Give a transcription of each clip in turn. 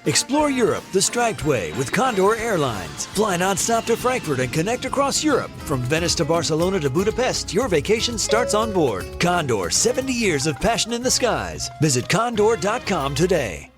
Explore Europe the striped way with Condor Airlines. Fly nonstop to Frankfurt and connect across Europe. From Venice to Barcelona to Budapest, your vacation starts on board. Condor, 70 years of passion in the skies. Visit condor.com today.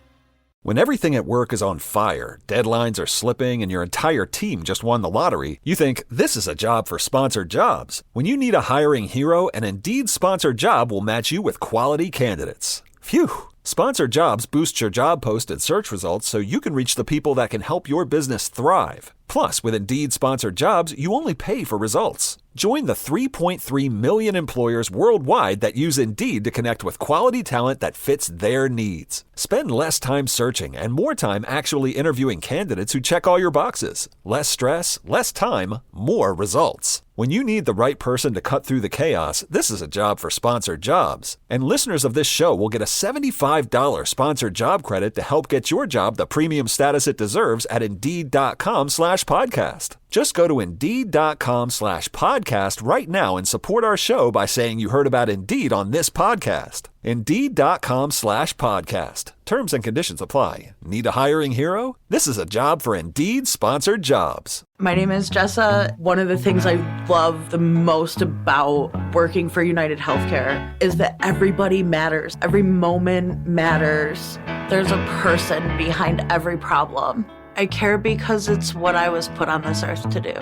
When everything at work is on fire, deadlines are slipping, and your entire team just won the lottery, you think, this is a job for sponsored jobs. When you need a hiring hero, an Indeed sponsored job will match you with quality candidates. Phew! Sponsored jobs boost your job post and search results so you can reach the people that can help your business thrive. Plus, with Indeed sponsored jobs, you only pay for results. Join the 3.3 million employers worldwide that use Indeed to connect with quality talent that fits their needs. Spend less time searching and more time actually interviewing candidates who check all your boxes. Less stress, less time, more results. When you need the right person to cut through the chaos, this is a job for sponsored jobs. And listeners of this show will get a $75 sponsored job credit to help get your job the premium status it deserves at Indeed.com/podcast. Just go to Indeed.com/podcast right now and support our show by saying you heard about Indeed on this podcast. Indeed.com/podcast. Terms and conditions apply. Need a hiring hero? This is a job for Indeed sponsored jobs. My name is Jessa. One of the things I love the most about working for United Healthcare is that everybody matters. Every moment matters. There's a person behind every problem. I care because it's what I was put on this earth to do.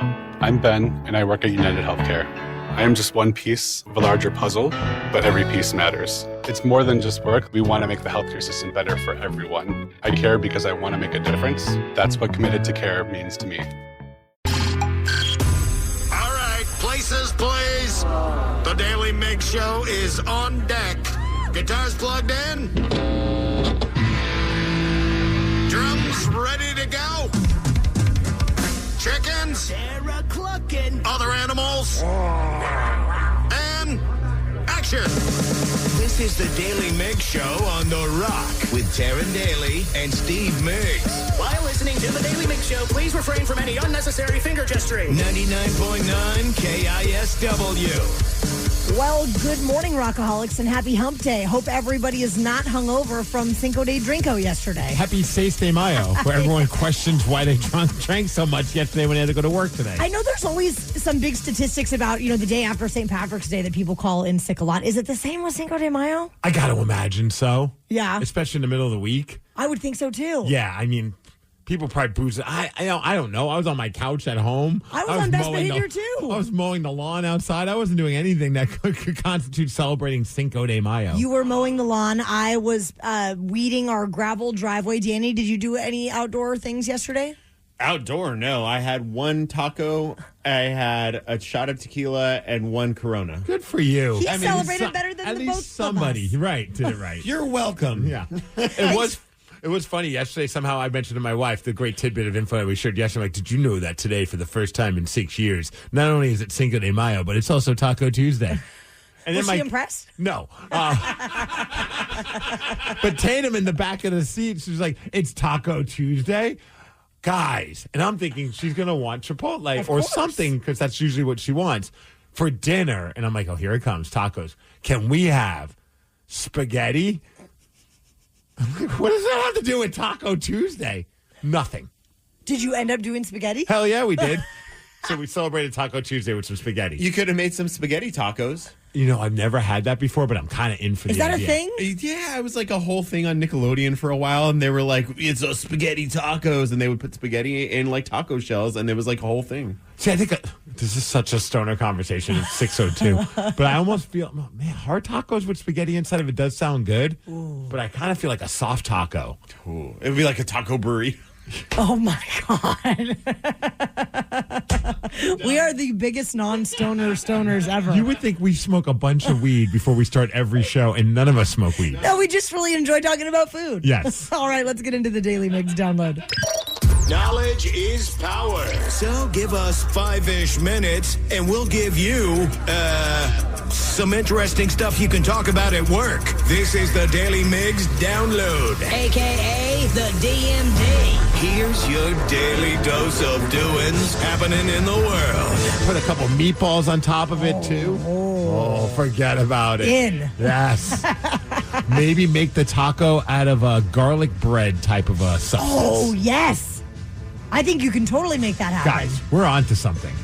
I'm Ben, and I work at United Healthcare. I am just one piece of a larger puzzle, but every piece matters. It's more than just work. We want to make the healthcare system better for everyone. I care because I want to make a difference. That's what committed to care means to me. All right, places, please. The Daly Migs Show is on deck. Guitars plugged in. Drums ready to go. Chickens. Other animals. And action. This is the Daly Migs Show on The Rock with Taryn Daly and Steve Migs. While listening to the Daly Migs Show, please refrain from any unnecessary finger gesturing. 99.9 KISW. Well, good morning, Rockaholics, and happy hump day. Hope everybody is not hungover from Cinco de Drinko yesterday. Happy 6 de Mayo, where everyone questions why they drank so much yesterday when they had to go to work today. I know there's always some big statistics about, the day after St. Patrick's Day that people call in sick a lot. Is it the same with Cinco de Mayo? I got to imagine so. Yeah. Especially in the middle of the week. I would think so, too. Yeah, I mean, people probably booze it. I don't know. I was on my couch at home. I was on best behavior, too. I was mowing the lawn outside. I wasn't doing anything that could constitute celebrating Cinco de Mayo. You were mowing the lawn. I was weeding our gravel driveway. Danny, did you do any outdoor things yesterday? Outdoor, no. I had one taco, I had a shot of tequila, and one Corona. Good for you. He celebrated better than the both somebody, of us. Right, did it right. You're welcome. Yeah. It was funny. Yesterday, somehow I mentioned to my wife the great tidbit of info that we shared yesterday. I'm like, did you know that today, for the first time in 6 years, not only is it Cinco de Mayo, but it's also Taco Tuesday? And was she impressed? No. But Tatum in the back of the seat, she was like, it's Taco Tuesday? Guys. And I'm thinking she's going to want Chipotle or something, because that's usually what she wants for dinner. And I'm like, oh, here it comes, tacos. Can we have spaghetti? What does that have to do with Taco Tuesday? Nothing. Did you end up doing spaghetti? Hell yeah, we did. So we celebrated Taco Tuesday with some spaghetti. You could have made some spaghetti tacos. I've never had that before, but I'm kind of in for the idea. Is that a thing? Yeah, it was like a whole thing on Nickelodeon for a while, and they were like, it's a spaghetti tacos, and they would put spaghetti in like taco shells, and it was like a whole thing. See, I think this is such a stoner conversation. It's 6:02. But I almost feel, man, hard tacos with spaghetti inside of it does sound good, but I kind of feel like a soft taco. Ooh, it would be like a taco burrito. Oh, my God. We are the biggest stoners ever. You would think we smoke a bunch of weed before we start every show, and none of us smoke weed. No, we just really enjoy talking about food. Yes. All right, let's get into the Daily Migs download. Knowledge is power. So give us 5-ish minutes, and we'll give you, some interesting stuff you can talk about at work. This is the Daily Migs Download. A.K.A. the DMD. Here's your daily dose of doings happening in the world. Put a couple meatballs on top of it, too. Oh, forget about it. In. Yes. maybe make the taco out of a garlic bread type of a substance. Oh, yes. I think you can totally make that happen. Guys, we're on to something.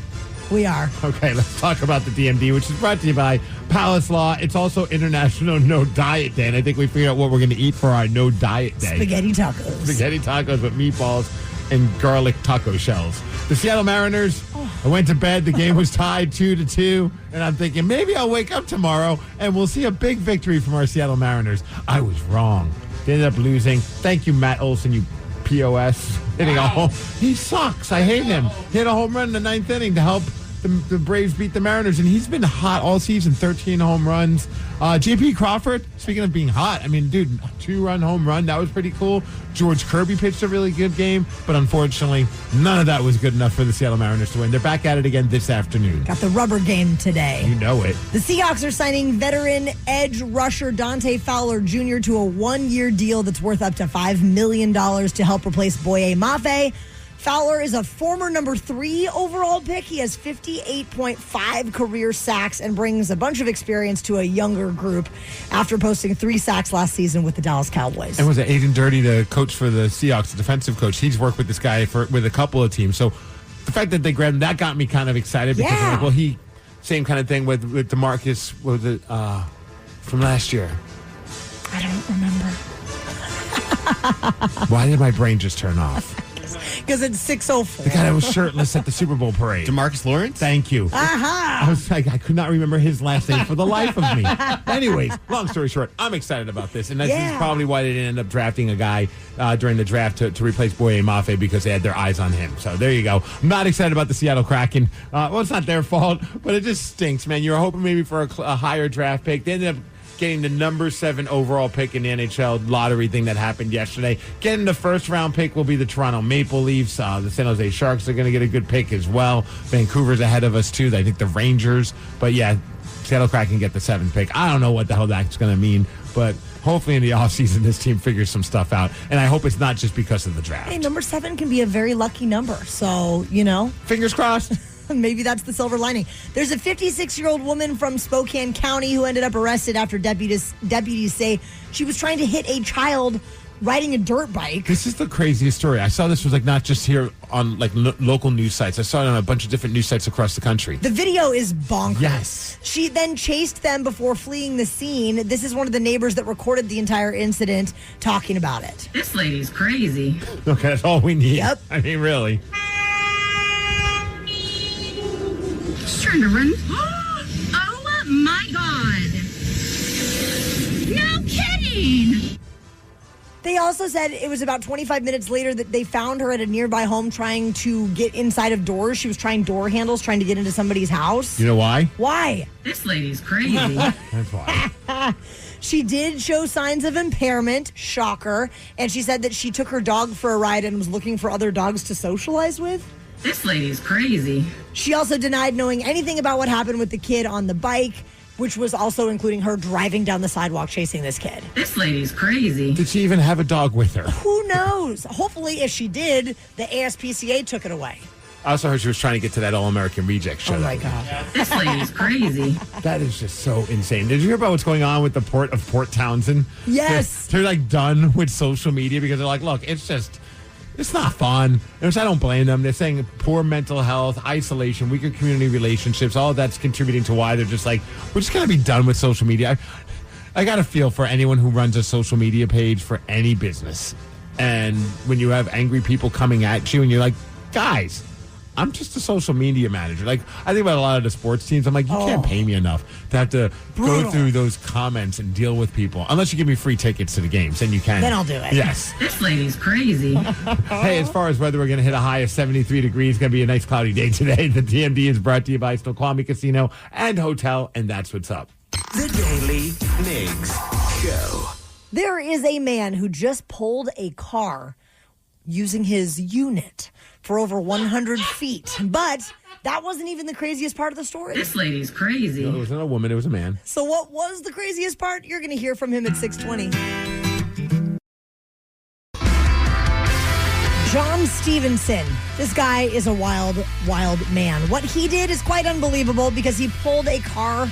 We are. Okay, let's talk about the DMD, which is brought to you by Palace Law. It's also International No Diet Day, and I think we figured out what we're going to eat for our No Diet Day. Spaghetti tacos. Spaghetti tacos with meatballs and garlic taco shells. The Seattle Mariners, I went to bed. The game was tied 2-2, and I'm thinking maybe I'll wake up tomorrow and we'll see a big victory from our Seattle Mariners. I was wrong. They ended up losing. Thank you, Matt Olson, you POS. Hitting a home. He sucks. I hate him. Hit a home run in the 9th inning to help the Braves beat the Mariners, and he's been hot all season, 13 home runs. J.P. Crawford, speaking of being hot, I mean, dude, 2-run home run, that was pretty cool. George Kirby pitched a really good game, but unfortunately, none of that was good enough for the Seattle Mariners to win. They're back at it again this afternoon. Got the rubber game today. You know it. The Seahawks are signing veteran edge rusher Dante Fowler Jr. to a 1-year deal that's worth up to $5 million to help replace Boye Mafe. Fowler is a former number 3 overall pick. He has 58.5 career sacks and brings a bunch of experience to a younger group after posting 3 sacks last season with the Dallas Cowboys. And was it Aiden Dirty, the coach for the Seahawks, the defensive coach? He's worked with this guy with a couple of teams. So the fact that they grabbed him, that got me kind of excited because I'm like, well, same kind of thing with DeMarcus, what was it, from last year? I don't remember. Why did my brain just turn off? Because it's 6:04. The guy that was shirtless at the Super Bowl parade. DeMarcus Lawrence? Thank you. Aha! I was like, I could not remember his last name for the life of me. Anyways, long story short, I'm excited about this. And this is probably why they didn't end up drafting a guy during the draft to replace Boye Mafe, because they had their eyes on him. So there you go. I'm not excited about the Seattle Kraken. Well, it's not their fault, but it just stinks, man. You were hoping maybe for a higher draft pick. They ended up getting the number 7 overall pick in the NHL lottery thing that happened yesterday. Getting the first round pick will be the Toronto Maple Leafs. The San Jose Sharks are going to get a good pick as well. Vancouver's ahead of us too. I think the Rangers. But yeah, Seattle Kraken get the 7th pick. I don't know what the hell that's going to mean, but hopefully in the offseason this team figures some stuff out. And I hope it's not just because of the draft. Hey, number 7 can be a very lucky number. So, fingers crossed. Maybe that's the silver lining. There's a 56-year-old woman from Spokane County who ended up arrested after deputies say she was trying to hit a child riding a dirt bike. This is the craziest story. I saw this was not just here on local news sites. I saw it on a bunch of different news sites across the country. The video is bonkers. Yes. She then chased them before fleeing the scene. This is one of the neighbors that recorded the entire incident talking about it. This lady's crazy. Okay, that's all we need. Yep. I mean, really. She's trying to run. Oh my God. No kidding. They also said it was about 25 minutes later that they found her at a nearby home trying to get inside of doors. She was trying door handles, trying to get into somebody's house. You know why? Why? This lady's crazy. That's why. She did show signs of impairment, shocker, and she said that she took her dog for a ride and was looking for other dogs to socialize with. This lady's crazy. She also denied knowing anything about what happened with the kid on the bike, which was also including her driving down the sidewalk chasing this kid. This lady's crazy. Did she even have a dog with her? Who knows? Hopefully, if she did, the ASPCA took it away. I also heard she was trying to get to that All-American Reject show. Oh, my God. This lady's crazy. That is just so insane. Did you hear about what's going on with the port of Port Townsend? Yes. They're done with social media because they're like, look, it's not fun. Which I don't blame them. They're saying poor mental health, isolation, weaker community relationships, all of that's contributing to why they're just like, we're just going to be done with social media. I got to feel for anyone who runs a social media page for any business. And when you have angry people coming at you and you're like, guys, I'm just a social media manager. Like, I think about a lot of the sports teams. I'm like, you can't pay me enough to have to go through those comments and deal with people. Unless you give me free tickets to the games, then you can. Then I'll do it. Yes. This lady's crazy. Hey, as far as weather, we're going to hit a high of 73 degrees. It's going to be a nice cloudy day today. The DMD is brought to you by Snoqualmie Casino and Hotel, and that's what's up. The Daily Migs Show. There is a man who just pulled a car using his unit for over 100 feet. But that wasn't even the craziest part of the story. This lady's crazy. No, it wasn't a woman, it was a man. So what was the craziest part? You're going to hear from him at 6:20. John Stevenson. This guy is a wild, wild man. What he did is quite unbelievable because he pulled a car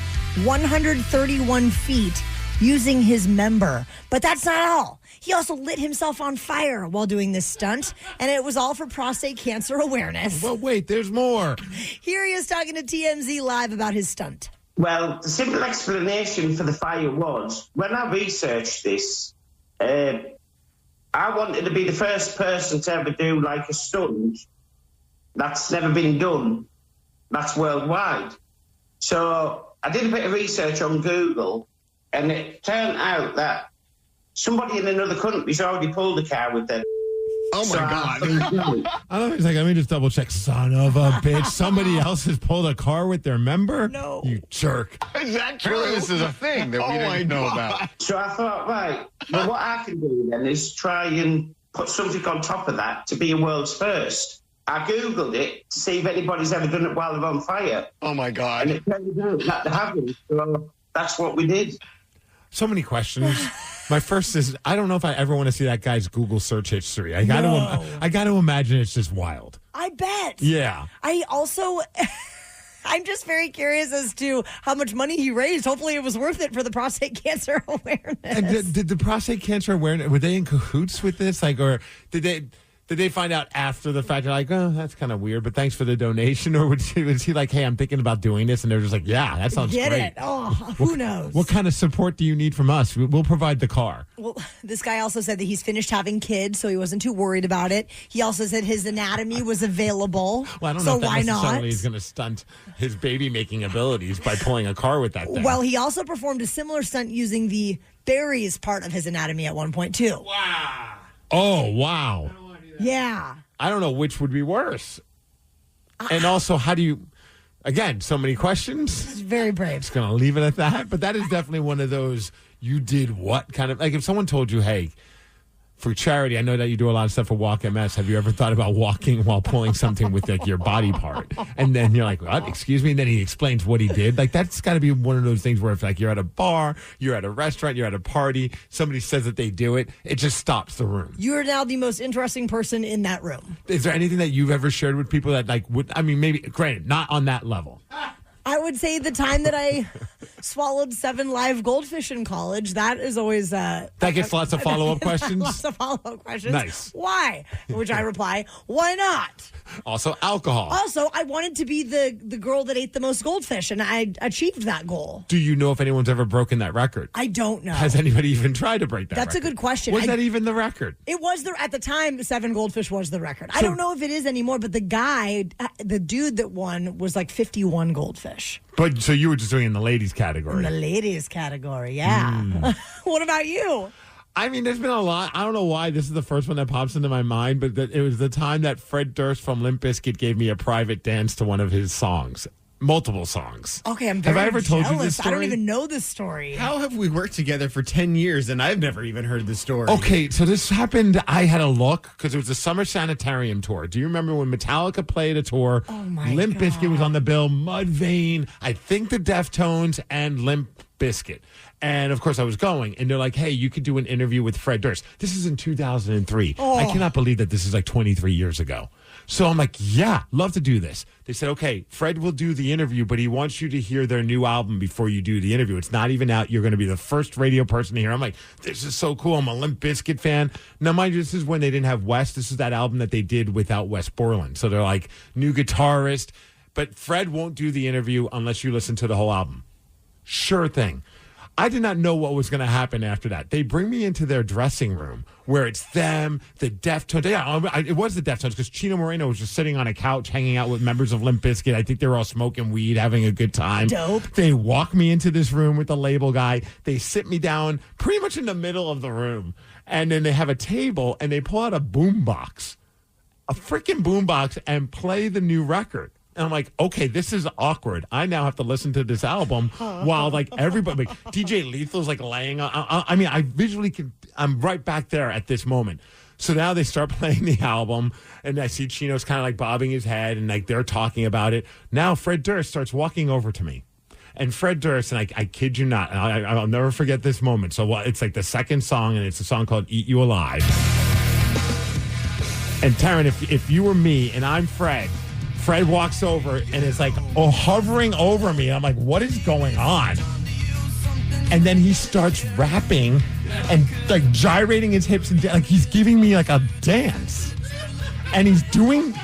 131 feet using his member. But that's not all. He also lit himself on fire while doing this stunt, and it was all for prostate cancer awareness. Well, wait, there's more. Here he is talking to TMZ Live about his stunt. Well, the simple explanation for the fire was, when I researched this, I wanted to be the first person to ever do like a stunt that's never been done. That's worldwide. So I did a bit of research on Google, and it turned out that somebody in another country's already pulled a car with them. Oh, my God. I don't know. He's like, let me just double check. Son of a bitch. Somebody else has pulled a car with their member? No. You jerk. Is that true? This is a thing that we didn't know about. So I thought, right, well, what I can do then is try and put something on top of that to be a world's first. I Googled it to see if anybody's ever done it while they're on fire. Oh, my God. And it turned out that they haven't. So that's what we did. So many questions. My first is, I don't know if I ever want to see that guy's Google search history. I got to imagine it's just wild. I bet. Yeah. I also... I'm just very curious as to how much money he raised. Hopefully it was worth it for the prostate cancer awareness. And did the prostate cancer awareness, were they in cahoots with this? Like, or did they find out after the fact? They're like, oh, that's kind of weird, but thanks for the donation. Or was he like, hey, I'm thinking about doing this? And they're just like, yeah, that sounds Get great. it. Oh, who knows? What kind of support do you need from us? We'll provide the car. Well, this guy also said that he's finished having kids, so he wasn't too worried about it. He also said his anatomy was available. Well, I don't so know if that why necessarily not? is going to stunt his baby-making abilities by pulling a car with that thing. Well, he also performed a similar stunt using the berries part of his anatomy at one point, too. Wow. Oh, wow. Yeah. I don't know which would be worse. And also, how do you... Again, so many questions. It's very brave. Just going to leave it at that. But that is definitely one of those, you did what kind of... Like, if someone told you, hey, for charity, I know that you do a lot of stuff for Walk MS. Have you ever thought about walking while pulling something with, like, your body part? And then you're like, what? Excuse me? And then he explains what he did. Like, that's got to be one of those things where if, like, you're at a bar, you're at a restaurant, you're at a party, somebody says that they do it, it just stops the room. You're now the most interesting person in that room. Is there anything that you've ever shared with people that, like, would... I mean, maybe, granted, not on that level. I would say the time that I swallowed 7 live goldfish in college, that is always... that gets lots of follow-up questions? Lots of follow-up questions. Nice. Why? Which I reply, why not? Also, alcohol. Also, I wanted to be the girl that ate the most goldfish, and I achieved that goal. Do you know if anyone's ever broken that record? I don't know. Has anybody even tried to break that That's record? a good question. Was that even the record? It was at the time, 7 goldfish was the record. I don't know if it is anymore, but the dude that won was like 51 goldfish. But so you were just doing it in the ladies category. In the ladies category, yeah. What about you? I mean, there's been a lot. I don't know why this is the first one that pops into my mind, but it was the time that Fred Durst from Limp Bizkit gave me a private dance to one of his songs. Multiple songs. Okay, I'm very Have I ever told you jealous. this story? I don't even know this story. How have we worked together for 10 years and I've never even heard this story? Okay, so this happened. I had a look because it was the Summer Sanitarium tour. Do you remember when Metallica played a tour? Oh, my Limp God. Bizkit was on the bill, Mudvayne, I think the Deftones, and Limp Bizkit. And of course, I was going, and they're like, hey, you could do an interview with Fred Durst. This is in 2003. I cannot believe that this is like 23 years ago. So I'm like, yeah, love to do this. They said, okay, Fred will do the interview, but he wants you to hear their new album before you do the interview. It's not even out. You're going to be the first radio person to hear. I'm like, this is so cool. I'm a Limp Bizkit fan. Now, mind you, this is when they didn't have Wes. This is that album that they did without Wes Borland. So they're like, new guitarist. But Fred won't do the interview unless you listen to the whole album. Sure thing. I did not know what was going to happen after that. They bring me into their dressing room where it's them, the Deftones. Yeah, it was the Deftones because Chino Moreno was just sitting on a couch hanging out with members of Limp Bizkit. I think they were all smoking weed, having a good time. Dope. They walk me into this room with the label guy. They sit me down pretty much in the middle of the room. And then they have a table and they pull out a boombox, a freaking boombox, and play the new record. And I'm like, okay, this is awkward. I now have to listen to this album while like everybody, like DJ Lethal's like laying on. I mean, I visually can. I'm right back there at this moment. So now they start playing the album, and I see Chino's kind of like bobbing his head, and like they're talking about it. Now Fred Durst starts walking over to me, and Fred Durst, and I kid you not, and I'll never forget this moment. So it's like the second song, and it's a song called "Eat You Alive." And Taryn, if you were me and I'm Fred walks over and is like hovering over me. I'm like, what is going on? And then he starts rapping and like gyrating his hips and like he's giving me like a dance. And he's doing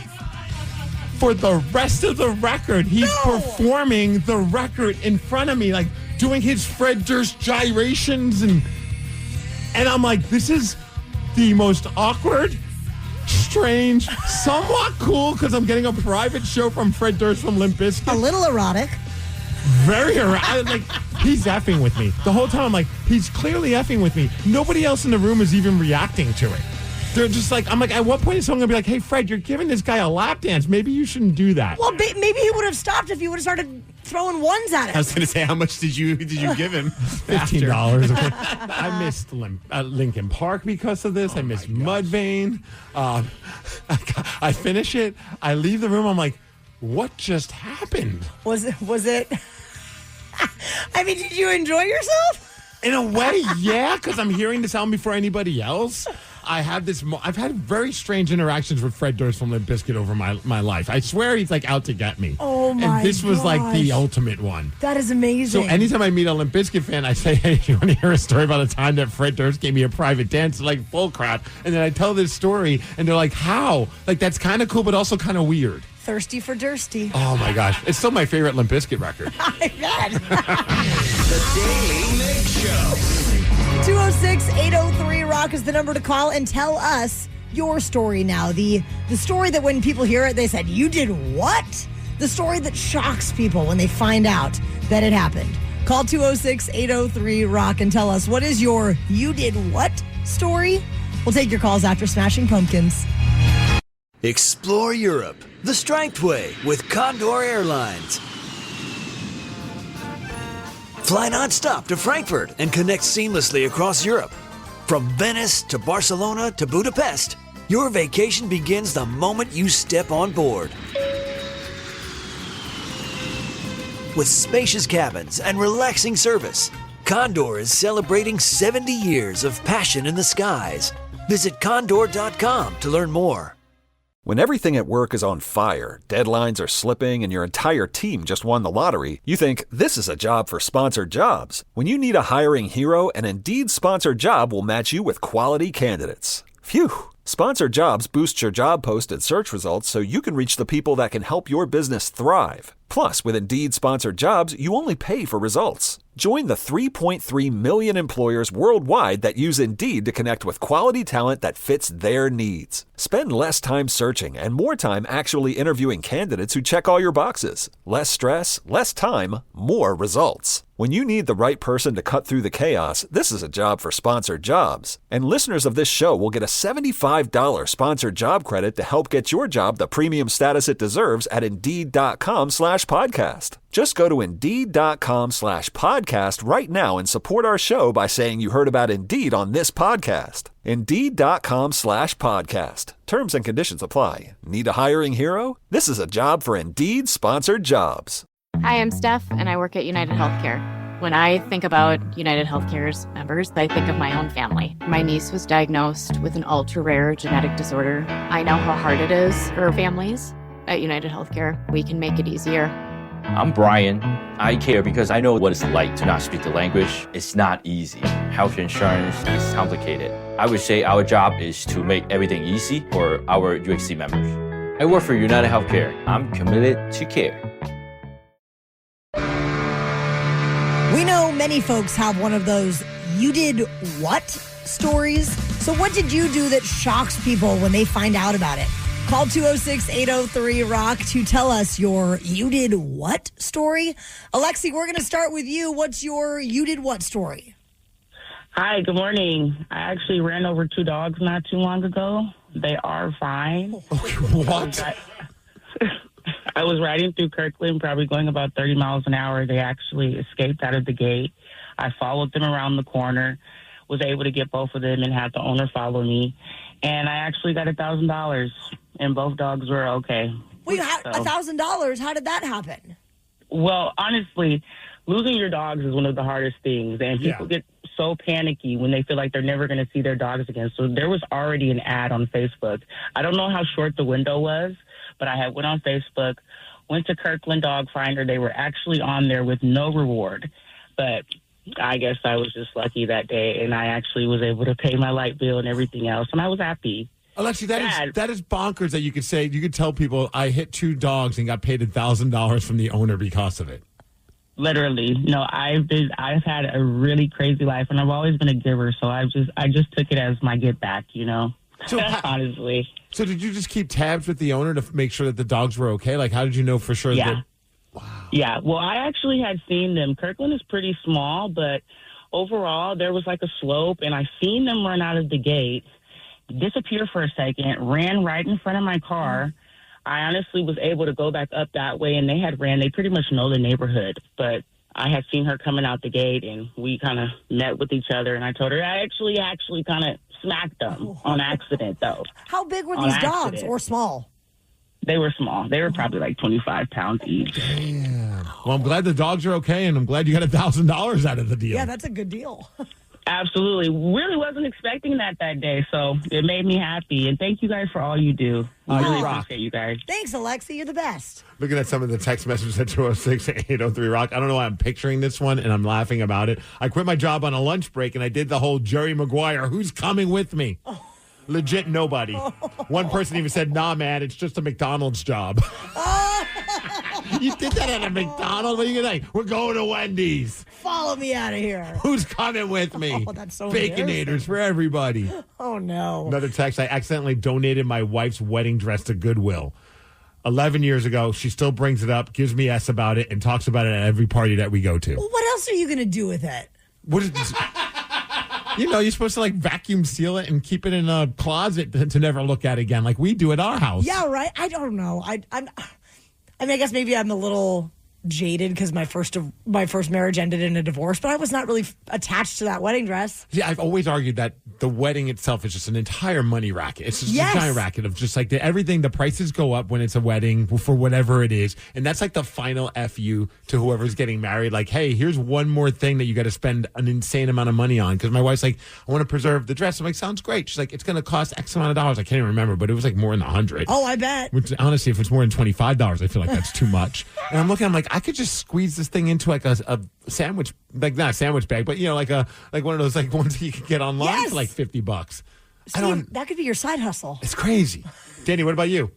for the rest of the record, he's performing the record in front of me, like doing his Fred Durst gyrations and I'm like, this is the most awkward, strange, somewhat cool because I'm getting a private show from Fred Durst from Limp Bizkit. A little erotic. Very erotic. Like, he's effing with me. The whole time I'm like, he's clearly effing with me. Nobody else in the room is even reacting to it. They're just like, I'm like, at what point is someone going to be like, hey, Fred, you're giving this guy a lap dance. Maybe you shouldn't do that. Well, maybe he would have stopped if you would have started throwing ones at him. I was going to say, how much did you give him? $15. I missed Lincoln Park because of this. I missed Mudvayne. I finish it. I leave the room. I'm like, what just happened? Was it? I mean, did you enjoy yourself? In a way, yeah, because I'm hearing this album before anybody else. I've had very strange interactions with Fred Durst from Limp Bizkit over my life. I swear he's like out to get me. Oh my! And this was like the gosh. ultimate one. That is amazing. So anytime I meet a Limp Bizkit fan, I say, hey, you want to hear a story about the time that Fred Durst gave me a private dance, like full crowd? And then I tell this story, and they're like, how? Like, that's kind of cool, but also kind of weird. Thirsty for Dursty. Oh my gosh. It's still my favorite Limp Bizkit record. I bet. The Daly Migs Show. 206-803-ROCK is the number to call and tell us your story now. The story that when people hear it, they said, you did what? The story that shocks people when they find out that it happened. Call 206-803-ROCK and tell us, what is your you did what story? We'll take your calls after Smashing Pumpkins. Explore Europe the Strength Way with Condor Airlines. Fly non-stop to Frankfurt and connect seamlessly across Europe. From Venice to Barcelona to Budapest, your vacation begins the moment you step on board. With spacious cabins and relaxing service, Condor is celebrating 70 years of passion in the skies. Visit condor.com to learn more. When everything at work is on fire, deadlines are slipping, and your entire team just won the lottery, you think, this is a job for sponsored jobs. When you need a hiring hero, an Indeed sponsored job will match you with quality candidates. Phew! Sponsored jobs boost your job post and search results so you can reach the people that can help your business thrive. Plus, with Indeed sponsored jobs, you only pay for results. Join the 3.3 million employers worldwide that use Indeed to connect with quality talent that fits their needs. Spend less time searching and more time actually interviewing candidates who check all your boxes. Less stress, less time, more results. When you need the right person to cut through the chaos, this is a job for sponsored jobs. And listeners of this show will get a $75 sponsored job credit to help get your job the premium status it deserves at Indeed.com/podcast. Just go to Indeed.com/podcast right now and support our show by saying you heard about Indeed on this podcast. Indeed.com/podcast. Terms and conditions apply. Need a hiring hero? This is a job for Indeed sponsored jobs. Hi, I'm Steph, and I work at United Healthcare. When I think about United Healthcare's members, I think of my own family. My niece was diagnosed with an ultra-rare genetic disorder. I know how hard it is for families. At United Healthcare, we can make it easier. I'm Brian. I care because I know what it's like to not speak the language. It's not easy. Health insurance is complicated. I would say our job is to make everything easy for our UHC members. I work for United Healthcare. I'm committed to care. We know many folks have one of those you did what stories. So what did you do that shocks people when they find out about it? Call 206-803-ROCK to tell us your you did what story. Alexi, we're going to start with you. What's your you did what story? Hi, good morning. I actually ran over 2 dogs not too long ago. They are fine. What? I was riding through Kirkland, probably going about 30 miles an hour. They actually escaped out of the gate. I followed them around the corner, was able to get both of them and had the owner follow me. And I actually got $1,000, and both dogs were okay. Wait, $1,000? How did that happen? Well, honestly, losing your dogs is one of the hardest things. And people get so panicky when they feel like they're never going to see their dogs again. So there was already an ad on Facebook. I don't know how short the window was, but I had went on Facebook, went to Kirkland Dog Finder. They were actually on there with no reward. But I guess I was just lucky that day, and I actually was able to pay my light bill and everything else, and I was happy. Alexi, that is bonkers that you could tell people I hit 2 dogs and got paid $1,000 from the owner because of it. Literally, no. I've had a really crazy life, and I've always been a giver. So I just took it as my get back, So, honestly. So did you just keep tabs with the owner to make sure that the dogs were okay? Like, how did you know for sure? Yeah. That, wow. Yeah. Well, I actually had seen them. Kirkland is pretty small, but overall there was like a slope, and I seen them run out of the gate, disappear for a second, ran right in front of my car. I honestly was able to go back up that way, and they pretty much know the neighborhood, but I had seen her coming out the gate, and we kind of met with each other, and I told her I actually kind of smacked them on accident, though. How big were these dogs, or small? They were small. They were probably like 25 pounds each. Damn. Well, I'm glad the dogs are okay, and I'm glad you got $1,000 out of the deal. Yeah, that's a good deal. Absolutely. Really wasn't expecting that day, so it made me happy. And thank you guys for all you do. I really appreciate you guys. Thanks, Alexi. You're the best. Looking at some of the text messages at 206-803-ROCK. I don't know why I'm picturing this one, and I'm laughing about it. I quit my job on a lunch break, and I did the whole Jerry Maguire, who's coming with me? Legit nobody. One person even said, nah, man, it's just a McDonald's job. You did that at a McDonald's? What are you going to think? We're going to Wendy's. Follow me out of here. Who's coming with me? Oh, that's so Baconators for everybody. Oh, no. Another text. I accidentally donated my wife's wedding dress to Goodwill 11 years ago. She still brings it up, gives me S about it, and talks about it at every party that we go to. Well, what else are you going to do with it? What is this? You're supposed to vacuum seal it and keep it in a closet to never look at again, like we do at our house. Yeah, right. I don't know. I guess maybe I'm a little jaded because my first marriage ended in a divorce, but I was not really attached to that wedding dress. Yeah, I've always argued that the wedding itself is just an entire money racket. It's just a giant racket of just everything. The prices go up when it's a wedding for whatever it is, and that's the final FU to whoever's getting married. Like, hey, here's one more thing that you got to spend an insane amount of money on. Because my wife's like, I want to preserve the dress. I'm like, sounds great. She's like, it's going to cost X amount of dollars. I can't even remember, but it was more than 100. Oh, I bet. Which honestly, if it's more than $25, I feel like that's too much. And I'm looking, I'm like, I could just squeeze this thing into a sandwich, not a sandwich bag, but like one of those ones that you can get online for $50. Steve, that could be your side hustle. It's crazy. Danny, what about you?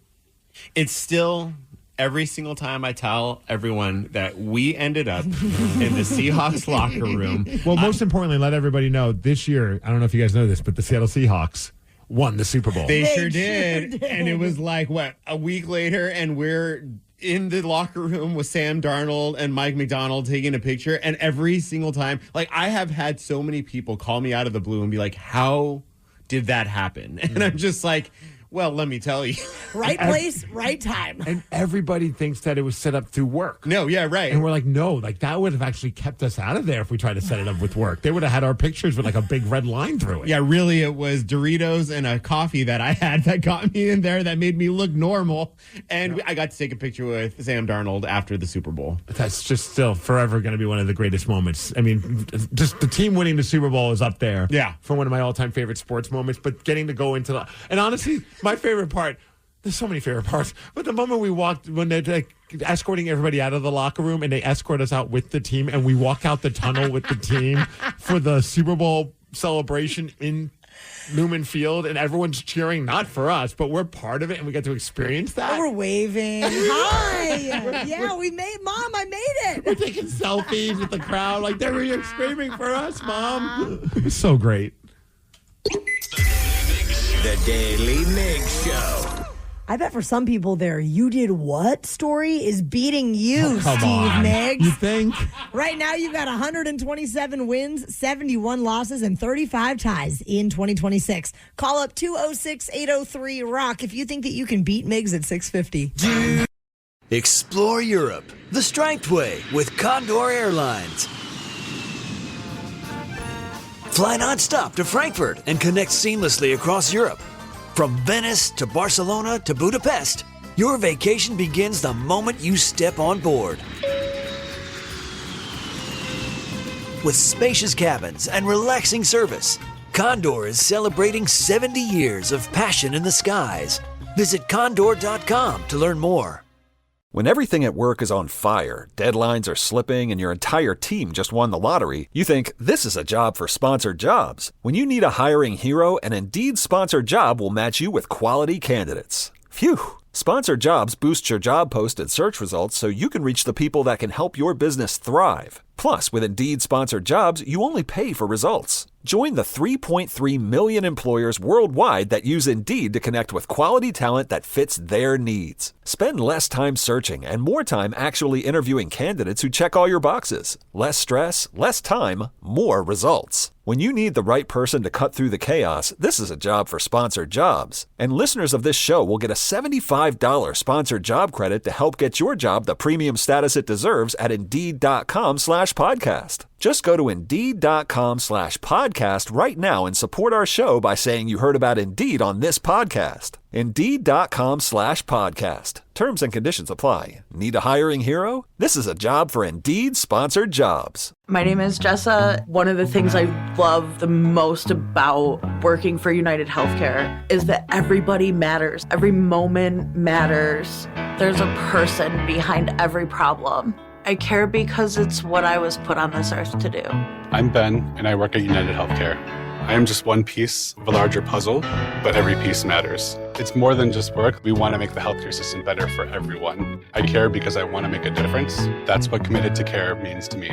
It's still every single time I tell everyone that we ended up in the Seahawks locker room. Well, most importantly, let everybody know this year, I don't know if you guys know this, but the Seattle Seahawks won the Super Bowl. They sure did. And it was a week later, and we're in the locker room with Sam Darnold and Mike McDonald taking a picture. And every single time, I have had so many people call me out of the blue and be like, how did that happen? And I'm just like, well, let me tell you. Right place, right time. And everybody thinks that it was set up through work. No, yeah, right. And we're like, no, that would have actually kept us out of there if we tried to set it up with work. They would have had our pictures with a big red line through it. Yeah, really, it was Doritos and a coffee that I had that got me in there that made me look normal. And I got to take a picture with Sam Darnold after the Super Bowl. That's just still forever going to be one of the greatest moments. I mean, just the team winning the Super Bowl is up there. Yeah. For one of my all-time favorite sports moments. But getting to go into and honestly, my favorite part, there's so many favorite parts, but the moment we walked, when they're escorting everybody out of the locker room and they escort us out with the team and we walk out the tunnel with the team for the Super Bowl celebration in Newman Field, and everyone's cheering, not for us, but we're part of it and we get to experience that. We're waving. Hi. Yeah, Mom, I made it. We're taking selfies with the crowd. They were screaming for us, Mom. It was so great. The Daily Migs Show. I bet for some people their "you did what" story is beating you, Come Steve on. Migs. You think? Right now you've got 127 wins, 71 losses, and 35 ties in 2026. Call up 206-803-ROCK if you think that you can beat Migs at 650. Explore Europe the Striped Way with Condor Airlines. Fly non-stop to Frankfurt and connect seamlessly across Europe. From Venice to Barcelona to Budapest, your vacation begins the moment you step on board. With spacious cabins and relaxing service, Condor is celebrating 70 years of passion in the skies. Visit condor.com to learn more. When everything at work is on fire, deadlines are slipping, and your entire team just won the lottery, you think this is a job for sponsored jobs. When you need a hiring hero, an Indeed sponsored job will match you with quality candidates. Phew! Sponsored jobs boost your job post and search results so you can reach the people that can help your business thrive. Plus, with Indeed sponsored jobs, you only pay for results. Join the 3.3 million employers worldwide that use Indeed to connect with quality talent that fits their needs. Spend less time searching and more time actually interviewing candidates who check all your boxes. Less stress, less time, more results. When you need the right person to cut through the chaos, this is a job for sponsored jobs. And listeners of this show will get a $75 sponsored job credit to help get your job the premium status it deserves at Indeed.com/podcast. Just go to Indeed.com/podcast right now and support our show by saying you heard about Indeed on this podcast. Indeed.com/podcast. Terms and conditions apply. Need a hiring hero? This is a job for Indeed sponsored jobs. My name is Jessa. One of the things I love the most about working for United Healthcare is that everybody matters. Every moment matters. There's a person behind every problem. I care because it's what I was put on this earth to do. I'm Ben, and I work at United Healthcare. I am just one piece of a larger puzzle, but every piece matters. It's more than just work. We want to make the healthcare system better for everyone. I care because I want to make a difference. That's what committed to care means to me.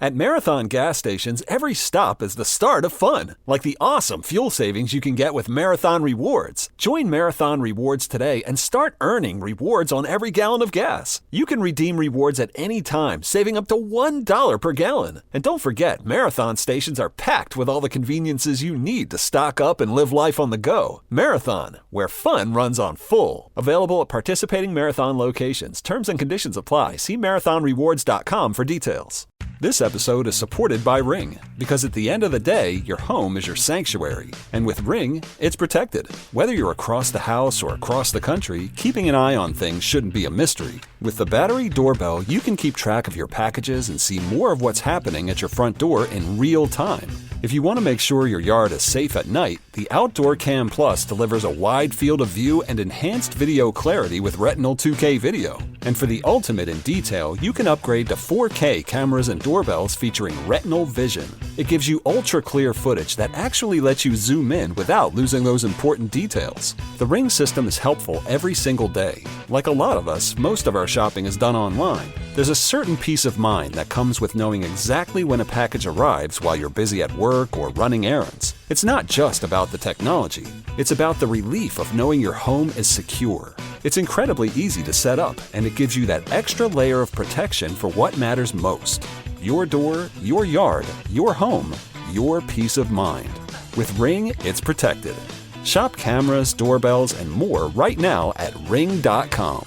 At Marathon gas stations, every stop is the start of fun, like the awesome fuel savings you can get with Marathon Rewards. Join Marathon Rewards today and start earning rewards on every gallon of gas. You can redeem rewards at any time, saving up to $1 per gallon. And don't forget, Marathon stations are packed with all the conveniences you need to stock up and live life on the go. Marathon, where fun runs on full. Available at participating Marathon locations. Terms and conditions apply. See marathonrewards.com for details. This episode is supported by Ring, because at the end of the day, your home is your sanctuary. And with Ring, it's protected. Whether you're across the house or across the country, keeping an eye on things shouldn't be a mystery. With the battery doorbell, you can keep track of your packages and see more of what's happening at your front door in real time. If you want to make sure your yard is safe at night, the Outdoor Cam Plus delivers a wide field of view and enhanced video clarity with Retinal 2K video. And for the ultimate in detail, you can upgrade to 4K cameras and doorbells featuring Retinal Vision. It gives you ultra-clear footage that actually lets you zoom in without losing those important details. The Ring system is helpful every single day. Like a lot of us, most of our shopping is done online. There's a certain peace of mind that comes with knowing exactly when a package arrives while you're busy at work or running errands. It's not just about the technology. It's about the relief of knowing your home is secure. It's incredibly easy to set up, and it gives you that extra layer of protection for what matters most. Your door, your yard, your home, your peace of mind. With Ring, it's protected. Shop cameras, doorbells, and more right now at ring.com.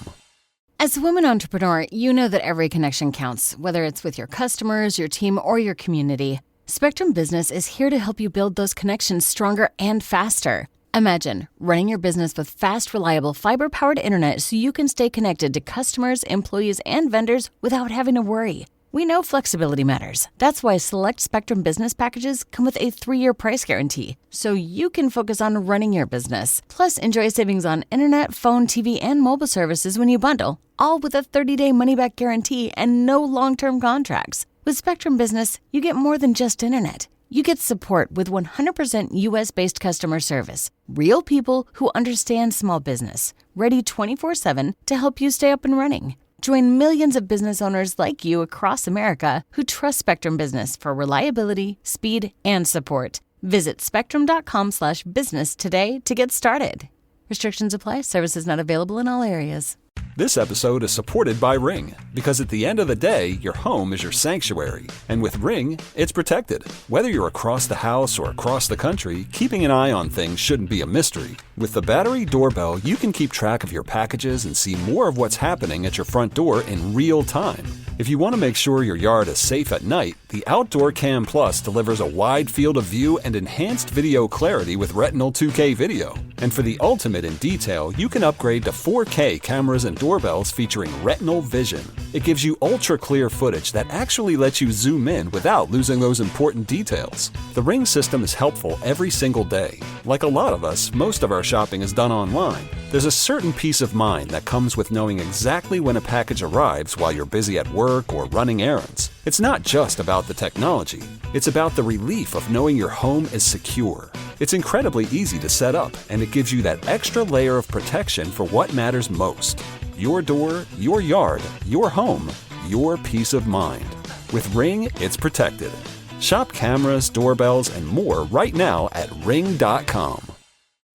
As a woman entrepreneur, you know that every connection counts, whether it's with your customers, your team, or your community. Spectrum Business is here to help you build those connections stronger and faster. Imagine running your business with fast, reliable, fiber-powered internet so you can stay connected to customers, employees, and vendors without having to worry. We know flexibility matters. That's why select Spectrum Business packages come with a 3-year price guarantee, so you can focus on running your business. Plus, enjoy savings on internet, phone, TV, and mobile services when you bundle, all with a 30-day money-back guarantee and no long-term contracts. With Spectrum Business, you get more than just internet. You get support with 100% U.S.-based customer service. Real people who understand small business, ready 24/7 to help you stay up and running. Join millions of business owners like you across America who trust Spectrum Business for reliability, speed, and support. Visit spectrum.com/business today to get started. Restrictions apply. Services not available in all areas. This episode is supported by Ring, because at the end of the day, your home is your sanctuary. And with Ring, it's protected. Whether you're across the house or across the country, keeping an eye on things shouldn't be a mystery. With the battery doorbell, you can keep track of your packages and see more of what's happening at your front door in real time. If you want to make sure your yard is safe at night, the Outdoor Cam Plus delivers a wide field of view and enhanced video clarity with Retinal 2K video. And for the ultimate in detail, you can upgrade to 4K cameras and doorbells featuring Retinal Vision. It gives you ultra-clear footage that actually lets you zoom in without losing those important details. The Ring system is helpful every single day. Like a lot of us, most of our shopping is done online. There's a certain peace of mind that comes with knowing exactly when a package arrives while you're busy at work or running errands. It's not just about the technology. It's about the relief of knowing your home is secure. It's incredibly easy to set up, and it gives you that extra layer of protection for what matters most. Your door, your yard, your home, your peace of mind. With Ring, it's protected. Shop cameras, doorbells, and more right now at ring.com.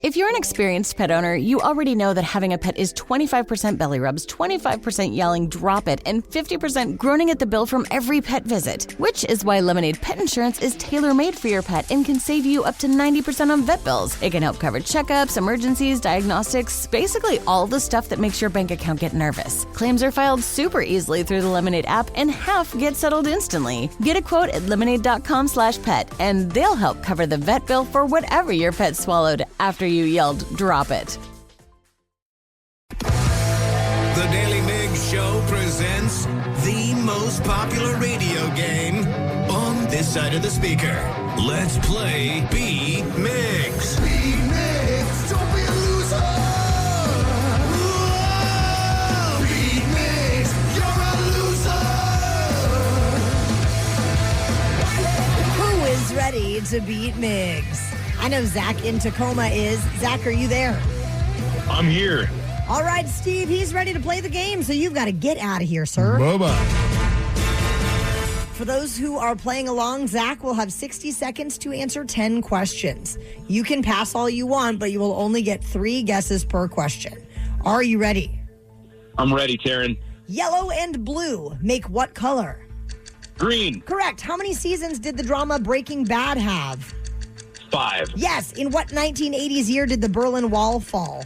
If you're an experienced pet owner, you already know that having a pet is 25% belly rubs, 25% yelling, drop it, and 50% groaning at the bill from every pet visit. Which is why Lemonade Pet Insurance is tailor-made for your pet and can save you up to 90% on vet bills. It can help cover checkups, emergencies, diagnostics, basically all the stuff that makes your bank account get nervous. Claims are filed super easily through the Lemonade app and half get settled instantly. Get a quote at lemonade.com/pet and they'll help cover the vet bill for whatever your pet swallowed after you yelled, drop it. The Daily Migs Show presents the most popular radio game on this side of the speaker. Let's play Beat Migs. Beat Migs, don't be a loser. Whoa, Beat Migs, you're a loser. Who is ready to beat Migs? I know Zach in Tacoma is. Zach, are you there? I'm here. All right, Steve, he's ready to play the game, so you've got to get out of here, sir. Boba. For those who are playing along, Zach will have 60 seconds to answer 10 questions. You can pass all you want, but you will only get 3 guesses per question. Are you ready? I'm ready, Taryn. Yellow and blue make what color? Green. Correct. How many seasons did the drama Breaking Bad have? 5. Yes. In what 1980s year did the Berlin Wall fall?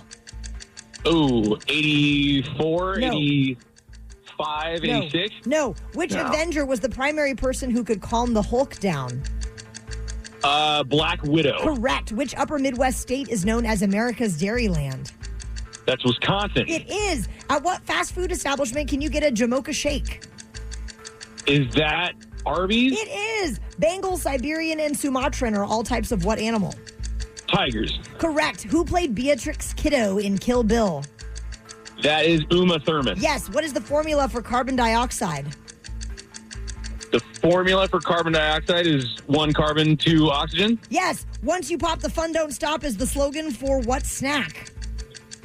Ooh, 84, No. 85, 86? No. Which Avenger was the primary person who could calm the Hulk down? Black Widow. Correct. Which upper Midwest state is known as America's Dairyland? That's Wisconsin. It is. At what fast food establishment can you get a Jamocha shake? Is that Arby's? It is. Bengal, Siberian, and Sumatran are all types of what animal? Tigers. Correct. Who played Beatrix Kiddo in Kill Bill? That is Uma Thurman. Yes. What is the formula for carbon dioxide? The formula for carbon dioxide is 1 carbon, 2 oxygen. Yes. Once you pop, the fun don't stop is the slogan for what snack?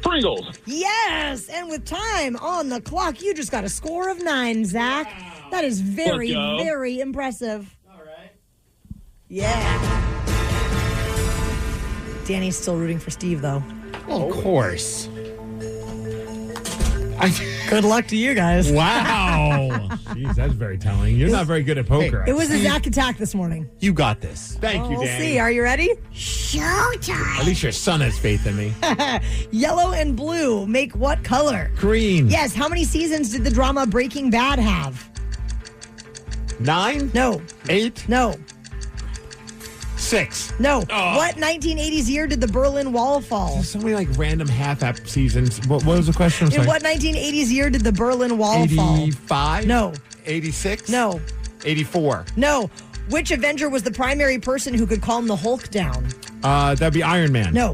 Pringles. Yes. And with time on the clock, you just got a score of 9, Zach. That is very, very impressive. All right. Yeah. Danny's still rooting for Steve, though. Of course. Good luck to you guys. Wow. Jeez, that's very telling. You're not very good at poker. It was a Zach attack this morning. You got this. Thank you, We'll Danny. see. Are you ready? Showtime. At least your son has faith in me. Yellow and blue make what color? Green. Yes. How many seasons did the drama Breaking Bad have? 9? No. 8? No. 6? No. Oh. What 1980s year did the Berlin Wall fall? There's so many like random half-app seasons. What was the question? I'm In sorry. what 1980s year did the Berlin Wall fall? 85? No. 86? No. 84? No. Which Avenger was the primary person who could calm the Hulk down? That'd be Iron Man. No.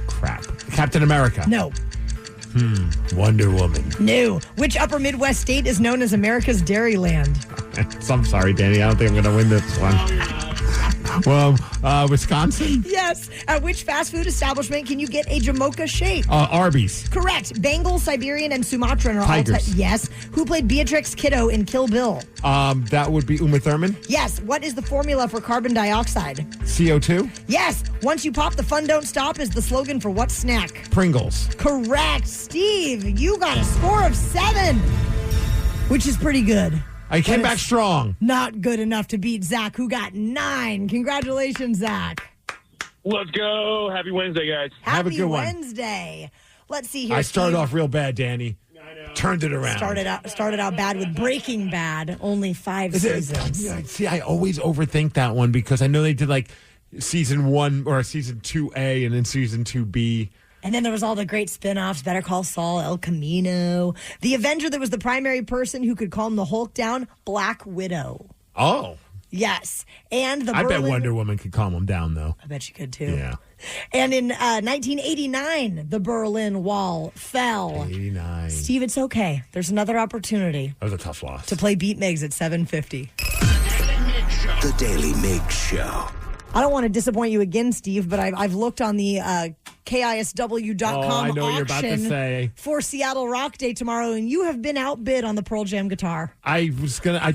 Crap. Captain America. No. Wonder Woman. No. Which upper Midwest state is known as America's Dairyland? So I'm sorry, Danny. I don't think I'm going to win this one. Well, Wisconsin? Yes. At which fast food establishment can you get a Jamocha shake? Arby's. Correct. Bengal, Siberian, and Sumatran are Tigers. all yes. Who played Beatrix Kiddo in Kill Bill? That would be Uma Thurman. Yes. What is the formula for carbon dioxide? CO2. Yes. Once you pop, the fun don't stop is the slogan for what snack? Pringles. Correct. Steve, you got a score of 7, which is pretty good. I came But back it's strong. Not good enough to beat Zach, who got 9. Congratulations, Zach. Let's go. Happy Wednesday, guys. Have a good one. Wednesday. Let's see here. I started Steve. off real bad, Danny. Turned it around. Started out bad with Breaking Bad, only 5 seasons. Yeah, see, I always overthink that one because I know they did like season 1 or season 2A and then season 2B. And then there was all the great spin-offs, Better Call Saul, El Camino. The Avenger that was the primary person who could calm the Hulk down, Black Widow. Oh. Yes. And the I bet Berlin... Wonder Woman could calm him down, though. I bet you could, too. Yeah. And in 1989, the Berlin Wall fell. 89. Steve, it's okay. There's another opportunity. That was a tough loss. To play Beat Migs at 7:50. The Daily Migs Show. I don't want to disappoint you again, Steve, but I've looked on the KISW.com I know what you're about to auction say. for Seattle Rock Day tomorrow, and you have been outbid on the Pearl Jam guitar. I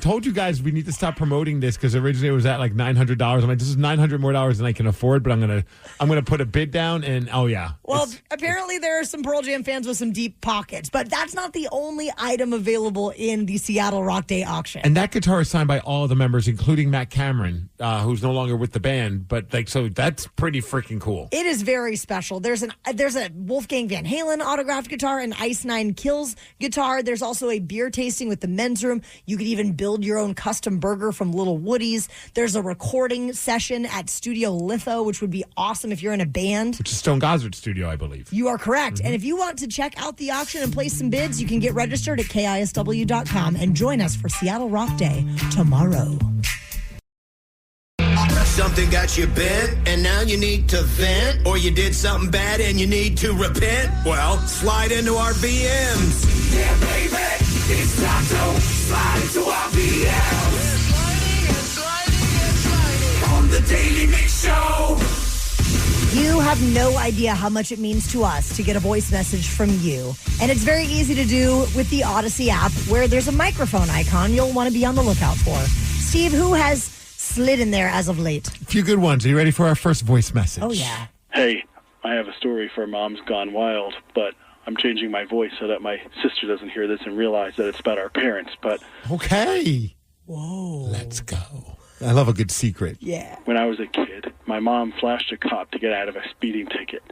told you guys we need to stop promoting this because originally it was at like $900. I'm like, this is $900 more than I can afford, but I'm gonna put a bid down, and oh yeah. Well, apparently there are some Pearl Jam fans with some deep pockets, but that's not the only item available in the Seattle Rock Day auction. And that guitar is signed by all of the members, including Matt Cameron, who's no longer with the band. But so that's pretty freaking cool. It is very special. There's a Wolfgang Van Halen autographed guitar, an Ice Nine Kills guitar. There's also a beer tasting with the men's room. You could even build your own custom burger from Little Woody's. There's a recording session at Studio Litho, which would be awesome if you're in a band. Which is Stone Gossard's studio, I believe. You are correct. And if you want to check out the auction and place some bids, you can get registered at KISW.com and join us for Seattle Rock Day tomorrow. Something got you bent, and now you need to vent, or you did something bad and you need to repent? Well, slide into our VMs. Yeah, baby, it's time to slide into our VMs. On the Daily Mix Show. You have no idea how much it means to us to get a voice message from you. And it's very easy to do with the Odyssey app, where there's a microphone icon you'll want to be on the lookout for. Steve, who has slid in there as of late? A few good ones. Are you ready for our first voice message? Oh, yeah. Hey, I have a story for Mom's Gone Wild, but I'm changing my voice so that my sister doesn't hear this and realize that it's about our parents. But okay. Whoa. Let's go. I love a good secret. Yeah. When I was a kid, my mom flashed a cop to get out of a speeding ticket.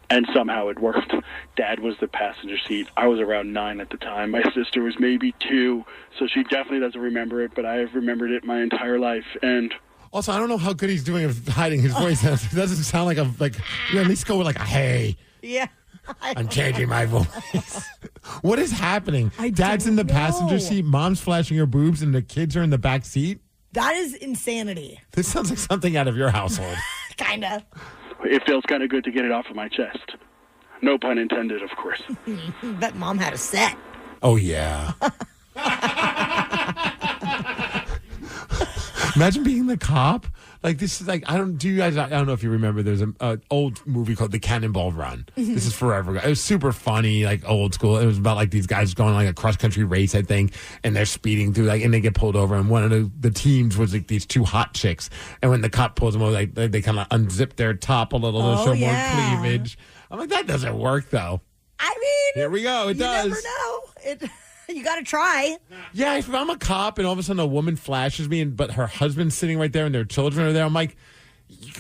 And somehow it worked. Dad was the passenger seat. I was around 9 at the time. My sister was maybe 2, so she definitely doesn't remember it, but I have remembered it my entire life. And also, I don't know how good he's doing of hiding his voice. It doesn't sound like at least go with like a hey. Yeah. I'm changing my voice. What is happening? Dad's in the passenger seat, mom's flashing her boobs, and the kids are in the back seat? That is insanity. This sounds like something out of your household. Kind of. it feels kind of good to get it off of my chest. No pun intended, of course. Bet Mom had a set. Oh, yeah. Imagine being the cop. Like, this is like, I don't know if you remember, there's an old movie called The Cannonball Run. Mm-hmm. This is forever ago. It was super funny, like old school. It was about like these guys going like a cross country race, I think, and they're speeding through, like, and they get pulled over. And one of the teams was like these two hot chicks. And when the cop pulls them over, like they kind of unzip their top a little to show more cleavage. I'm like, that doesn't work though. I mean, here we go. It does. You never know. You got to try. Yeah, if I'm a cop and all of a sudden a woman flashes me, but her husband's sitting right there and their children are there, I'm like,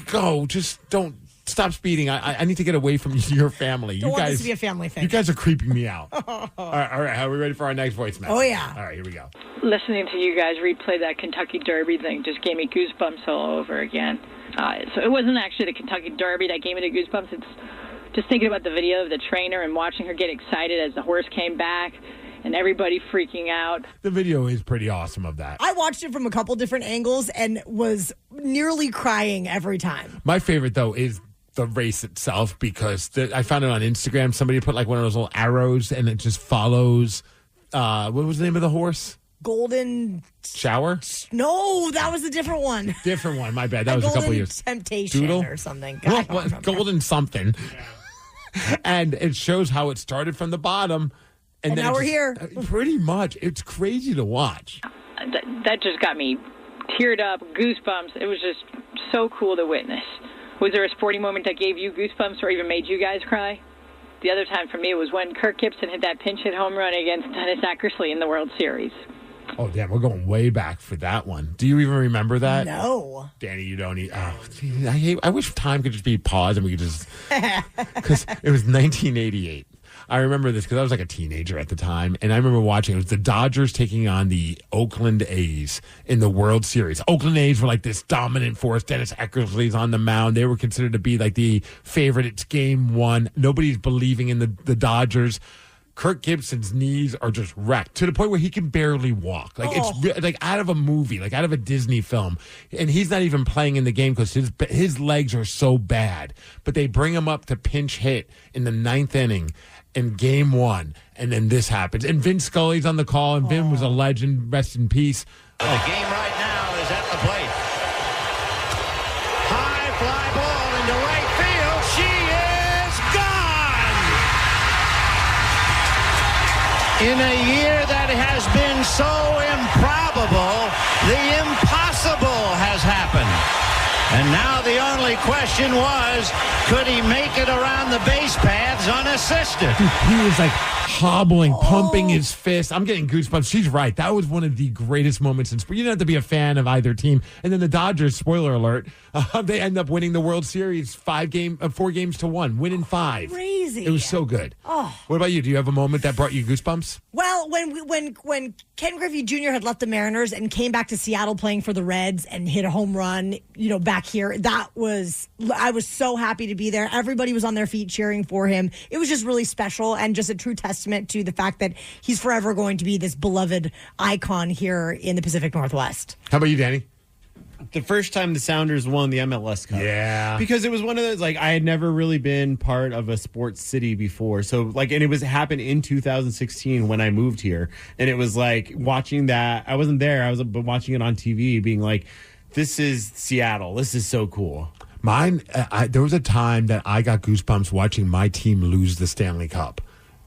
go, just don't stop speeding. I need to get away from your family. Don't You want guys, this to be a family thing. you guys are creeping me out. All right, are we ready for our next voice message? Oh, yeah. All right, here we go. Listening to you guys replay that Kentucky Derby thing just gave me goosebumps all over again. So it wasn't actually the Kentucky Derby that gave me the goosebumps. It's just thinking about the video of the trainer and watching her get excited as the horse came back and everybody freaking out. The video is pretty awesome of that. I watched it from a couple different angles and was nearly crying every time. My favorite, though, is the race itself because I found it on Instagram. Somebody put like one of those little arrows and it just follows. What was the name of the horse? Golden Shower? No, that was a different one. Different one. My bad. That was a couple years. Temptation Doodle? or something. I don't remember. Golden something. And it shows how it started from the bottom. And then now we're just, here. Pretty much. It's crazy to watch. That just got me teared up, goosebumps. It was just so cool to witness. Was there a sporting moment that gave you goosebumps or even made you guys cry? The other time for me was when Kirk Gibson hit that pinch hit home run against Dennis Eckersley in the World Series. Oh, damn, we're going way back for that one. Do you even remember that? No. Danny, you don't need... Oh, geez, I wish time could just be paused and we could just... Because it was 1988. I remember this because I was like a teenager at the time, and I remember watching. It was the Dodgers taking on the Oakland A's in the World Series. Oakland A's were like this dominant force. Dennis Eckersley's on the mound. They were considered to be like the favorite. It's game one. Nobody's believing in the Dodgers. Kirk Gibson's knees are just wrecked to the point where he can barely walk. Like it's like out of a movie, like out of a Disney film. And he's not even playing in the game because his legs are so bad. But they bring him up to pinch hit in the 9th inning in game one. And then this happens. And Vin Scully's on the call, and Vin was a legend. Rest in peace. The game right now is at the plate. High fly ball into right field. She is gone. In a year that has been so improbable, the impossible has happened. And now the only question was, could he make it around the base paths unassisted? He was like hobbling, pumping his fist. I'm getting goosebumps. She's right. That was one of the greatest moments in sport. You don't have to be a fan of either team. And then the Dodgers, spoiler alert, they end up winning the World Series 4 games to 1, winning 5. Crazy. It was so good. Oh. What about you? Do you have a moment that brought you goosebumps? Well, when Ken Griffey Jr. had left the Mariners and came back to Seattle playing for the Reds and hit a home run, back here, I was so happy to be there. Everybody was on their feet cheering for him. It was just really special and just a true testament to the fact that he's forever going to be this beloved icon here in the Pacific Northwest. How about you, Danny? The first time the Sounders won the MLS Cup. Yeah. Because it was one of those, like, I had never really been part of a sports city before. So, like, and it happened in 2016 when I moved here. And it was like watching that. I wasn't there. I was watching it on TV being like, this is Seattle. This is so cool. Mine, there was a time that I got goosebumps watching my team lose the Stanley Cup.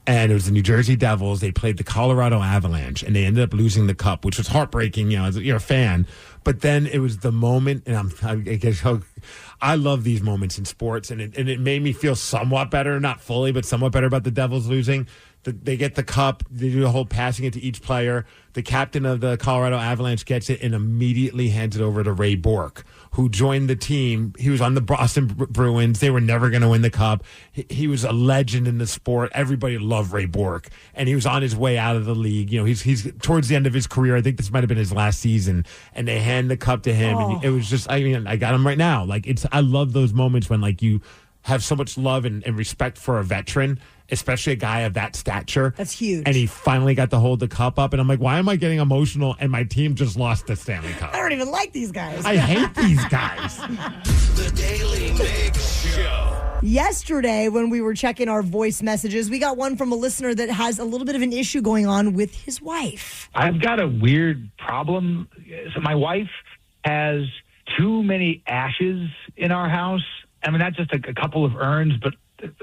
And it was the New Jersey Devils. They played the Colorado Avalanche, and they ended up losing the cup, which was heartbreaking. You're a fan. But then it was the moment, and I love these moments in sports, and it made me feel somewhat better, not fully, but somewhat better about the Devils losing. They get the cup. They do the whole passing it to each player. The captain of the Colorado Avalanche gets it and immediately hands it over to Ray Bourque, who joined the team. He was on the Boston Bruins. They were never going to win the cup. He was a legend in the sport. Everybody loved Ray Bourque, and he was on his way out of the league. He's towards the end of his career. I think this might have been his last season, and they hand the cup to him. And it was just, I got him right now. I love those moments when you have so much love and respect for a veteran, especially a guy of that stature. That's huge. And he finally got to hold the cup up. And I'm like, why am I getting emotional? And my team just lost the Stanley Cup. I don't even like these guys. I hate these guys. The Daily Migs Show. Yesterday, when we were checking our voice messages, we got one from a listener that has a little bit of an issue going on with his wife. I've got a weird problem. So my wife has too many ashes in our house. I mean, not just a couple of urns, but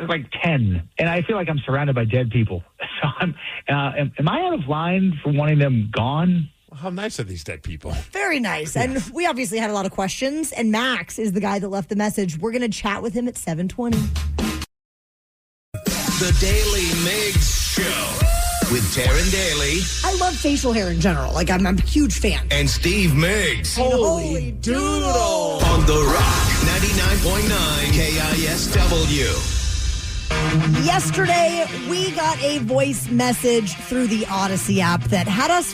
like 10. And I feel like I'm surrounded by dead people. So am I out of line for wanting them gone? How nice are these dead people? Very nice. And we obviously had a lot of questions. And Max is the guy that left the message. We're going to chat with him at 7:20. The Daily Migs Show with Taryn Daly. I love facial hair in general. I'm a huge fan. And Steve Migs. Holy doodle. On The Rock 99.9 KISW. Yesterday, we got a voice message through the Odyssey app that had us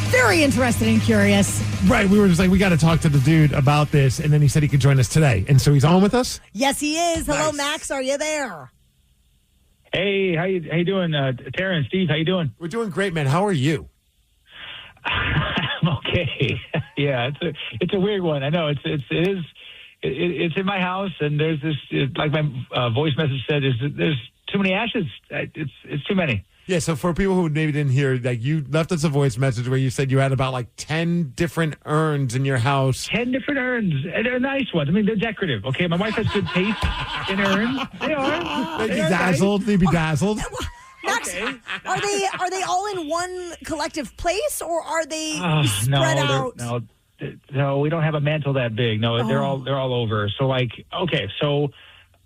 very interested and curious. Right. We were just like, we got to talk to the dude about this. And then he said he could join us today. And so he's on with us? Yes, he is. Hello, Nice. Max. Are you there? Hey, how you doing, Tara and Steve? How you doing? We're doing great, man. How are you? I'm okay. Yeah, it's a weird one. I know it is. It's in my house, and there's this, like my voice message said, there's too many ashes. It's too many. Yeah, so for people who maybe didn't hear, you left us a voice message where you said you had about 10 different urns in your house. 10 different urns, and they're nice ones. I mean, they're decorative. Okay, my wife has good taste in urns. They are. They'd be dazzled. They'd be dazzled. Max, Okay. are they all in one collective place, or are they spread out? No, we don't have a mantle that big. No, they're all over. So so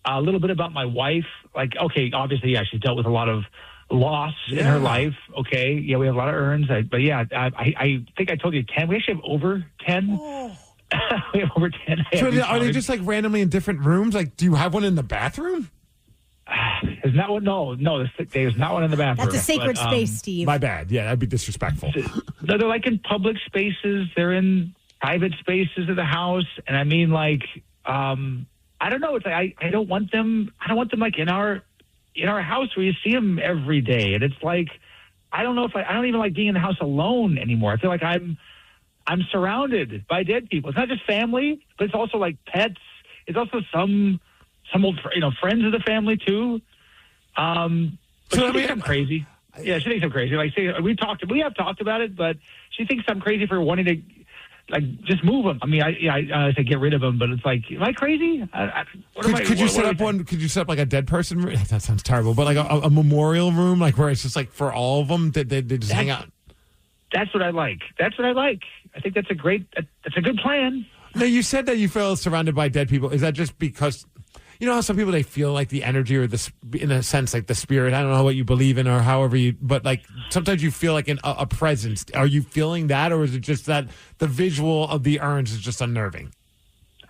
a little bit about my wife. Obviously, yeah, she's dealt with a lot of loss in her life. Okay, yeah, we have a lot of urns. I think I told you 10. We actually have over 10. We have over 10. So are they just randomly in different rooms? Do you have one in the bathroom? There's not one. No, the sick day is not one in the bathroom. That's a sacred space, Steve. My bad. Yeah, that'd be disrespectful. They're like in public spaces. They're in private spaces of the house, and I mean, like, I don't know. It's like I don't want them. I don't want them like in our house where you see them every day, and it's like I don't know if I don't even like being in the house alone anymore. I feel like I'm surrounded by dead people. It's not just family, but it's also like pets. It's also some old, friends of the family too. But she thinks I'm crazy. Yeah, she thinks I'm crazy. Like, we have talked about it, but she thinks I'm crazy for wanting to, like, just move them. I mean, I say get rid of them, but it's like, am I crazy? Could you set up like a dead person room? That sounds terrible, but like a memorial room, like where it's just like for all of them that they just hang out. That's what I like. I think that's a good plan. Now, you said that you feel surrounded by dead people. Is that just because, you know how some people, they feel like the energy or in a sense, like the spirit, I don't know what you believe in or however but like sometimes you feel like a presence. Are you feeling that, or is it just that the visual of the urns is just unnerving?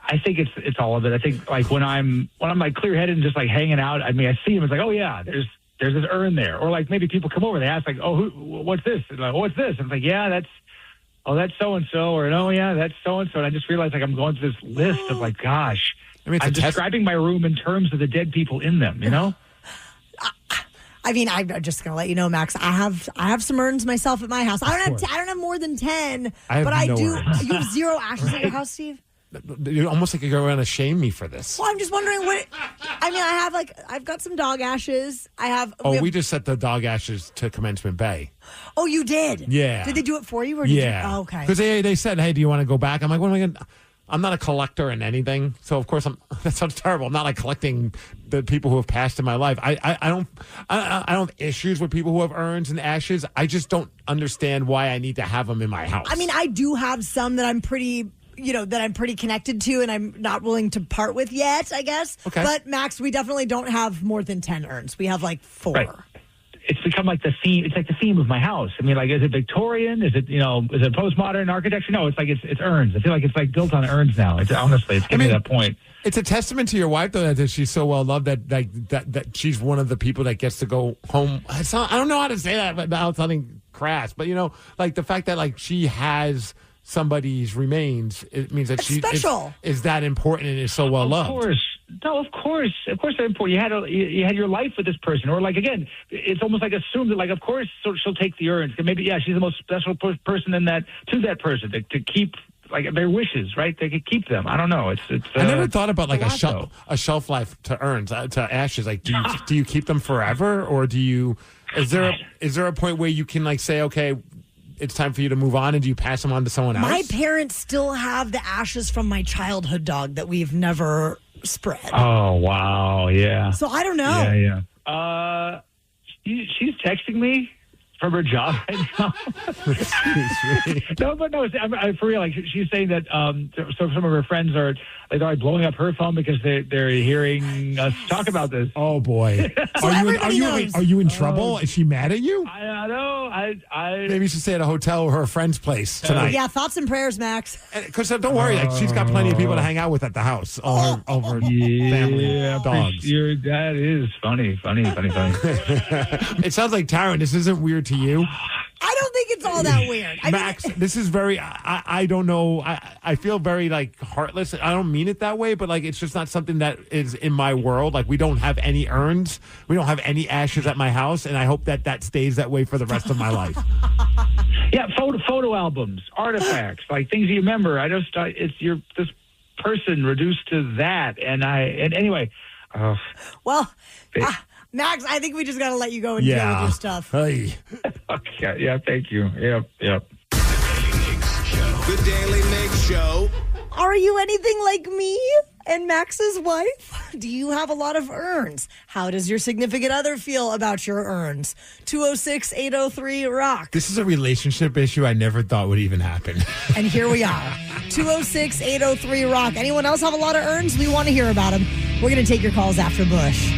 I think it's all of it. I think like when I'm like clear-headed and just like hanging out, I mean, I see them, it's like, oh yeah, there's this urn there. Or like maybe people come over, they ask like, oh, what's this? And like, what's this? And it's like, yeah, that's so-and-so, or no, yeah, that's so-and-so. And I just realized like I'm going through this list of like, gosh, I mean, I'm describing my room in terms of the dead people in them, you know? I mean, I'm just going to let you know, Max, I have some urns myself at my house. I don't have more than 10, but I do. Urns. You have 0 ashes at your house, Steve? You're almost like you're going to shame me for this. Well, I'm just wondering what. I mean, I've got some dog ashes. We just set the dog ashes to Commencement Bay. Oh, you did? Yeah. Did they do it for you? Or did yeah. You, oh, okay. Because they said, hey, do you want to go back? I'm like, what am I going to. I'm not a collector in anything, so of course that sounds terrible. I'm not like collecting the people who have passed in my life. I don't have issues with people who have urns and ashes. I just don't understand why I need to have them in my house. I mean, I do have some that I'm pretty connected to, and I'm not willing to part with yet, I guess. Okay. But Max, we definitely don't have more than 10 urns. We have like 4. Right. It's become like the theme. It's like the theme of my house. I mean, like, is it Victorian? Is it postmodern architecture? No, it's like it's urns. I feel like it's like built on urns now. It's getting to that point. It's a testament to your wife, though, that she's so well loved that she's one of the people that gets to go home. I don't know how to say that without sounding crass, but like the fact that like she has somebody's remains, it means that she is that important and is so well loved. Of course. No, of course they're important. You had your life with this person, or like again, it's almost like assumed that like of course she'll take the urns. Maybe she's the most special person in that to that person to keep like their wishes, right? They could keep them. I don't know. It's. I never thought about like a shelf life to urns to ashes. Like, do you keep them forever, or do you? Is there a point where you can like say, okay, it's time for you to move on, and do you pass them on to someone else? My parents still have the ashes from my childhood dog that we've never spread. Oh, wow. Yeah. So I don't know. Yeah. She's texting me from her job right now. No, for real. Like she's saying that so some of her friends are like blowing up her phone because they're hearing us talk about this. Oh boy, are you in trouble? Is she mad at you? I know. I maybe you should stay at a hotel or her friend's place tonight. Yeah, thoughts and prayers, Max. Because don't worry, like she's got plenty of people to hang out with at the house. All her family, dogs. That is funny. It sounds like Taryn. This isn't weird to you. I don't think it's all that weird. Max, this is very, I don't know. I feel very like heartless. I don't mean it that way, but like, it's just not something that is in my world. Like we don't have any urns. We don't have any ashes at my house. And I hope that stays that way for the rest of my life. Yeah. Photo albums, artifacts, like things you remember. It's this person reduced to that. And anyway. Well, Max, I think we just got to let you go and deal with your stuff. Hey. Okay. Yeah, thank you. Yep. The Daily Migs Show. Are you anything like me and Max's wife? Do you have a lot of urns? How does your significant other feel about your urns? 206-803-ROCK. This is a relationship issue I never thought would even happen. And here we are. 206-803-ROCK. Anyone else have a lot of urns? We want to hear about them. We're going to take your calls after Bush.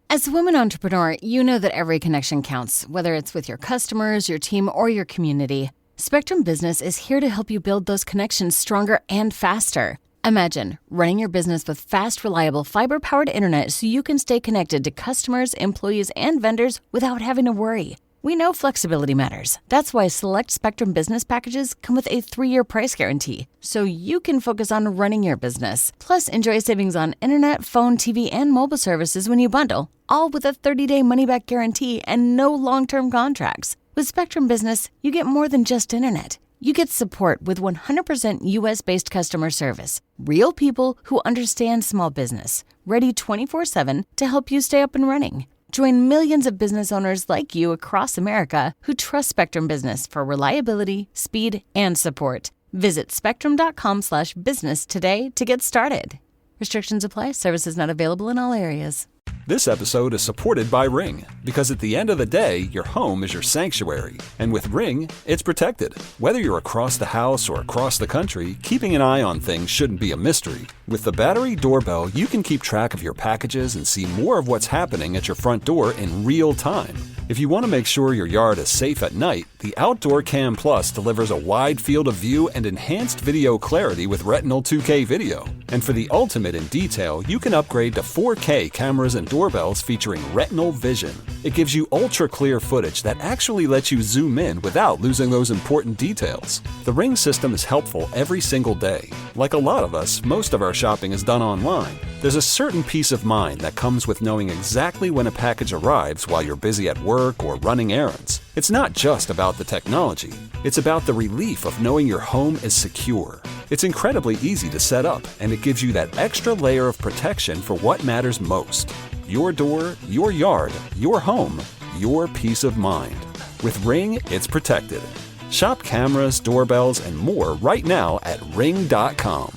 As a woman entrepreneur, you know that every connection counts, whether it's with your customers, your team, or your community. Spectrum Business is here to help you build those connections stronger and faster. Imagine running your business with fast, reliable, fiber-powered internet so you can stay connected to customers, employees, and vendors without having to worry. We know flexibility matters. That's why select Spectrum Business packages come with a 3-year price guarantee, so you can focus on running your business. Plus, enjoy savings on internet, phone, TV, and mobile services when you bundle, all with a 30-day money-back guarantee and no long-term contracts. With Spectrum Business, you get more than just internet. You get support with 100% U.S.-based customer service. Real people who understand small business, ready 24/7 to help you stay up and running. Join millions of business owners like you across America who trust Spectrum Business for reliability, speed, and support. Visit spectrum.com/business today to get started. Restrictions apply. Services not available in all areas. This episode is supported by Ring, because at the end of the day, your home is your sanctuary. And with Ring, it's protected. Whether you're across the house or across the country, keeping an eye on things shouldn't be a mystery. With the battery doorbell, you can keep track of your packages and see more of what's happening at your front door in real time. If you want to make sure your yard is safe at night, the Outdoor Cam Plus delivers a wide field of view and enhanced video clarity with Retinal 2K video. And for the ultimate in detail, you can upgrade to 4K cameras and doorbells featuring Retinal Vision. It gives you ultra-clear footage that actually lets you zoom in without losing those important details. The Ring system is helpful every single day. Like a lot of us, most of our shopping is done online. There's a certain peace of mind that comes with knowing exactly when a package arrives while you're busy at work or running errands. It's not just about the technology. It's about the relief of knowing your home is secure. It's incredibly easy to set up, and it gives you that extra layer of protection for what matters most. Your door, your yard, your home, your peace of mind. With Ring, it's protected. Shop cameras, doorbells, and more right now at ring.com.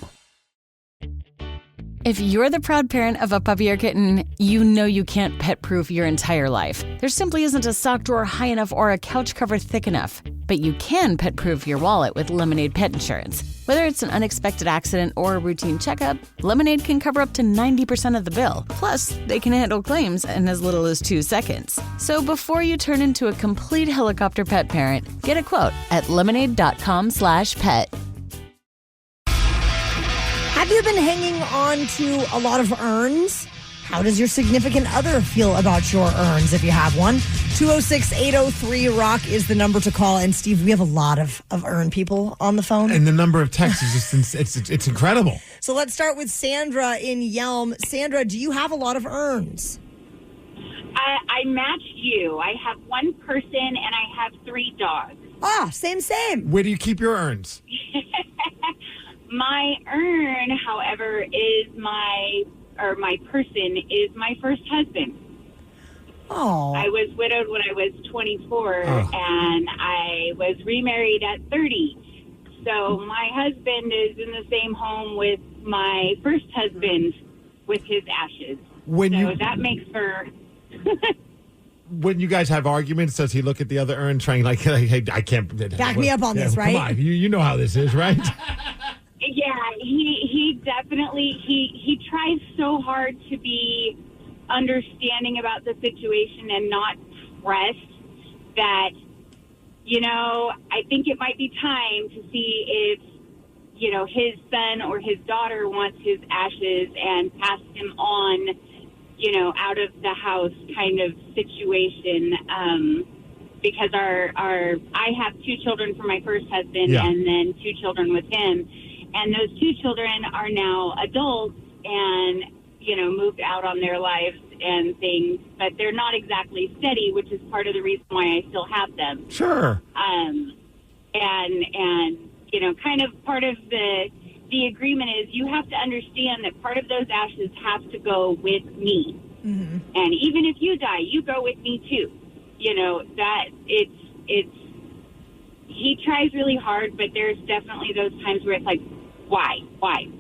If you're the proud parent of a puppy or kitten, you know you can't pet-proof your entire life. There simply isn't a sock drawer high enough or a couch cover thick enough. But you can pet-proof your wallet with Lemonade Pet Insurance. Whether it's an unexpected accident or a routine checkup, Lemonade can cover up to 90% of the bill. Plus, they can handle claims in as little as 2 seconds. So before you turn into a complete helicopter pet parent, get a quote at lemonade.com/pet. Have you been hanging on to a lot of urns? How does your significant other feel about your urns if you have one? 206-803-ROCK is the number to call. And Steve, we have a lot of urn people on the phone. And the number of texts is just it's incredible. So let's start with Sandra in Yelm. Sandra, do you have a lot of urns? I matched you. I have one person and I have 3 dogs. Ah, same. Where do you keep your urns? My urn, however, is my person is my first husband. Oh. I was widowed when I was 24, and I was remarried at 30. So my husband is in the same home with my first husband with his ashes. That makes for... When you guys have arguments, does he look at the other urn trying like, hey, I can't... Back me up on this, right? Come on, you know how this is, right? Yeah, he definitely, he tries so hard to be understanding about the situation and not pressed that, I think it might be time to see if, his son or his daughter wants his ashes and pass him on, out of the house kind of situation. Because I have 2 children from my first husband and then 2 children with him. And those 2 children are now adults and, moved out on their lives and things, but they're not exactly steady, which is part of the reason why I still have them. Sure. And kind of part of the agreement is you have to understand that part of those ashes have to go with me. Mm-hmm. And even if you die, you go with me too. That it's he tries really hard, but there's definitely those times where it's like, why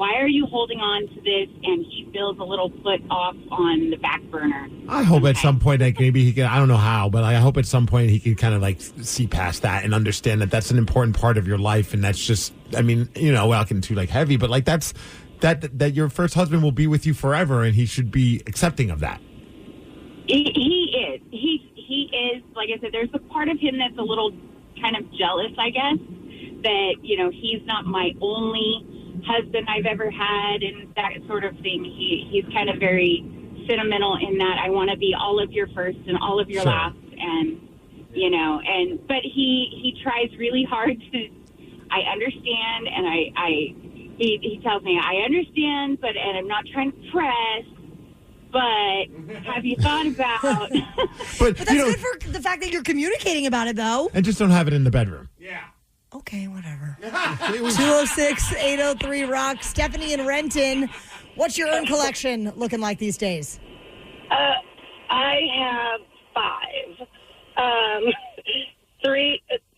are you holding on to this? And he feels a little put off on the back burner. I hope at some point, like maybe he can, I don't know how, but I hope at some point he can kind of like see past that and understand that that's an important part of your life. And that's just, without getting too like heavy, but like that your first husband will be with you forever and he should be accepting of that. He is. He is, like I said, there's a part of him that's a little kind of jealous, I guess, that, he's not my only husband I've ever had and that sort of thing. He's kind of very sentimental in that I want to be all of your first and all of your last, and but he tries really hard to. I understand, and he tells me I understand, and I'm not trying to press. But have you thought about? But that's good for the fact that you're communicating about it, though. And just don't have it in the bedroom. Yeah. Okay, whatever. 206-803-ROCK. Stephanie in Renton, what's your urn collection looking like these days? I have 5.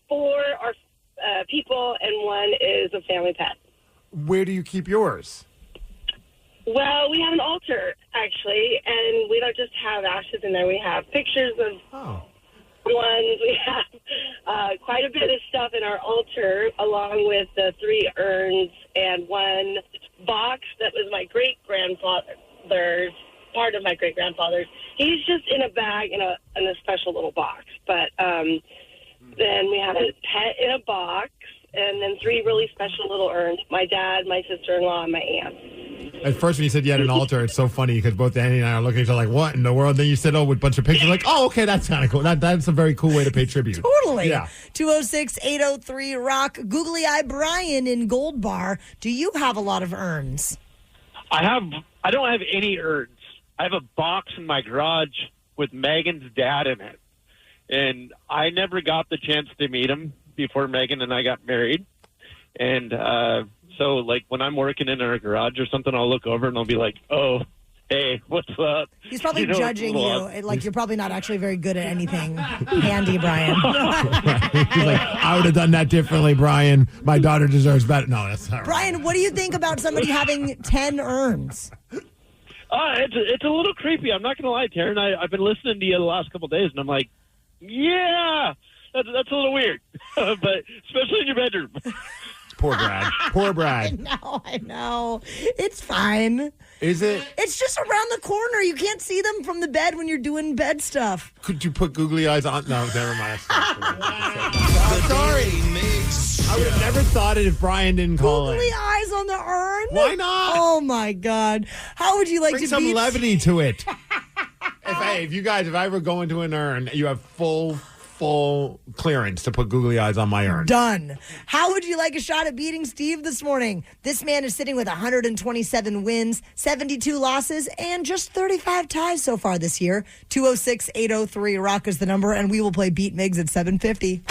4 are people, and 1 is a family pet. Where do you keep yours? Well, we have an altar, actually, and we don't just have ashes in there. We have pictures of ones. We have quite a bit of stuff in our altar, along with the 3 urns and 1 box that was my great-grandfather's, part of my great-grandfather's. He's just in a bag in a special little box. But then we have a pet in a box, and then 3 really special little urns, my dad, my sister-in-law, and my aunt. At first, when you said you had an altar, it's so funny because both Annie and I are looking at each other like, what in the world? Then you said, with a bunch of pictures. Like, oh, okay, that's kind of cool. That's a very cool way to pay tribute. Totally. Yeah. 206-803-ROCK. Googly Eye Brian in Gold Bar. Do you have a lot of urns? I don't have any urns. I have a box in my garage with Megan's dad in it. And I never got the chance to meet him before Megan and I got married. And so, like, when I'm working in our garage or something, I'll look over and I'll be like, oh, hey, what's up? He's probably judging you. Like, you're probably not actually very good at anything handy, Brian. He's like, I would have done that differently, Brian. My daughter deserves better. No, that's not right. Brian, what do you think about somebody having 10 urns? It's a little creepy. I'm not going to lie, Taryn. I've been listening to you the last couple of days, and I'm like, yeah, that's a little weird. But especially in your bedroom. Poor Brad. Poor Brad. I know. It's fine. Is it? It's just around the corner. You can't see them from the bed when you're doing bed stuff. Could you put googly eyes on? No, never mind. The Daly Migs I would have never thought it if Brian didn't call Googly it. eyes on the urn? Why not? Oh, my God. How would you like Bring to some beat... levity to it. If I ever go into an urn, you have full clearance to put googly eyes on my urn. Done. How would you like a shot at beating Steve this morning? This man is sitting with 127 wins, 72 losses, and just 35 ties so far this year. 206-803-ROCK is the number, and we will play Beat Migs at 750.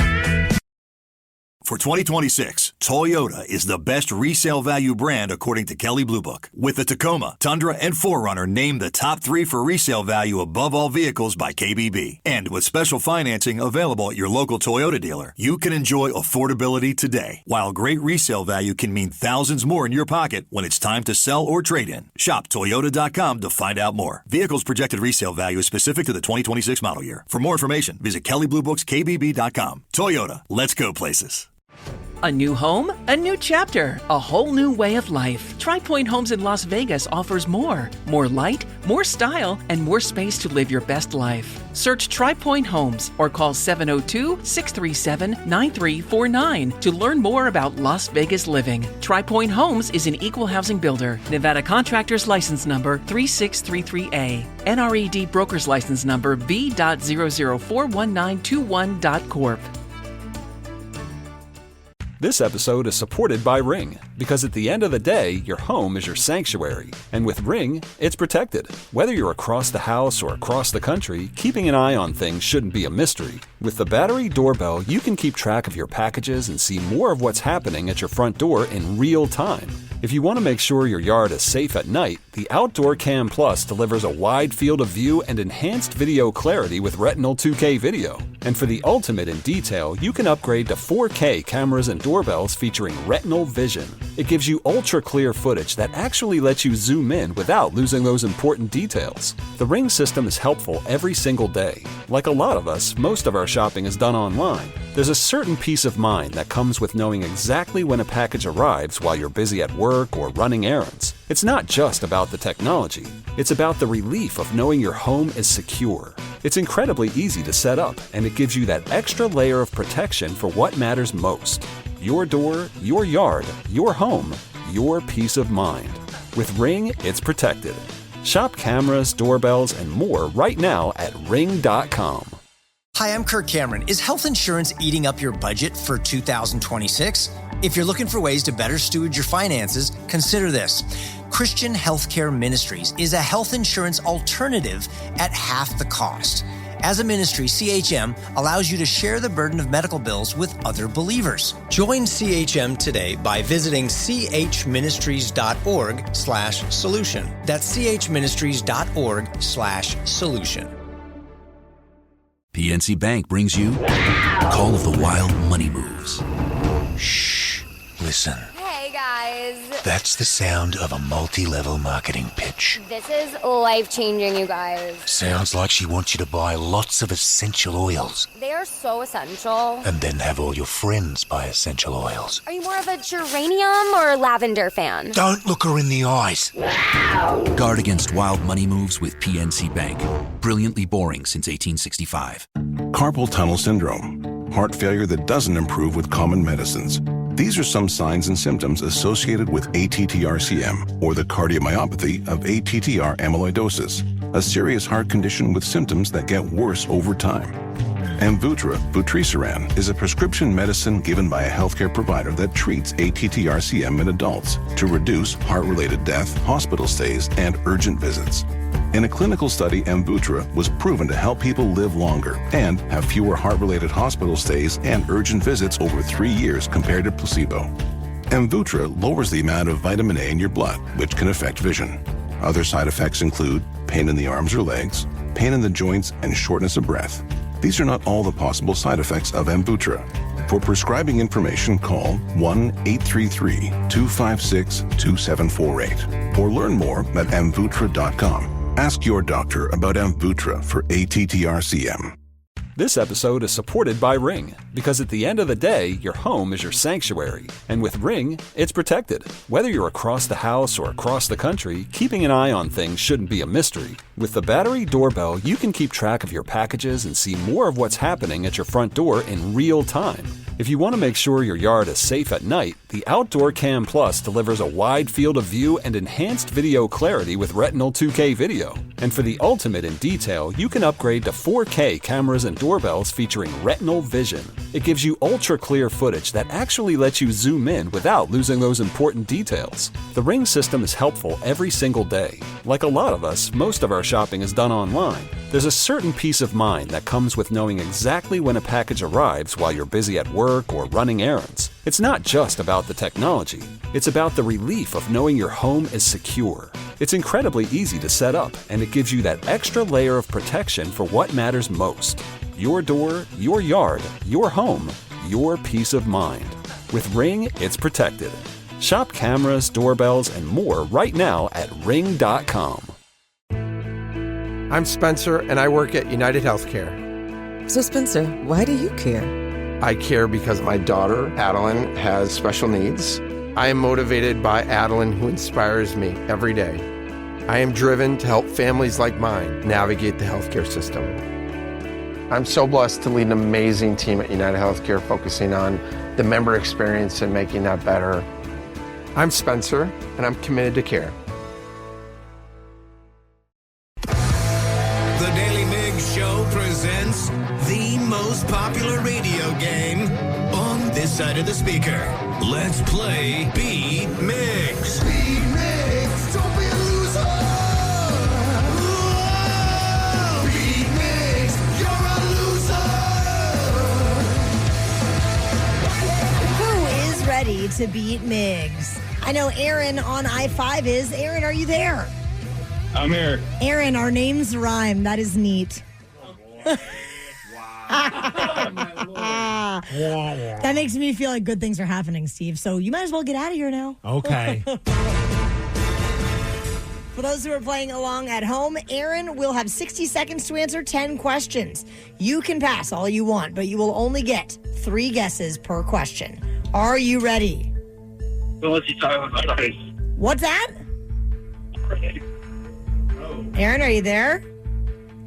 For 2026, Toyota is the best resale value brand according to Kelley Blue Book. With the Tacoma, Tundra, and 4Runner named the top 3 for resale value above all vehicles by KBB. And with special financing available at your local Toyota dealer, you can enjoy affordability today, while great resale value can mean thousands more in your pocket when it's time to sell or trade in. Shop Toyota.com to find out more. Vehicles projected resale value is specific to the 2026 model year. For more information, visit KelleyBlueBooksKBB.com. Toyota, let's go places. A new home, a new chapter, a whole new way of life. Tri Pointe Homes in Las Vegas offers more. More light, more style, and more space to live your best life. Search Tri Pointe Homes or call 702-637-9349 to learn more about Las Vegas living. Tri Pointe Homes is an equal housing builder. Nevada Contractors License Number 3633A. NRED Broker's License Number B.0041921.corp. This episode is supported by Ring, because at the end of the day, your home is your sanctuary. And with Ring, it's protected. Whether you're across the house or across the country, keeping an eye on things shouldn't be a mystery. With the battery doorbell, you can keep track of your packages and see more of what's happening at your front door in real time. If you want to make sure your yard is safe at night, the Outdoor Cam Plus delivers a wide field of view and enhanced video clarity with Retinal 2K video. And for the ultimate in detail, you can upgrade to 4K cameras and doorbells featuring Retinal Vision. It gives you ultra-clear footage that actually lets you zoom in without losing those important details. The Ring system is helpful every single day. Like a lot of us, most of our shopping is done online. There's a certain peace of mind that comes with knowing exactly when a package arrives while you're busy at work or running errands. It's not just about the technology. It's about the relief of knowing your home is secure. It's incredibly easy to set up, and it gives you that extra layer of protection for what matters most. Your door, your yard, your home, your peace of mind. With Ring, it's protected. Shop cameras, doorbells, and more right now at Ring.com. Hi, I'm Kirk Cameron. Is health insurance eating up your budget for 2026? If you're looking for ways to better steward your finances, consider this. Christian Healthcare Ministries is a health insurance alternative at half the cost. As a ministry, CHM allows you to share the burden of medical bills with other believers. Join CHM today by visiting chministries.org/solution. That's chministries.org/solution. PNC Bank brings you Call of the Wild Money Moves. Shh. Listen. Hey, guys. That's the sound of a multi-level marketing pitch. This is life-changing, you guys. Sounds like she wants you to buy lots of essential oils. They are so essential. And then have all your friends buy essential oils. Are you more of a geranium or lavender fan? Don't look her in the eyes. Guard against wild money moves with PNC Bank. Brilliantly boring since 1865. Carpal tunnel syndrome. Heart failure that doesn't improve with common medicines. These are some signs and symptoms associated with ATTR-CM, or the cardiomyopathy of ATTR amyloidosis, a serious heart condition with symptoms that get worse over time. Amvuttra, vutrisiran, is a prescription medicine given by a healthcare provider that treats ATTR-CM in adults to reduce heart-related death, hospital stays, and urgent visits. In a clinical study, Amvuttra was proven to help people live longer and have fewer heart-related hospital stays and urgent visits over 3 years compared to placebo. Amvuttra lowers the amount of vitamin A in your blood, which can affect vision. Other side effects include pain in the arms or legs, pain in the joints, and shortness of breath. These are not all the possible side effects of Amvuttra. For prescribing information, call 1-833-256-2748 or learn more at amvuttra.com. Ask your doctor about Amvuttra for ATTR-CM. This episode is supported by Ring, because at the end of the day, your home is your sanctuary. And with Ring, it's protected. Whether you're across the house or across the country, keeping an eye on things shouldn't be a mystery. With the battery doorbell, you can keep track of your packages and see more of what's happening at your front door in real time. If you want to make sure your yard is safe at night, the Outdoor Cam Plus delivers a wide field of view and enhanced video clarity with Retinal 2K video. And for the ultimate in detail, you can upgrade to 4K cameras and doorbells featuring Retinal Vision. It gives you ultra-clear footage that actually lets you zoom in without losing those important details. The Ring system is helpful every single day. Like a lot of us, most of our shopping is done online. There's a certain peace of mind that comes with knowing exactly when a package arrives while you're busy at work or running errands. It's not just about the technology. It's about the relief of knowing your home is secure. It's incredibly easy to set up, and it gives you that extra layer of protection for what matters most. Your door, your yard, your home, your peace of mind. With Ring, it's protected. Shop cameras, doorbells, and more right now at Ring.com. I'm Spencer, and I work at United Healthcare. So, Spencer, why do you care? I care because my daughter, Adeline, has special needs. I am motivated by Adeline, who inspires me every day. I am driven to help families like mine navigate the healthcare system. I'm so blessed to lead an amazing team at United Healthcare focusing on the member experience and making that better. I'm Spencer, and I'm committed to care. The Daily Migs Show presents the most popular radio game on this side of the speaker. Let's play Beat Migs. Beat Migs, don't be a loser. Whoa! Beat Migs, you're a loser. Who is ready to beat Migs? I know Aaron on I-5 is. Aaron, are you there? I'm here. Aaron, our names rhyme. That is neat. That makes me feel like good things are happening, Steve. So you might as well get out of here now. Okay. For those who are playing along at home, Aaron will have 60 seconds to answer 10 questions. You can pass all you want, but you will only get 3 guesses per question. Are you ready? What's that? Aaron, are you there?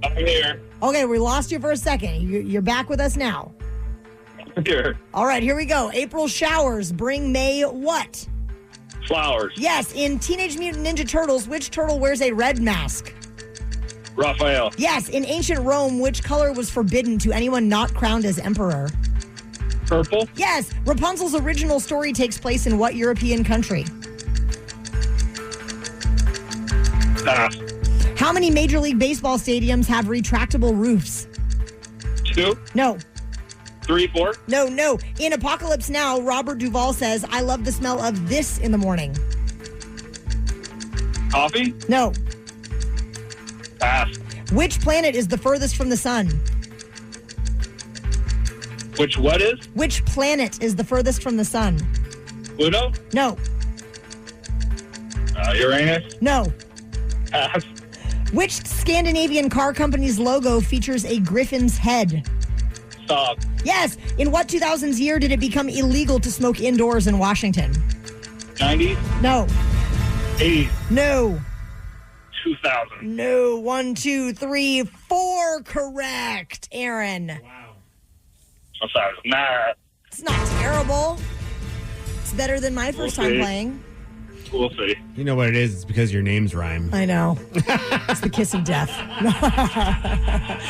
I'm here. Okay, we lost you for a second. You're back with us now. I'm here. All right, here we go. April showers bring May what? Flowers. Yes, in Teenage Mutant Ninja Turtles, which turtle wears a red mask? Raphael. Yes, in ancient Rome, which color was forbidden to anyone not crowned as emperor? Purple. Yes, Rapunzel's original story takes place in what European country? Pass. How many Major League Baseball stadiums have retractable roofs? 2. No. 3, 4. No. In Apocalypse Now, Robert Duvall says, I love the smell of this in the morning. Coffee. No. Pass. Which planet is the furthest from the sun? Which what is? Which planet is the furthest from the sun? Pluto. No. Uranus. No. Pass. Which Scandinavian car company's logo features a griffin's head? Stop. Yes. In what 2000s year did it become illegal to smoke indoors in Washington? 90s. No. 80s. No. 2000. No. 1, 2, 3, 4 correct. Aaron. Wow. Nah. It's not terrible. It's better than my first time playing. We'll see. You know what it is? It's because your names rhyme. I know. It's the kiss of death.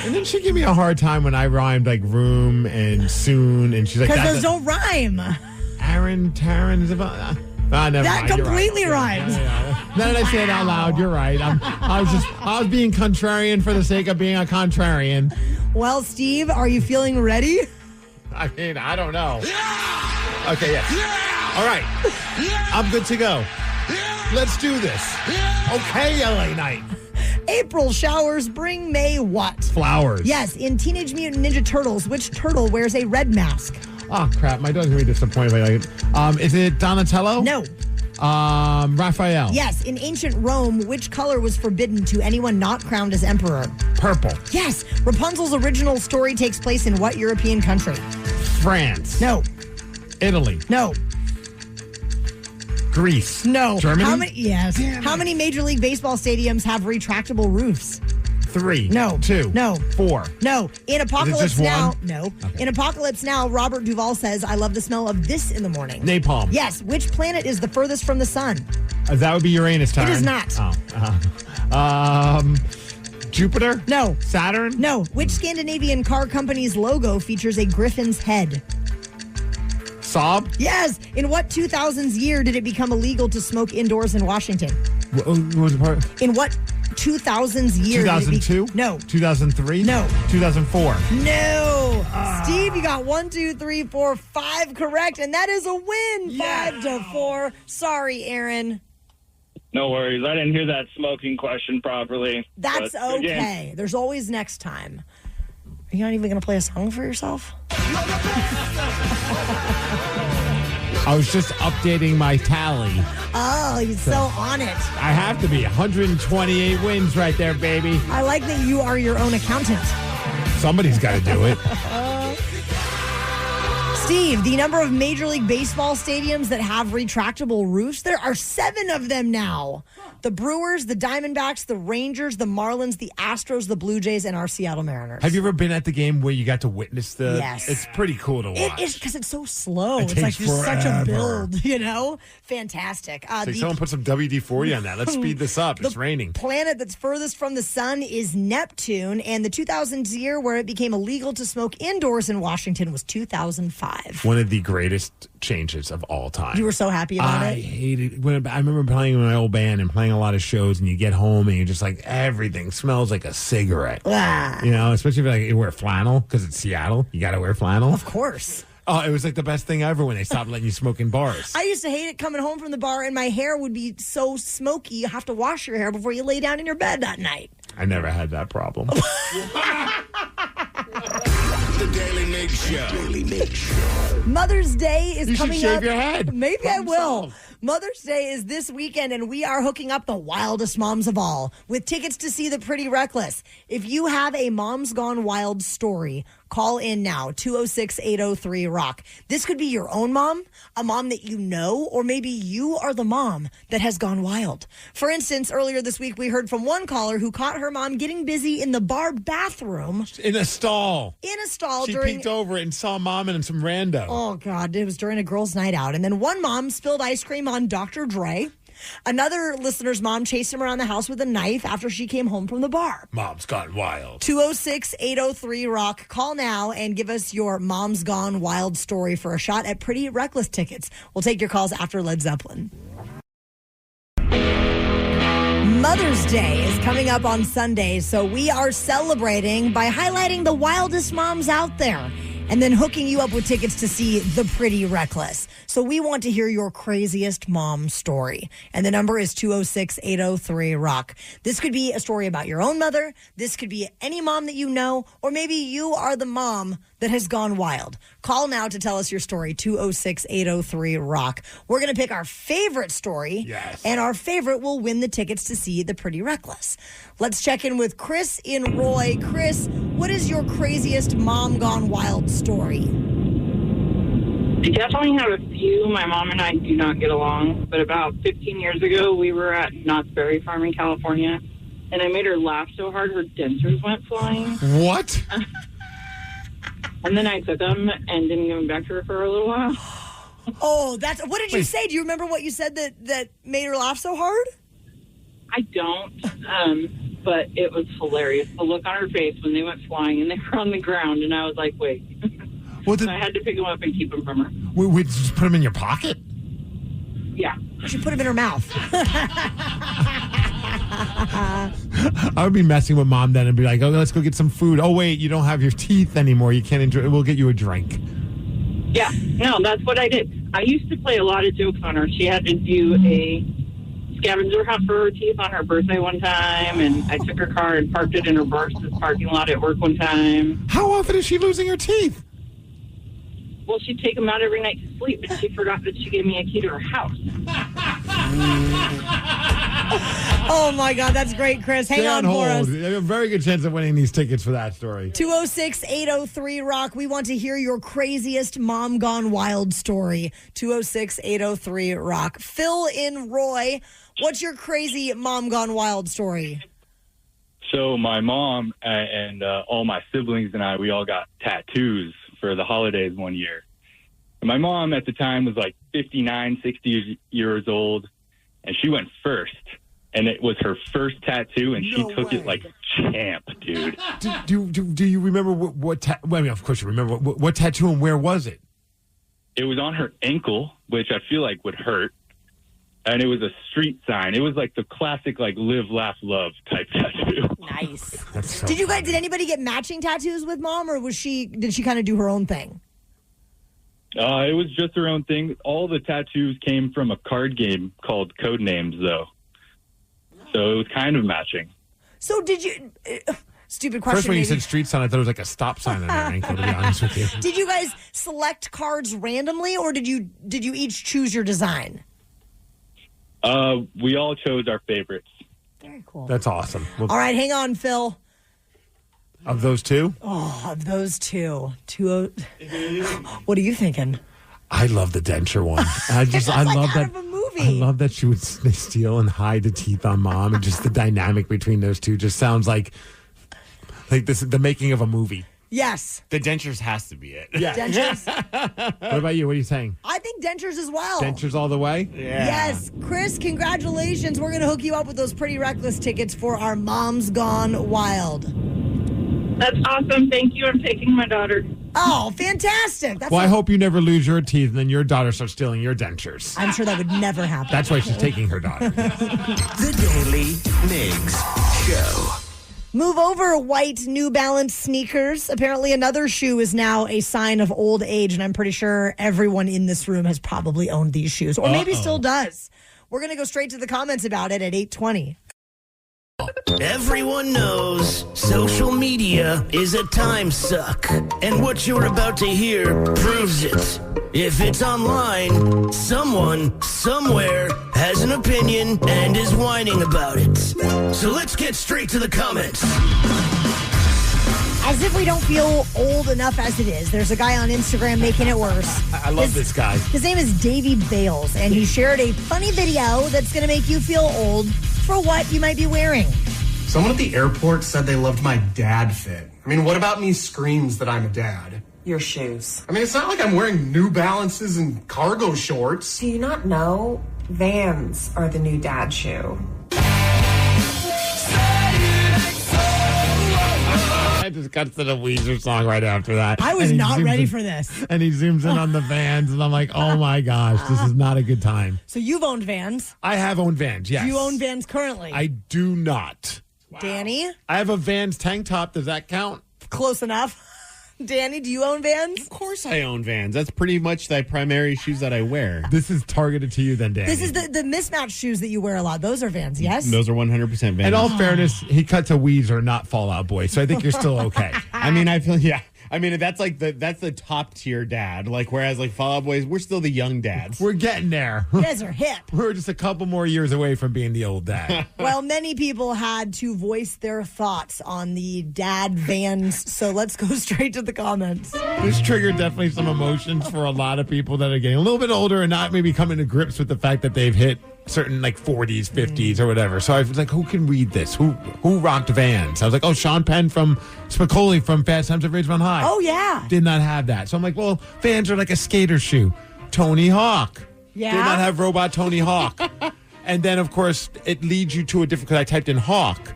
And then she gave me a hard time when I rhymed like room and soon, and she's like, Because those don't rhyme. Aaron, Taryn, never That mind. You're right. completely rhymes. Now that I say it out loud, you're right. I was being contrarian for the sake of being a contrarian. Well, Steve, are you feeling ready? I mean, I don't know. Okay, yes. All right. I'm good to go. Let's do this. Okay, LA Knight. April showers bring May what? Flowers. Yes, in Teenage Mutant Ninja Turtles, which turtle wears a red mask? Oh, crap. My daughter's going to be disappointed. Is it Donatello? No. Raphael. Yes, in ancient Rome, which color was forbidden to anyone not crowned as emperor? Purple. Yes, Rapunzel's original story takes place in what European country? France. No. Italy. No. Greece. No. Germany? How many Major League Baseball stadiums have retractable roofs? 3. No. 2. No. 4. No. In Apocalypse just Now. one? No. Okay. In Apocalypse Now, Robert Duvall says, I love the smell of this in the morning. Napalm. Yes. Which planet is the furthest from the sun? That would be Uranus time. It is not. Oh. Jupiter? No. Saturn? No. Which Scandinavian car company's logo features a griffin's head? Saab? Yes. In what 2000s year did it become illegal to smoke indoors in Washington? What was the part? In what 2000s year? 2002? No. 2003? No. 2004? No. Steve, you got 1, 2, 3, 4, 5 correct, and that is a win. 5-4. Sorry, Aaron. No worries. I didn't hear that smoking question properly. That's but, okay. again, There's always next time. Are you not even going to play a song for yourself? I was just updating my tally. Oh, he's so on it. I have to be. 128 wins right there, baby. I like that you are your own accountant. Somebody's got to do it. Steve, the number of Major League Baseball stadiums that have retractable roofs, there are 7 of them now. The Brewers, the Diamondbacks, the Rangers, the Marlins, the Astros, the Blue Jays, and our Seattle Mariners. Have you ever been at the game where you got to witness the... Yes. It's pretty cool to watch. It is because it's so slow. It It's like takes there's such a forever. build, you know? Fantastic. It's like someone put some WD-40 on that. Let's speed this up. It's raining. Planet that's furthest from the sun is Neptune, and the 2000s year where it became illegal to smoke indoors in Washington was 2005. One of the greatest changes of all time. You were so happy about I it? hated when I remember playing in my old band and playing a lot of shows, and you get home and you're just like, everything smells like a cigarette. Ah. You know, especially if you wear flannel because it's Seattle. You got to wear flannel. Of course. Oh, it was like the best thing ever when they stopped letting you smoke in bars. I used to hate it coming home from the bar, and my hair would be so smoky. You have to wash your hair before you lay down in your bed that night. I never had that problem. The Daily Migs Show. Daily Migs Show. Mother's Day is You should coming shave up. your head. Maybe I Problem will. solved. Mother's Day is this weekend, and we are hooking up the wildest moms of all with tickets to see The Pretty Reckless. If you have a Mom's Gone Wild story, call in now, 206-803-ROCK. This could be your own mom, a mom that you know, or maybe you are the mom that has gone wild. For instance, earlier this week, we heard from one caller who caught her mom getting busy in the bar bathroom. In a stall. In a stall She during... peeked over it and saw mom and some rando. Oh, God. It was during a girls' night out. And then one mom spilled ice cream on Dr. Dre. Another listener's mom chased him around the house with a knife after she came home from the bar. Mom's gone wild. 206-803-ROCK. Call now and give us your Mom's Gone Wild story for a shot at Pretty Reckless tickets. We'll take your calls after Led Zeppelin. Mother's Day is coming up on Sunday, so we are celebrating by highlighting the wildest moms out there and then hooking you up with tickets to see The Pretty Reckless. So we want to hear your craziest mom story. And the number is 206-803-ROCK. This could be a story about your own mother. This could be any mom that you know, or maybe you are the mom that has gone wild. Call now to tell us your story, 206-803-ROCK. We're going to pick our favorite story, and our favorite will win the tickets to see The Pretty Reckless. Let's check in with Chris in Roy. Chris, what is your craziest mom gone wild story? I definitely have a few. My mom and I do not get along, but about 15 years ago, we were at Knott's Berry Farm in California, and I made her laugh so hard her dentures went flying. What? And then I took them and didn't give them back to her for a little while. Oh, that's what did you say? Do you remember what you said that made her laugh so hard? I don't, but it was hilarious. The look on her face when they went flying and they were on the ground, and I was like, wait. So I had to pick them up and keep them from her. We just put them in your pocket? Yeah. You should put them in her mouth. I would be messing with Mom then and be like, oh, let's go get some food. Oh, wait, you don't have your teeth anymore. You can't enjoy it. We'll get you a drink. Yeah, no, that's what I did. I used to play a lot of jokes on her. She had to do a scavenger hunt for her teeth on her birthday one time, and I took her car and parked it in her boss's parking lot at work one time. How often is she losing her teeth? Well, she'd take them out every night to sleep, and she forgot that she gave me a key to her house. Oh, my God, that's great, Chris. Hang on for us. You have a very good chance of winning these tickets for that story. 206-803-ROCK. We want to hear your craziest mom gone wild story. 206-803-ROCK. Phil in Roy, what's your crazy mom gone wild story? So my mom and all my siblings and I, we all got tattoos for the holidays one year. And my mom at the time was like 59, 60 years old, and she went first. And it was her first tattoo, and she took it like a champ, dude. Do you remember what well, I mean, of course you remember. What tattoo and where was it? It was on her ankle, which I feel like would hurt. And it was a street sign. It was like the classic, like, live, laugh, love type tattoo. Nice. That's so Did anybody get matching tattoos with Mom, or did she kind of do her own thing? It was just her own thing. All the tattoos came from a card game called Codenames, though. So it was kind of matching. So did you... stupid question. First, when you maybe. said street sign, I thought it was like a stop sign on your ankle, to be honest with you. Did you guys select cards randomly, or did you each choose your design? We all chose our favorites. Very cool. That's awesome. Well, All right, hang on, Phil. Of those two? Oh, of those two. What are you thinking? I love the denture one. I love that. Of a movie. I love that she would steal and hide the teeth on Mom, and just the dynamic between those two just sounds like this is the making of a movie. Yes. The dentures has to be it. Yeah. Dentures? What about you? What are you saying? I think dentures as well. Dentures all the way? Yeah. Yes. Chris, congratulations. We're going to hook you up with those Pretty Reckless tickets for our Mom's Gone Wild. That's awesome. Thank you. I'm taking my daughter. Oh, fantastic. Well, I hope you never lose your teeth and then your daughter starts stealing your dentures. I'm sure that would never happen. That's why she's taking her daughter. The Daily Migs Show. Move over, white New Balance sneakers. Apparently another shoe is now a sign of old age, and I'm pretty sure everyone in this room has probably owned these shoes, or maybe still does. We're going to go straight to the comments about it at 8:20. Everyone knows social media is a time suck, and what you're about to hear proves it. If it's online, someone, somewhere, has an opinion and is whining about it. So let's get straight to the comments. As if we don't feel old enough as it is, there's a guy on Instagram making it worse. I love this guy. His name is Davey Bales, and he shared a funny video that's going to make you feel old for what you might be wearing. Someone at the airport said they loved my dad fit. I mean, what about me screams that I'm a dad? Your shoes. I mean, it's not like I'm wearing New Balances and cargo shorts. Do you not know Vans are the new dad shoe. I just got to the Weezer song right after that. I was And he not zooms ready in- for this. And he zooms in on the Vans, and I'm like, oh my gosh, this is not a good time. So you've owned Vans. I have owned Vans, yes. Do you own Vans currently? I do not. Danny? I have a Vans tank top. Does that count? Close enough. Danny, do you own Vans? Of course I own Vans. That's pretty much the primary shoes that I wear. This is targeted to you then, Danny. This is the mismatched shoes that you wear a lot. Those are Vans, yes? Those are 100% Vans. In all fairness, he cut to Weezer, not Fall Out Boy, so I think you're still okay. I mean, I feel, yeah. I mean, that's like that's the top tier dad. Like, whereas like Fall Out Boys, we're still the young dads. We're getting there. You guys are hip. We're just a couple more years away from being the old dad. Well, many people had to voice their thoughts on the dad Vans, so let's go straight to the comments. This triggered definitely some emotions for a lot of people that are getting a little bit older and not maybe coming to grips with the fact that they've hit certain like 40s, 50s or whatever. So I was like, who can read this? Who rocked Vans? I was like, oh, Sean Penn from Spicoli from Fast Times at Ridgemont High. Oh, yeah. Did not have that. So I'm like, well, Vans are like a skater shoe. Tony Hawk. Yeah. Did not have robot Tony Hawk. And then, of course, it leads you to a different, because I typed in Hawk,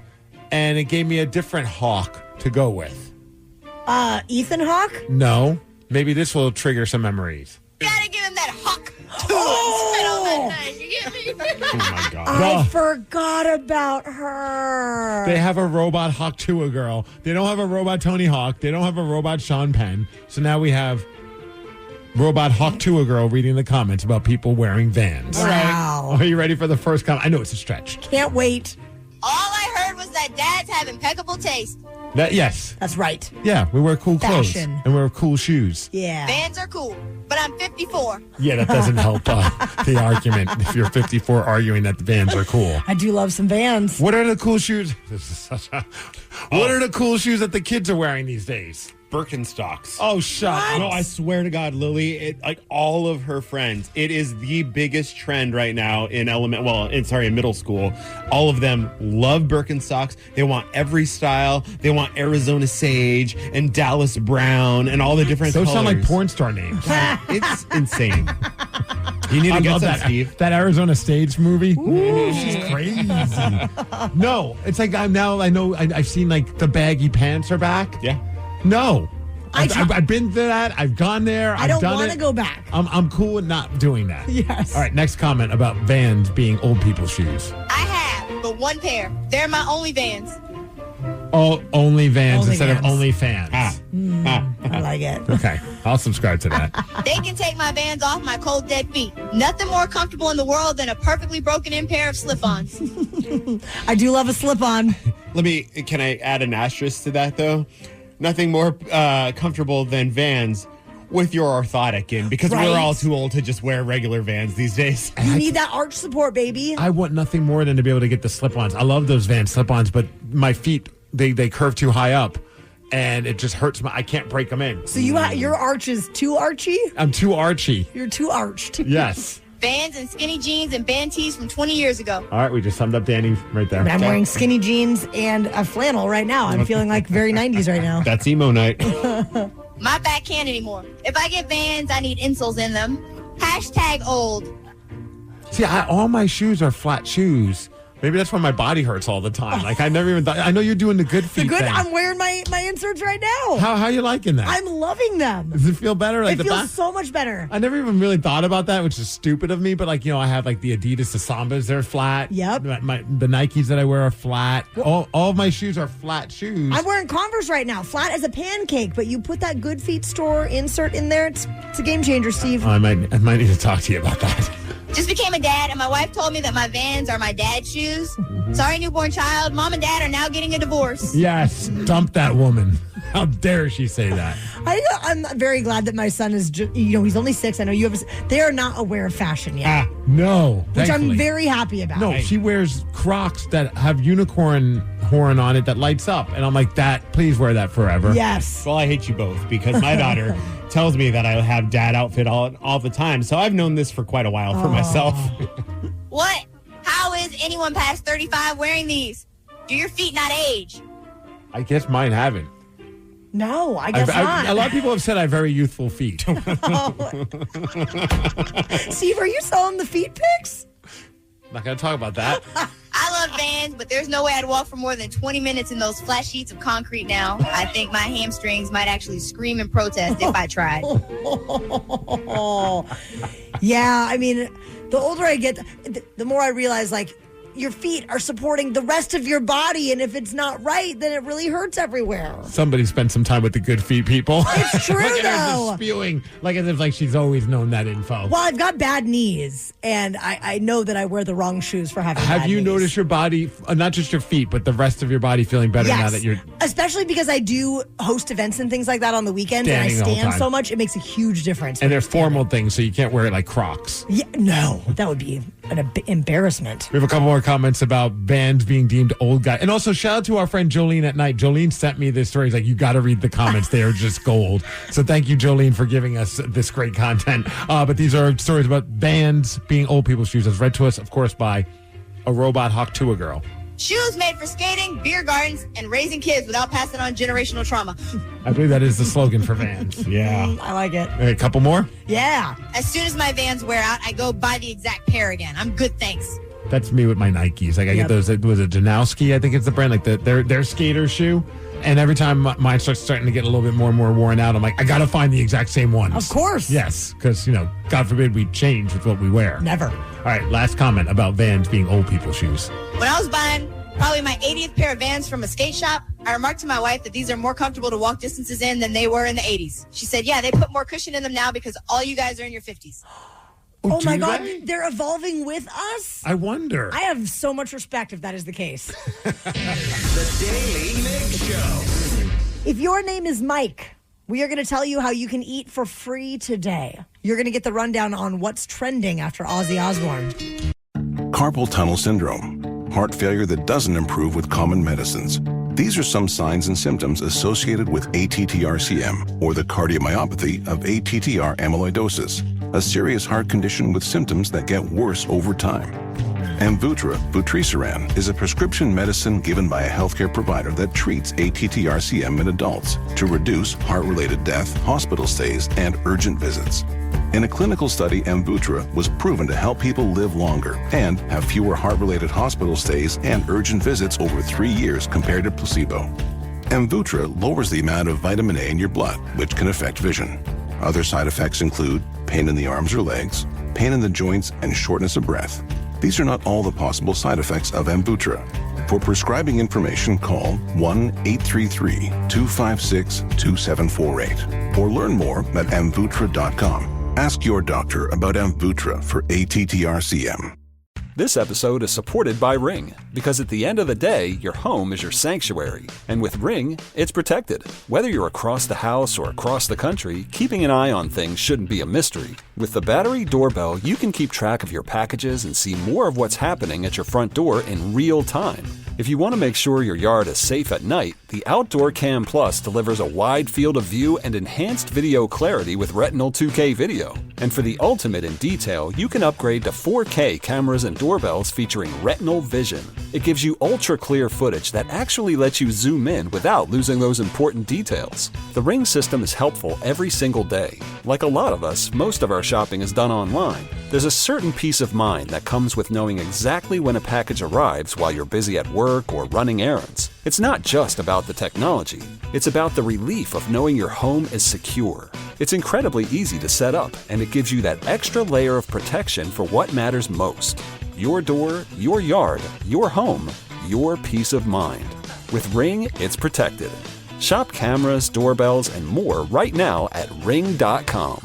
and it gave me a different Hawk to go with. Ethan Hawk? No. Maybe this will trigger some memories. Gotta give him that Hawk tool and spit on that thing. You get me? Oh my God. I forgot about her. They have a robot Hawk Tua girl. They don't have a robot Tony Hawk. They don't have a robot Sean Penn. So now we have robot Hawk Tua girl reading the comments about people wearing Vans. Wow. Are you ready for the first comment? I know it's a stretch. Can't wait. All I heard was that dads have impeccable taste. Yes. That's right. Yeah, we wear cool clothes. Fashion. And we wear cool shoes. Yeah. Vans are cool, but I'm 54. Yeah, that doesn't help the argument if you're 54 arguing that the Vans are cool. I do love some Vans. What are the cool shoes? What are the cool shoes that the kids are wearing these days? Birkenstocks. Oh, shut up. No, I swear to God, Lily, like all of her friends, it is the biggest trend right now in middle school. All of them love Birkenstocks. They want every style. They want Arizona Sage and Dallas Brown and all the different Those colors. sound like porn star names. It's insane. You need to get some, Steve. That Arizona Stage movie. Ooh, she's crazy. No, it's like I know I've seen like the baggy pants are back. Yeah. No. I've been to that. I've gone there. I don't want to go back. I'm cool with not doing that. Yes. All right, next comment about Vans being old people's shoes. I have, but one pair. They're my only Vans. Oh, only Vans Only instead Vans. of only fans. I like it. Okay, I'll subscribe to that. They can take my Vans off my cold, dead feet. Nothing more comfortable in the world than a perfectly broken in pair of slip-ons. I do love a slip-on. Can I add an asterisk to that, though? Nothing more comfortable than Vans with your orthotic in, because Right. we're all too old to just wear regular Vans these days. You need that arch support, baby. I want nothing more than to be able to get the slip-ons. I love those Vans slip-ons, but my feet, they curve too high up, and it just hurts. I can't break them in. So your arch is too archy? I'm too archy. You're too arched. Yes. Vans and skinny jeans and band tees from 20 years ago. All right, we just summed up Danny right there. I'm wearing skinny jeans and a flannel right now. I'm feeling like very 90s right now. That's emo night. My back can't anymore. If I get Vans, I need insoles in them. # old. See, all my shoes are flat shoes. Maybe that's why my body hurts all the time. Like I never even thought. I know you're doing the good feet thing. I'm wearing my inserts right now. How you liking that? I'm loving them. Does it feel better? Like It feels so much better. I never even really thought about that, which is stupid of me. But I have like the Adidas, the Sambas, they're flat. Yep. The Nikes that I wear are flat. All of my shoes are flat shoes. I'm wearing Converse right now, flat as a pancake. But you put that Good Feet store insert in there, it's a game changer, Steve. I might need to talk to you about that. Just became a dad, and my wife told me that my Vans are my dad's shoes. Sorry, newborn child. Mom and dad are now getting a divorce. Yes, dump that woman. How dare she say that? I'm very glad that my son is, he's only 6. I know you have. They are not aware of fashion yet. No. Which thankfully. I'm very happy about. No, she wears Crocs that have unicorn horn on it that lights up. And I'm like, please wear that forever. Yes. Well, I hate you both because my daughter tells me that I have dad outfit all the time. So I've known this for quite a while for myself. What? How is anyone past 35 wearing these? Do your feet not age? I guess mine haven't. No, I guess not. A lot of people have said I have very youthful feet. Steve, are you selling the feet pics? Not going to talk about that. I love Vans, but there's no way I'd walk for more than 20 minutes in those flat sheets of concrete now. I think my hamstrings might actually scream in protest if I tried. Yeah, I mean, the older I get, the more I realize, like, your feet are supporting the rest of your body, and if it's not right, then it really hurts everywhere. Somebody spent some time with the good feet people. It's true, Look at her though. just spewing, like as if like she's always known that info. Well, I've got bad knees, and I know that I wear the wrong shoes for having Have bad you knees. noticed your body, not just your feet, but the rest of your body feeling better now that you're... Especially because I do host events and things like that on the weekends, and I Standing the whole stand time. so much, it makes a huge difference. And they're formal things, so you can't wear it like Crocs. Yeah, no, that would be an embarrassment. We have a couple more comments about bands being deemed old guy. And also, shout out to our friend Jolene at night. Jolene sent me this story. He's like, you got to read the comments. They are just gold. So thank you, Jolene, for giving us this great content. But these are stories about bands being old people's shoes, as read to us, of course, by a robot Hawk Tua girl. Shoes made for skating, beer gardens, and raising kids without passing on generational trauma. I believe that is the slogan for Vans. Yeah. I like it. A couple more? Yeah. As soon as my Vans wear out, I go buy the exact pair again. I'm good, thanks. That's me with my Nikes. Like I get those. Was it Janowski? I think it's the brand. Like their skater shoe. And every time mine starting to get a little bit more and more worn out, I'm like, I got to find the exact same ones. Of course. Yes, because God forbid we change with what we wear. Never. All right. Last comment about Vans being old people's shoes. When I was buying probably my 80th pair of Vans from a skate shop, I remarked to my wife that these are more comfortable to walk distances in than they were in the 80s. She said, yeah, they put more cushion in them now because all you guys are in your 50s. Oh my Do God, they? they're evolving with us? I wonder. I have so much respect if that is the case. The Daily Migs Show. If your name is Mike, we are going to tell you how you can eat for free today. You're going to get the rundown on what's trending after Ozzy Osbourne. Carpal tunnel syndrome, heart failure that doesn't improve with common medicines. These are some signs and symptoms associated with ATTR-CM, or the cardiomyopathy of ATTR amyloidosis, a serious heart condition with symptoms that get worse over time. Amvuttra, vutrisiran, is a prescription medicine given by a healthcare provider that treats ATTR-CM in adults to reduce heart-related death, hospital stays, and urgent visits. In a clinical study, Amvuttra was proven to help people live longer and have fewer heart-related hospital stays and urgent visits over 3 years compared to placebo. Amvuttra lowers the amount of vitamin A in your blood, which can affect vision. Other side effects include pain in the arms or legs, pain in the joints, and shortness of breath. These are not all the possible side effects of Amvuttra. For prescribing information, call 1-833-256-2748 or learn more at amvuttra.com. Ask your doctor about Amvuttra for ATTR-CM. This episode is supported by Ring, because at the end of the day, your home is your sanctuary. And with Ring, it's protected. Whether you're across the house or across the country, keeping an eye on things shouldn't be a mystery. With the battery doorbell, you can keep track of your packages and see more of what's happening at your front door in real time. If you want to make sure your yard is safe at night, the Outdoor Cam Plus delivers a wide field of view and enhanced video clarity with Retinal 2K video. And for the ultimate in detail, you can upgrade to 4K cameras and doorbells featuring Retinal Vision. It gives you ultra-clear footage that actually lets you zoom in without losing those important details. The Ring system is helpful every single day. Like a lot of us, most of our shopping is done online. There's a certain peace of mind that comes with knowing exactly when a package arrives while you're busy at work or running errands. It's not just about the technology. It's about the relief of knowing your home is secure. It's incredibly easy to set up, and it gives you that extra layer of protection for what matters most. Your door, your yard, your home, your peace of mind. With Ring, it's protected. Shop cameras, doorbells, and more right now at ring.com.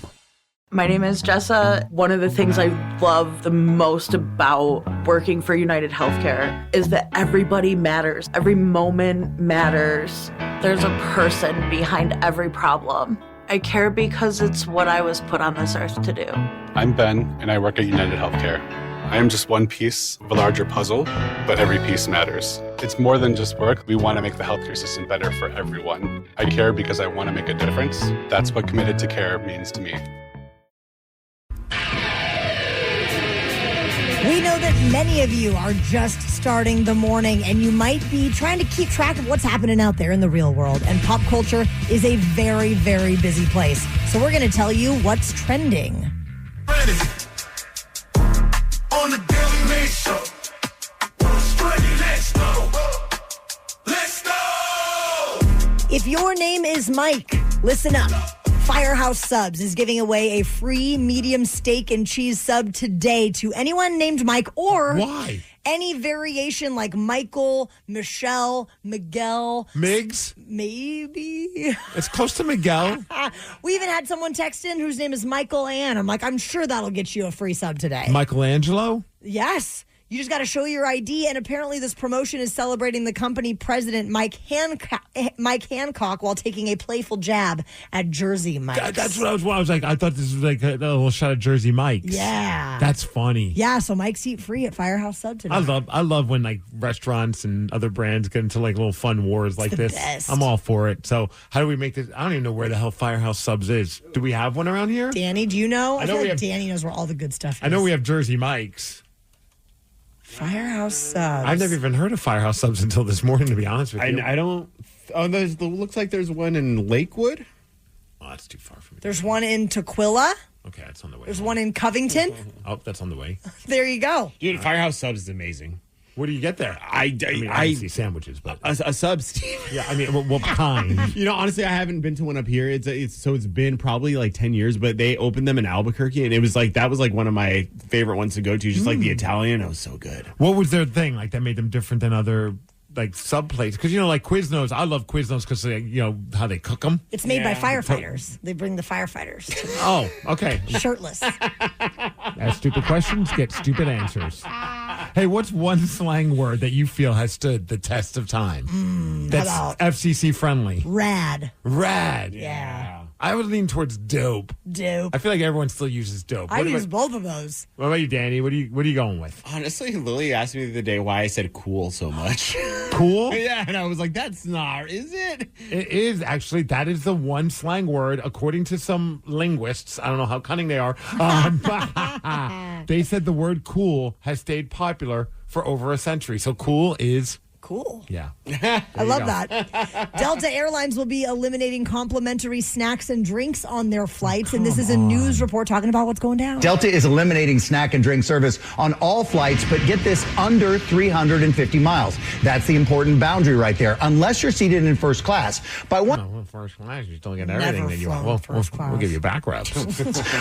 My name is Jessa. One of the things I love the most about working for United Healthcare is that everybody matters. Every moment matters. There's a person behind every problem. I care because it's what I was put on this earth to do. I'm Ben, and I work at United Healthcare. I am just one piece of a larger puzzle, but every piece matters. It's more than just work. We want to make the healthcare system better for everyone. I care because I want to make a difference. That's what committed to care means to me. We know that many of you are just starting the morning, and you might be trying to keep track of what's happening out there in the real world. And pop culture is a very, very busy place. So we're going to tell you what's trending. On the Daly Migs Show. Let's go. Let's go. If your name is Mike, listen up. Firehouse Subs is giving away a free medium steak and cheese sub today to anyone named Mike or Why? Any variation like Michael, Michelle, Miguel. Migs? Maybe. It's close to Miguel. We even had someone text in whose name is Michael Ann. I'm like, I'm sure that'll get you a free sub today. Michelangelo? Yes. You just got to show your ID, and apparently this promotion is celebrating the company president, Mike Hancock, while taking a playful jab at Jersey Mike's. That's what I was like, I thought this was like a little shot of Jersey Mike's. Yeah. That's funny. Yeah, so Mike's eat free at Firehouse Sub today. I love when like restaurants and other brands get into like little fun wars like this. Best. I'm all for it. So how do we make this? I don't even know where the hell Firehouse Subs is. Do we have one around here? Danny, do you know? I know feel we like have- Danny knows where all the good stuff is. I know we have Jersey Mike's. Firehouse Subs. I've never even heard of Firehouse Subs until this morning, to be honest with you. I don't. Oh, looks like there's one in Lakewood. Oh, that's too far from me. There's one in Tequila. Okay, that's on the way. There's one in Covington. Oh, that's on the way. There you go. Dude, Firehouse Subs is amazing. What do you get there? I mean, obviously sandwiches, but a sub, Steve. Yeah, I mean, what kind? You know, honestly, I haven't been to one up here. It's been probably like 10 years, but they opened them in Albuquerque, and that was like one of my favorite ones to go to. Just like the Italian, it was so good. What was their thing like that made them different than other like sub plates? Because like Quiznos, I love Quiznos because how they cook them. It's made by firefighters. They bring the firefighters. Oh, okay. Shirtless. Ask stupid questions, get stupid answers. Hey, what's one slang word that you feel has stood the test of time? That's how about FCC friendly. Rad. Rad. Yeah. I would lean towards dope. Dope. I feel like everyone still uses dope. I use both of those. What about you, Danny? What are you going with? Honestly, Lily asked me the other day why I said cool so much. Cool? Yeah, and I was like, that's not, is it? It is actually. That is the one slang word, according to some linguists. I don't know how cunning they are. They said the word cool has stayed popular for over a century. So cool is cool. Yeah. I love that. Delta Airlines will be eliminating complimentary snacks and drinks on their flights. And this is a news report talking about what's going down. Delta is eliminating snack and drink service on all flights, but get this, under 350 miles. That's the important boundary right there, unless you're seated in first class. By one first class, you still get everything that you want. We'll give you back rubs.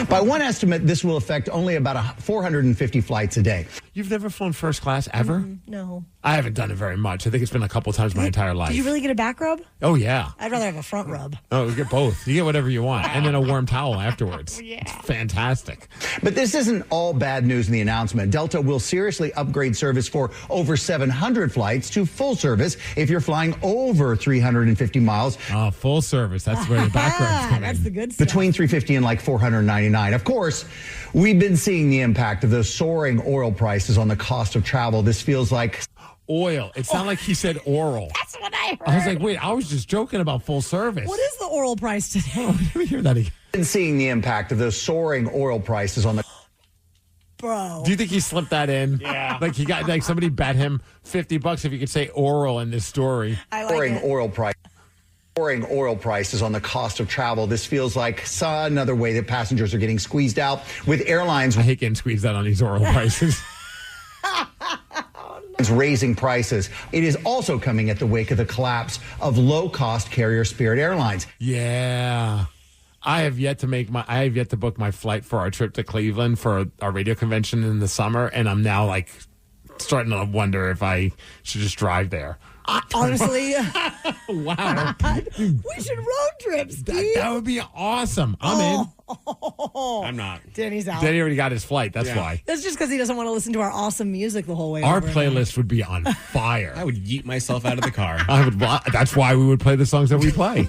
By one estimate, this will affect only about 450 flights a day. You've never flown first class ever? No. I haven't done it very much. I think it's been a couple times my entire life. Did you really get a back rub? Oh, yeah. I'd rather have a front rub. Oh, you get both. You get whatever you want. And then a warm towel afterwards. Yeah. It's fantastic. But this isn't all bad news in the announcement. Delta will seriously upgrade service for over 700 flights to full service if you're flying over 350 miles. Oh, full service. That's where the back rubs come in. That's the good stuff. Between 350 and like 499. Of course, we've been seeing the impact of those soaring oil prices on the cost of travel. This feels like oil. It sounded like he said oral. That's what I heard. I was like, wait, I was just joking about full service. What is the oral price today? Let me hear that again. Been seeing the impact of those soaring oil prices on the. Bro. Do you think he slipped that in? Yeah. Like he got like somebody bet him $50 if he could say oral in this story. I like soaring it. Soaring oil prices on the cost of travel. This feels like another way that passengers are getting squeezed out with airlines. I hate getting squeezed out on these oral prices. Raising prices. It is also coming at the wake of the collapse of low-cost carrier Spirit Airlines. Yeah. I have yet to book my flight for our trip to Cleveland for our radio convention in the summer, and I'm now like starting to wonder if I should just drive there. Honestly, Wow. we should road trip, Steve. That would be awesome. I'm in. I'm not. Danny's out. Danny already got his flight. That's why. That's just because he doesn't want to listen to our awesome music the whole way. Our over and playlist would be on fire. I would yeet myself out of the car. That's why we would play the songs that we play.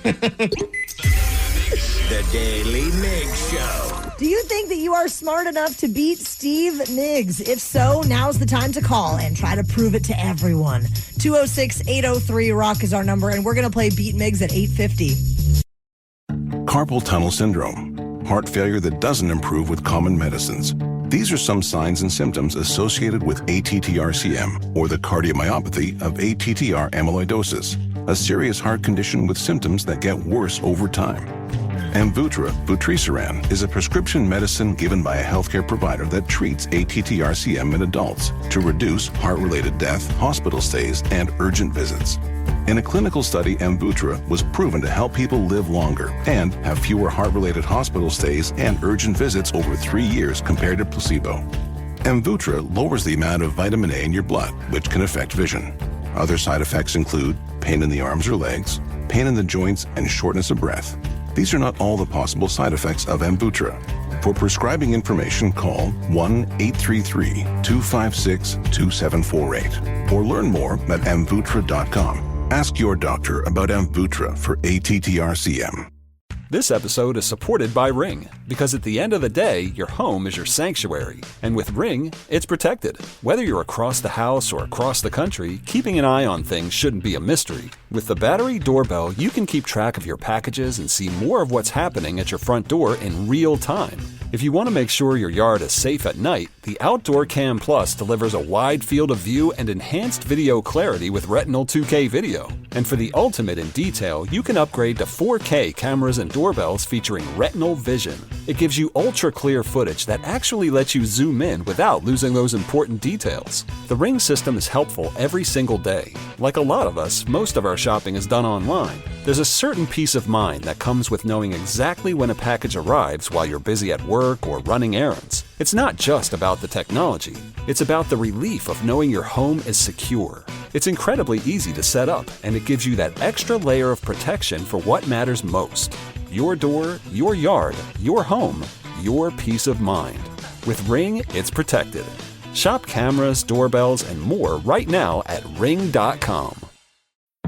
The Daily Migs Show. Do you think that you are smart enough to beat Steve Migs? If so, now's the time to call and try to prove it to everyone. 206-803-ROCK is our number, and we're going to play Beat Migs at 8:50. Carpal tunnel syndrome, heart failure that doesn't improve with common medicines. These are some signs and symptoms associated with ATTR-CM, or the cardiomyopathy of ATTR amyloidosis, a serious heart condition with symptoms that get worse over time. Amvuttra vutrisiran is a prescription medicine given by a healthcare provider that treats ATTR-CM in adults to reduce heart-related death, hospital stays, and urgent visits. In a clinical study, Amvuttra was proven to help people live longer and have fewer heart-related hospital stays and urgent visits over 3 years compared to placebo. Amvuttra lowers the amount of vitamin A in your blood, which can affect vision. Other side effects include pain in the arms or legs, pain in the joints, and shortness of breath. These are not all the possible side effects of Amvuttra. For prescribing information, call 1-833-256-2748 or learn more at amvuttra.com. Ask your doctor about Amvuttra for ATTR-CM. This episode is supported by Ring, because at the end of the day, your home is your sanctuary. And with Ring, it's protected. Whether you're across the house or across the country, keeping an eye on things shouldn't be a mystery. With the battery doorbell, you can keep track of your packages and see more of what's happening at your front door in real time. If you want to make sure your yard is safe at night, the Outdoor Cam Plus delivers a wide field of view and enhanced video clarity with Retinal 2K video. And for the ultimate in detail, you can upgrade to 4K cameras and doorbells featuring Retinal Vision. It gives you ultra-clear footage that actually lets you zoom in without losing those important details. The Ring system is helpful every single day. Like a lot of us, most of our shopping is done online. There's a certain peace of mind that comes with knowing exactly when a package arrives while you're busy at work or running errands. It's not just about the technology. It's about the relief of knowing your home is secure. It's incredibly easy to set up, and it gives you that extra layer of protection for what matters most. Your door, your yard, your home, your peace of mind. With Ring, it's protected. Shop cameras, doorbells, and more right now at ring.com.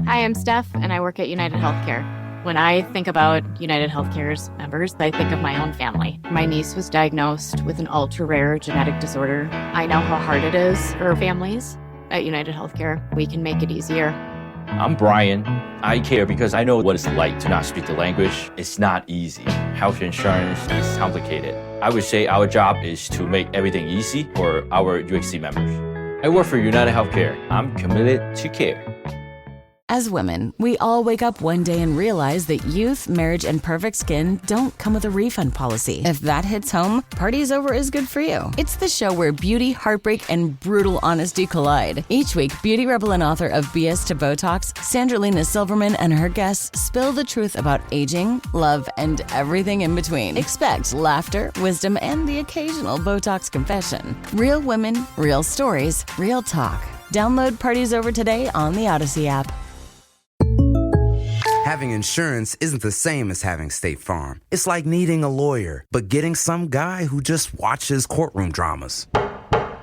Hi, I'm Steph, and I work at United Healthcare. When I think about United Healthcare's members, I think of my own family. My niece was diagnosed with an ultra-rare genetic disorder. I know how hard it is for families. At United Healthcare, we can make it easier. I'm Brian. I care because I know what it's like to not speak the language. It's not easy. Health insurance is complicated. I would say our job is to make everything easy for our UHC members. I work for United Healthcare. I'm committed to care. As women, we all wake up one day and realize that youth, marriage, and perfect skin don't come with a refund policy. If that hits home, Party's Over is good for you. It's the show where beauty, heartbreak, and brutal honesty collide. Each week, beauty rebel and author of BS to Botox, Sandra Lena Silverman and her guests spill the truth about aging, love, and everything in between. Expect laughter, wisdom, and the occasional Botox confession. Real women, real stories, real talk. Download Party's Over today on the Odyssey app. Having insurance isn't the same as having State Farm. It's like needing a lawyer, but getting some guy who just watches courtroom dramas.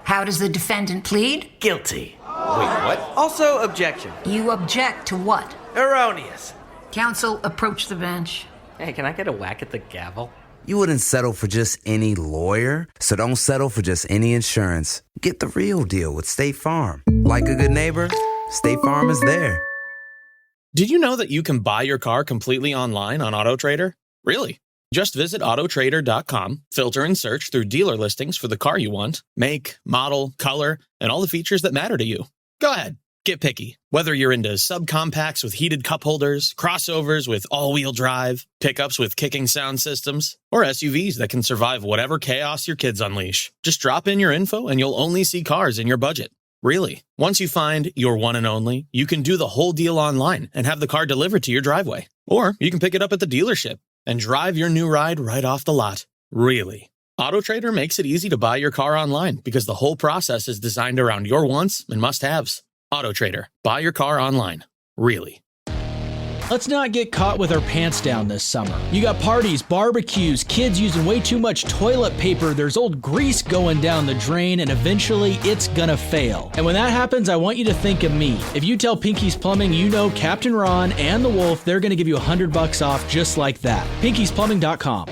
How does the defendant plead? Guilty. Wait, what? Also, objection. You object to what? Erroneous. Counsel, approach the bench. Hey, can I get a whack at the gavel? You wouldn't settle for just any lawyer, so don't settle for just any insurance. Get the real deal with State Farm. Like a good neighbor, State Farm is there. Did you know that you can buy your car completely online on AutoTrader? Really? Just visit autotrader.com, filter and search through dealer listings for the car you want, make, model, color, and all the features that matter to you. Go ahead, get picky. Whether you're into subcompacts with heated cup holders, crossovers with all-wheel drive, pickups with kicking sound systems, or SUVs that can survive whatever chaos your kids unleash. Just drop in your info and you'll only see cars in your budget. Really. Once you find your one and only, you can do the whole deal online and have the car delivered to your driveway. Or you can pick it up at the dealership and drive your new ride right off the lot. Really. AutoTrader makes it easy to buy your car online because the whole process is designed around your wants and must-haves. AutoTrader. Buy your car online. Really. Let's not get caught with our pants down this summer. You got parties, barbecues, kids using way too much toilet paper, there's old grease going down the drain, and eventually it's gonna fail. And when that happens, I want you to think of me. If you tell Pinky's Plumbing you know Captain Ron and the Wolf, they're gonna give you $100 off just like that. Pinky'sPlumbing.com.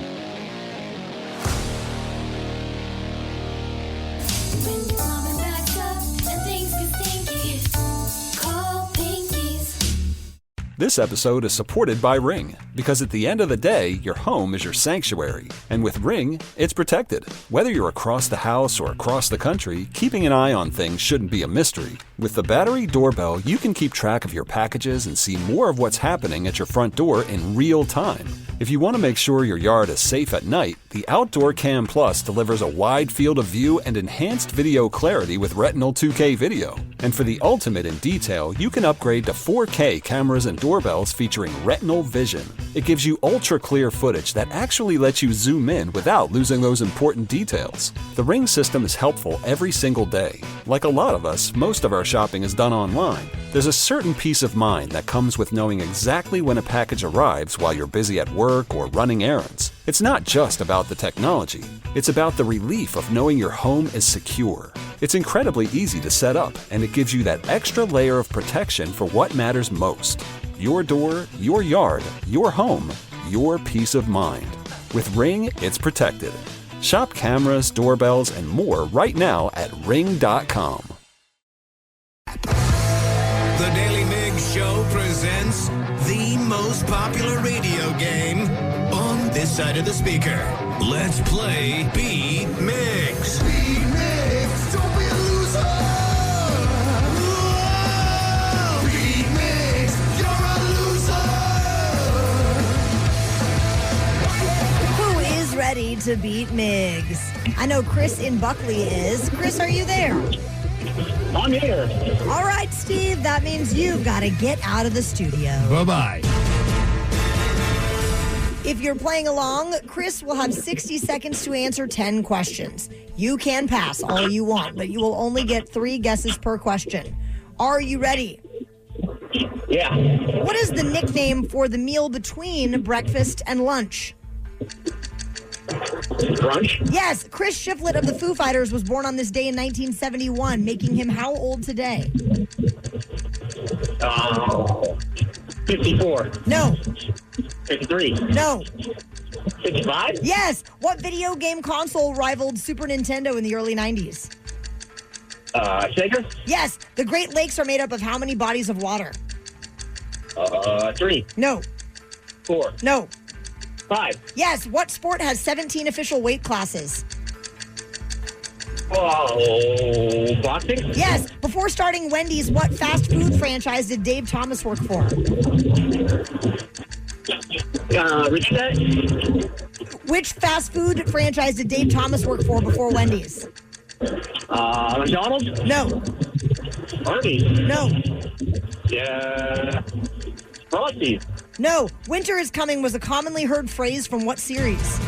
This episode is supported by Ring, Because at the end of the day, your home is your sanctuary. And with Ring, it's protected. Whether you're across the house or across the country, keeping an eye on things shouldn't be a mystery. With the battery doorbell, you can keep track of your packages and see more of what's happening at your front door in real time. If you want to make sure your yard is safe at night, the Outdoor Cam Plus delivers a wide field of view and enhanced video clarity with Retinal 2K video. And for the ultimate in detail, you can upgrade to 4K cameras and doorbells featuring Retinal Vision. It gives you ultra-clear footage that actually lets you zoom in without losing those important details. The Ring system is helpful every single day. Like a lot of us, most of our shopping is done online. There's a certain peace of mind that comes with knowing exactly when a package arrives while you're busy at work or running errands. It's not just about the technology. It's about the relief of knowing your home is secure. It's incredibly easy to set up, and it gives you that extra layer of protection for what matters most. Your door, your yard, your home, your peace of mind. With Ring, it's protected. Shop cameras, doorbells, and more right now at ring.com. The Daily Migs Show presents the most popular radio game on this side of the speaker. Let's play Beat Migs. Beat Migs, don't be a loser. Whoa! Beat Migs, you're a loser. Who is ready to beat Migs? I know Chris in Buckley is. Chris, are you there? I'm here. All right, Steve, that means you've got to get out of the studio. Bye-bye. If you're playing along, Chris will have 60 seconds to answer 10 questions. You can pass all you want, but you will only get 3 guesses per question. Are you ready? Yeah. What is the nickname for the meal between breakfast and lunch? Brunch? Yes, Chris Shiflett of the Foo Fighters was born on this day in 1971, making him how old today? 54. No. 53. No. 55? Yes. What video game console rivaled Super Nintendo in the early 90s? Sega? Yes. The Great Lakes are made up of how many bodies of water? 3. No. 4. No. 5. Yes. What sport has 17 official weight classes? Oh, boxing? Yes. Before starting Wendy's, what fast food franchise did Dave Thomas work for? Reset? Which fast food franchise did Dave Thomas work for before Wendy's? McDonald's? No. Arby's? No. Yeah. Frosty? No. Winter is coming was a commonly heard phrase from what series?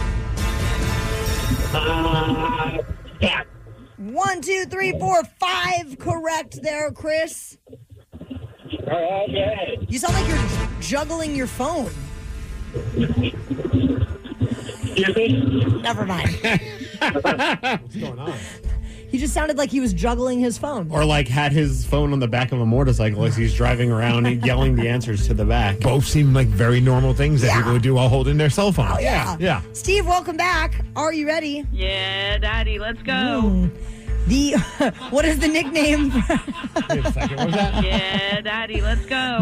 Yeah. 1, 2, 3, 4, 5 correct there, Chris. Okay. You sound like you're juggling your phone. Excuse me? Never mind. What's going on? He just sounded like he was juggling his phone. Or like had his phone on the back of a motorcycle as he's driving around and yelling the answers to the back. Both seem like very normal things that people would do while holding their cell phone. Oh, yeah. Yeah. Steve, welcome back. Are you ready? Yeah, Daddy, let's go. What is the nickname? Wait a second. What was that? Yeah, Daddy, let's go.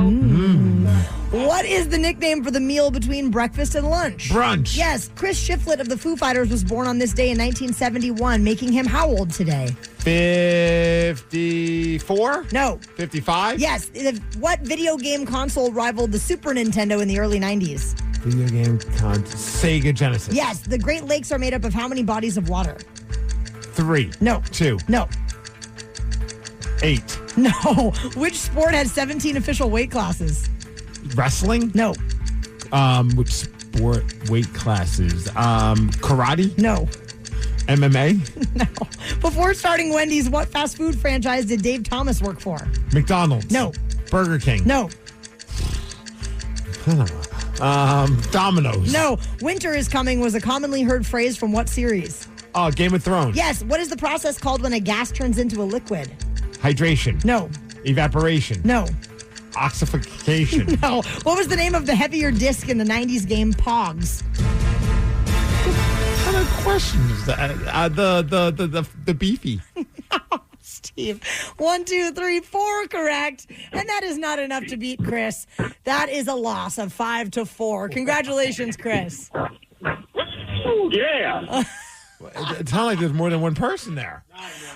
What is the nickname for the meal between breakfast and lunch? Brunch. Yes, Chris Shiflett of the Foo Fighters was born on this day in 1971, making him how old today? 54? No. 55? Yes. What video game console rivaled the Super Nintendo in the early 90s? Video game Sega Genesis. Yes. The Great Lakes are made up of how many bodies of water? 3. No. 2. No. 8. No. Which sport has 17 official weight classes? Wrestling? No. Which sport weight classes? Karate? No. MMA? No. Before starting Wendy's, what fast food franchise did Dave Thomas work for? McDonald's? No. Burger King? No. Domino's? No. Winter is coming was a commonly heard phrase from what series? Oh, Game of Thrones? Yes. What is the process called when a gas turns into a liquid? Hydration? No. Evaporation? No. Oxification? No. What was the name of the heavier disc in the 90s game Pogs? What kind of question is that? The beefy. Steve. Steve. 1, 2, 3, 4 correct. And that is not enough to beat Chris. That is a loss of 5-4. Congratulations, Chris. Yeah. It sounded like there's more than one person there.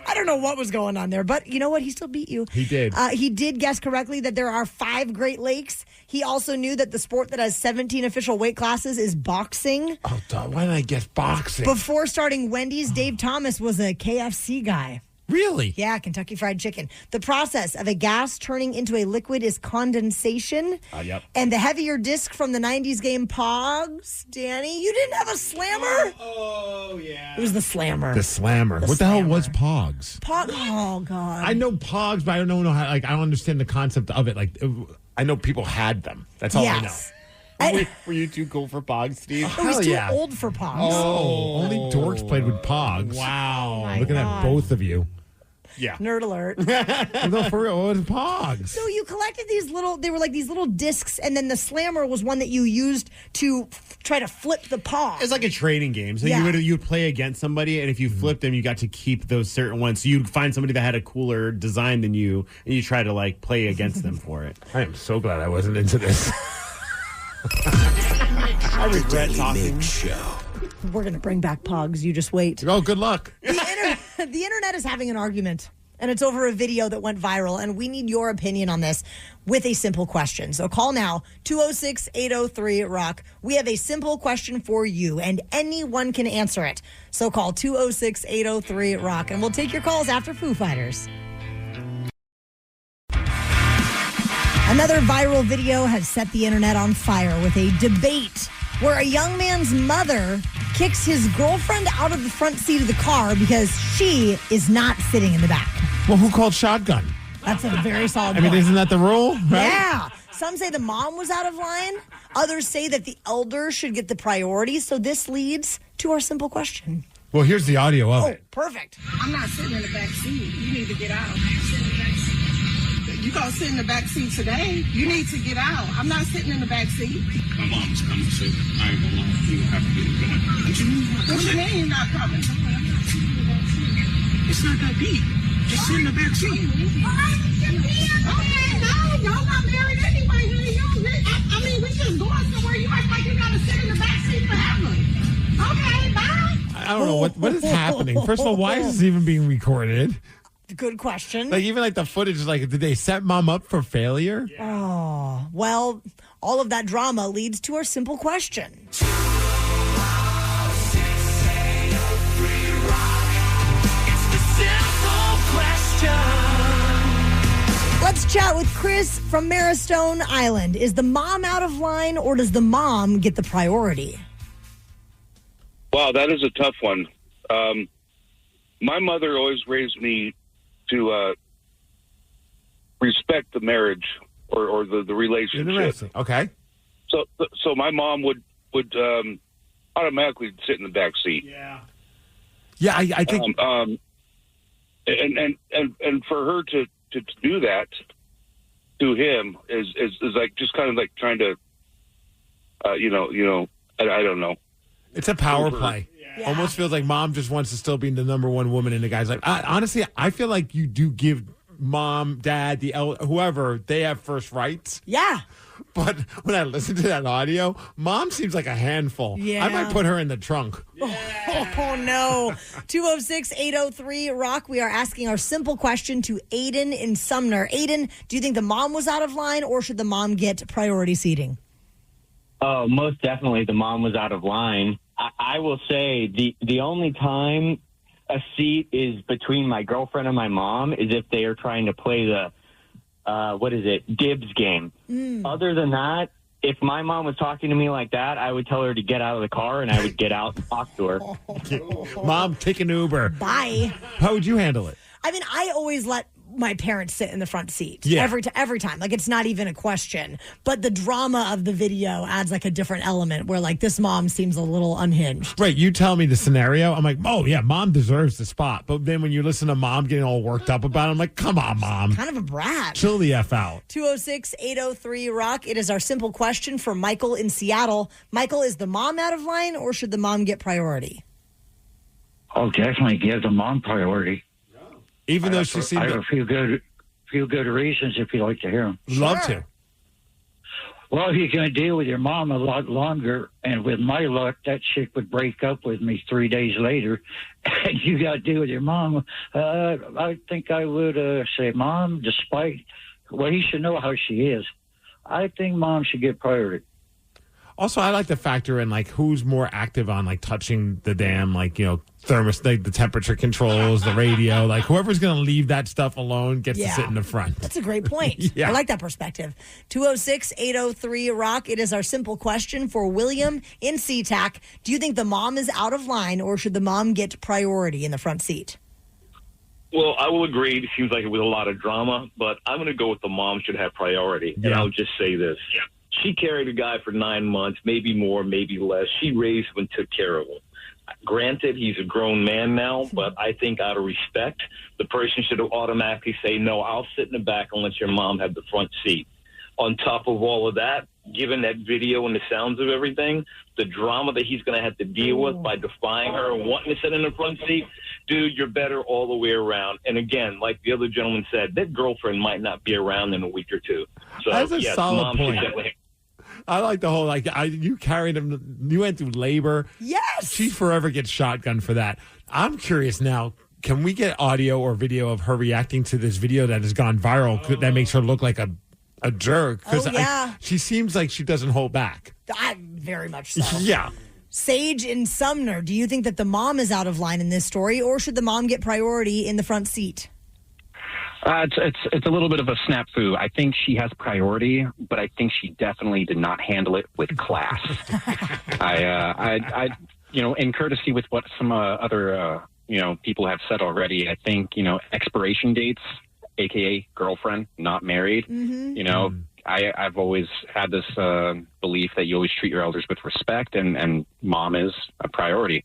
I don't know what was going on there, but you know what? He still beat you. He did. He did guess correctly that there are 5 Great Lakes. He also knew that the sport that has 17 official weight classes is boxing. Oh, why did I guess boxing? Before starting Wendy's, Dave Thomas was a KFC guy. Really? Yeah, Kentucky Fried Chicken. The process of a gas turning into a liquid is condensation. Yep. And the heavier disc from the 90s game Pogs. Danny, you didn't have a slammer? Oh, yeah. It was the slammer. The slammer. What the hell was Pogs? Oh, God. I know Pogs, but I don't know how. Like, I don't understand the concept of it. Like, I know people had them. That's all Yes. I know. Were you too cool for Pogs, Steve? I was Hell too yeah. old for Pogs. Oh, only dorks played with Pogs. Wow. Looking at both of you. Yeah. Nerd alert. No, for real, what was Pogs? So you collected these they were like these little discs, and then the slammer was one that you used to try to flip the paw. It's like a trading game. So Yeah. you'd play against somebody, and if you flipped them, you got to keep those certain ones. So you'd find somebody that had a cooler design than you, and you try to like play against them for it. I am so glad I wasn't into this. I regret talking. We're going to bring back Pogs. You just wait. Oh, good luck. The internet is having an argument, and it's over a video that went viral, and we need your opinion on this with a simple question. So call now, 206-803-ROCK. We have a simple question for you, and anyone can answer it. So call 206-803-ROCK, and we'll take your calls after Foo Fighters. Another viral video has set the internet on fire with a debate where a young man's mother kicks his girlfriend out of the front seat of the car because she is not sitting in the back. Well, who called shotgun? That's a very solid I mean, point. isn't that the rule? Right? Yeah. Some say the mom was out of line. Others say that the elder should get the priority. So this leads to our simple question. Well, here's the audio of it. Perfect. I'm not sitting in the back seat. You need to get out. You gonna sit in the back seat today? You need to get out. I'm not sitting in the back seat. My mom's coming, so I ain't gonna lie. You have to get in the back. What you mean? What you mean you're not coming? It's not that deep. Just sit in the back seat. Okay, no, y'all not married anyway. I mean, we just going somewhere. You act like you gotta sit in the back seat forever. Okay, bye. I don't know what is happening. First of all, why is this even being recorded? Good question. Like, even like the footage is like, did they set mom up for failure? Oh, well, all of that drama leads to our simple question. Let's chat with Chris from Marrowstone Island. Is the mom out of line, or does the mom get the priority? Wow, that is a tough one. My mother always raised me to respect the marriage or the relationship. Okay. So my mom would automatically sit in the back seat. Yeah, I think. And for her to do that to him is like just kind of like trying to, I don't know. It's a power play. Yeah. Almost feels like mom just wants to still be the number one woman, and the guy's like, honestly, I feel like you do give mom, dad, whoever, they have first rights. Yeah. But when I listen to that audio, mom seems like a handful. Yeah. I might put her in the trunk. Oh, no. 206-803-ROCK. We are asking our simple question to Aiden in Sumner. Aiden, do you think the mom was out of line, or should the mom get priority seating? Oh, most definitely the mom was out of line. I will say the only time a seat is between my girlfriend and my mom is if they are trying to play the, dibs game. Other than that, if my mom was talking to me like that, I would tell her to get out of the car, and I would get out and talk to her. Mom, take an Uber. Bye. How would you handle it? I mean, I always let my parents sit in the front seat. Yeah. Every time. Like, it's not even a question. But the drama of the video adds like a different element where like this mom seems a little unhinged. Right, you tell me the scenario. I'm like, oh, yeah, mom deserves the spot. But then when you listen to mom getting all worked up about it, I'm like, come on, mom. Kind of a brat. Chill the F out. 206-803-ROCK. It is our simple question for Michael in Seattle. Michael, is the mom out of line, or should the mom get priority? Oh, definitely give the mom priority. Even though she seemed I have a few good reasons if you'd like to hear them. Love to. Well, if you're going to deal with your mom a lot longer, and with my luck, that chick would break up with me 3 days later, and you got to deal with your mom, I think I would say, Mom, he should know how she is. I think Mom should get priority. Also, I like to factor in, like, who's more active on, like, touching the damn, like, thermostat, the temperature controls, the radio. Like, whoever's going to leave that stuff alone gets to sit in the front. That's a great point. Yeah. I like that perspective. 206-803-ROCK. It is our simple question for William in SeaTac. Do you think the mom is out of line, or should the mom get priority in the front seat? Well, I will agree. It seems like it was a lot of drama, but I'm going to go with the mom should have priority. And I'll just say this. She carried a guy for 9 months, maybe more, maybe less. She raised him and took care of him. Granted, he's a grown man now, but I think out of respect, the person should automatically say, no, I'll sit in the back and let your mom have the front seat. On top of all of that, given that video and the sounds of everything, the drama that he's going to have to deal with by defying her and wanting to sit in the front seat, dude, you're better all the way around. And again, like the other gentleman said, that girlfriend might not be around in a week or two. So, That's a yes, solid mom point. should definitely. I like the whole, you carried him, you went through labor. Yes. She forever gets shotgunned for that. I'm curious now, can we get audio or video of her reacting to this video that has gone viral that makes her look like a jerk? Because she seems like she doesn't hold back. Very much so. Yeah. Sage in Sumner, do you think that the mom is out of line in this story, or should the mom get priority in the front seat? It's a little bit of a snafu. I think she has priority, but I think she definitely did not handle it with class. I in courtesy with what some other people have said already, I think expiration dates, aka girlfriend, not married. Mm-hmm. I've always had this belief that you always treat your elders with respect, and mom is a priority.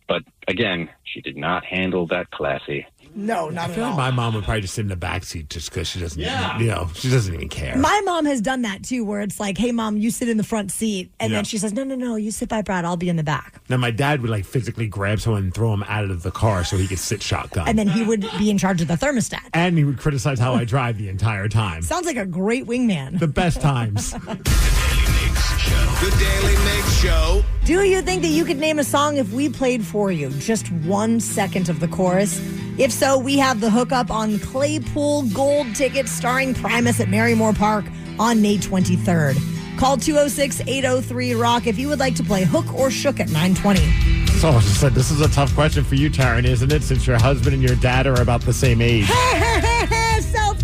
But again, she did not handle that classy. No, not I feel at like all. my mom would probably just sit in the back seat just because she doesn't, she doesn't even care. My mom has done that too, where it's like, hey, Mom, you sit in the front seat. And Yeah. then she says, no, you sit by Brad. I'll be in the back. Now, my dad would physically grab someone and throw him out of the car so he could sit shotgun. And then he would be in charge of the thermostat. And he would criticize how I drive the entire time. Sounds like a great wingman. The best times. The Daily Migs Show. Do you think that you could name a song if we played for you just 1 second of the chorus? If so, we have the hookup on Claypool Gold tickets starring Primus at Marymore Park on May 23rd. Call 206-803-ROCK if you would like to play Hook or Shook at 920. Someone just said, this is a tough question for you, Taryn, isn't it? Since your husband and your dad are about the same age. So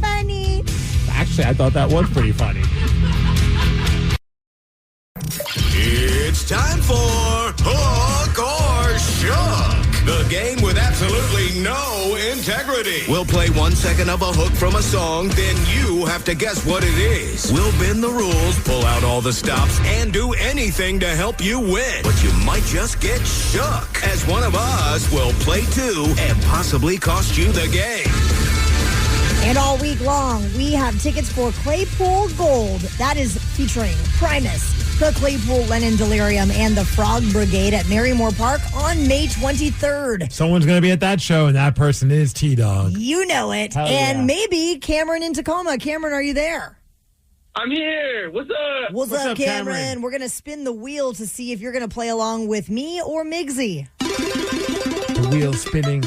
funny. Actually, I thought that was pretty funny. It's time for Hook or Shook, the game with absolutely no integrity. We'll play 1 second of a hook from a song, then you have to guess what it is. We'll bend the rules, pull out all the stops, and do anything to help you win. But you might just get shook, as one of us will play too and possibly cost you the game. And all week long, we have tickets for Claypool Gold. That is featuring Primus, the Claypool Lennon Delirium, and the Frog Brigade at Marymore Park on May 23rd. Someone's going to be at that show, and that person is T-Dog. You know it. Hell and yeah. maybe Cameron in Tacoma. Cameron, are you there? I'm here. What's up? What's up, Cameron? We're going to spin the wheel to see if you're going to play along with me or Migsy. The wheel spinning.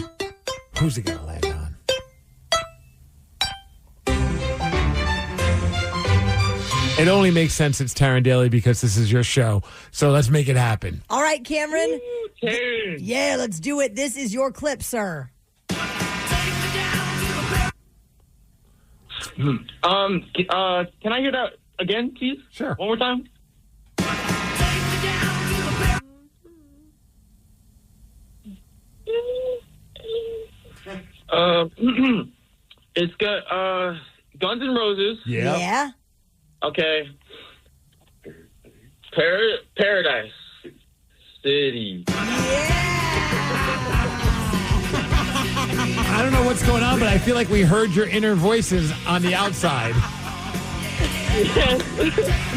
Who's it going to land on? It only makes sense it's Taryn Daly because this is your show. So let's make it happen. All right, Cameron. Taryn. Yeah, let's do it. This is your clip, sir. Can I hear that again, please? Sure. One more time. It's got Guns N' Roses. Yeah. Okay. Paradise City. I don't know what's going on, but I feel like we heard your inner voices on the outside.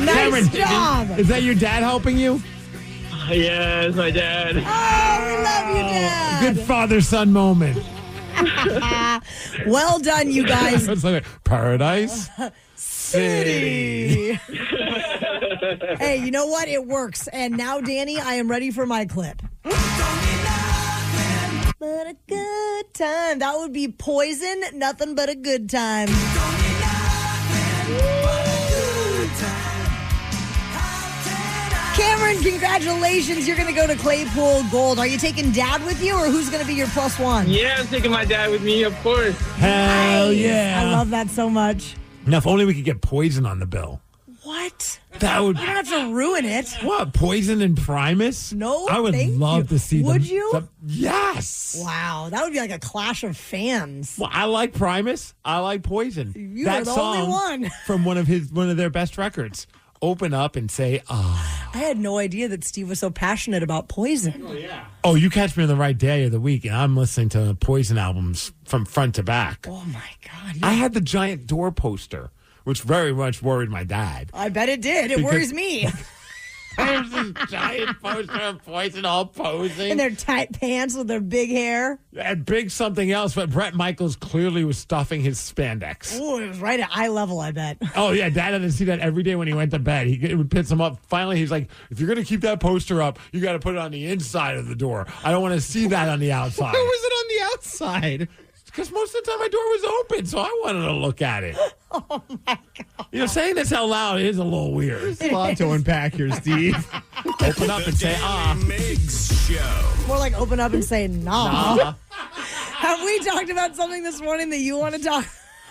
Nice Cameron, job. Is that your dad helping you? Yeah, it's my dad. Oh, we love you, Dad. Good father-son moment. Well done, you guys. It's like Paradise City. Hey, you know what? It works. And now, Danny, I am ready for my clip. But a good time. That would be Poison, Nothing But a Good Time. Cameron, congratulations. You're going to go to Claypool Gold. Are you taking Dad with you, or who's going to be your plus one? Yeah, I'm taking my dad with me, of course. Hell yeah. I love that so much. Now, if only we could get Poison on the bill. What? That would. You don't have to ruin it. What? Poison and Primus? No, I would love to see them. Would you? Yes. Wow, that would be like a clash of fans. Well, I like Primus. I like Poison. You that are the song only one. from one of their best records. Open up and say, ah. I had no idea that Steve was so passionate about Poison. Oh, yeah. Oh, you catch me on the right day of the week, and I'm listening to Poison albums from front to back. Oh, my God. I had the giant door poster, which very much worried my dad. I bet it did. It worries me. There's this giant poster of Poison all posing. In their tight pants with their big hair. And big something else, but Bret Michaels clearly was stuffing his spandex. Oh, it was right at eye level, I bet. Oh, yeah. Dad had to see that every day when he went to bed. It would piss him up. Finally, he's like, if you're going to keep that poster up, you got to put it on the inside of the door. I don't want to see that on the outside. Why was it on the outside? Because most of the time my door was open, so I wanted to look at it. Oh, my God. You know, saying this out loud is a little weird. There's a lot to unpack here, Steve. Open up and say, ah. Migs Show. More like open up and say, nah. Have we talked about something this morning that you want to talk?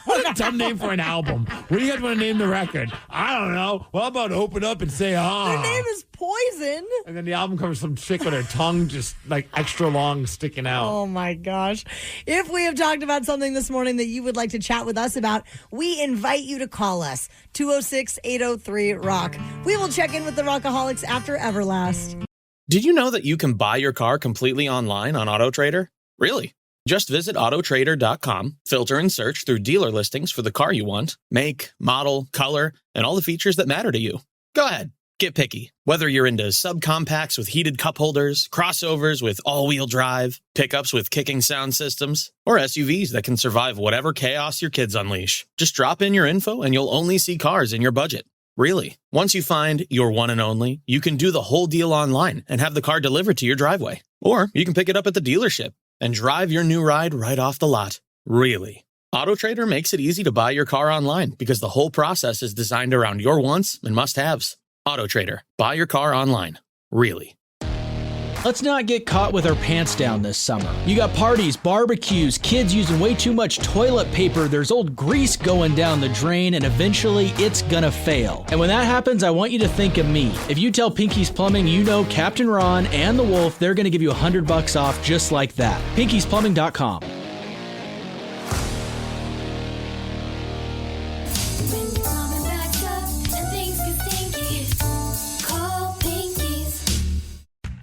What a dumb name for an album. What do you guys want to name the record? I don't know. Well, how about open up and say, ah. Their name is Poison. And then the album covers some chick with her tongue just like extra long sticking out. Oh, my gosh. If we have talked about something this morning that you would like to chat with us about, we invite you to call us. 206-803-ROCK. We will check in with the Rockaholics after Everlast. Did you know that you can buy your car completely online on AutoTrader? Really? Just visit autotrader.com, filter and search through dealer listings for the car you want, make, model, color, and all the features that matter to you. Go ahead, get picky. Whether you're into subcompacts with heated cup holders, crossovers with all-wheel drive, pickups with kicking sound systems, or SUVs that can survive whatever chaos your kids unleash. Just drop in your info and you'll only see cars in your budget. Really. Once you find your one and only, you can do the whole deal online and have the car delivered to your driveway. Or you can pick it up at the dealership and drive your new ride right off the lot. Really. AutoTrader makes it easy to buy your car online because the whole process is designed around your wants and must-haves. AutoTrader. Buy your car online. Really. Let's not get caught with our pants down this summer. You got parties, barbecues, kids using way too much toilet paper, there's old grease going down the drain, and eventually it's gonna fail. And when that happens, I want you to think of me. If you tell Pinky's Plumbing you know Captain Ron and the Wolf, they're gonna give you $100 off just like that. Pinky'sPlumbing.com.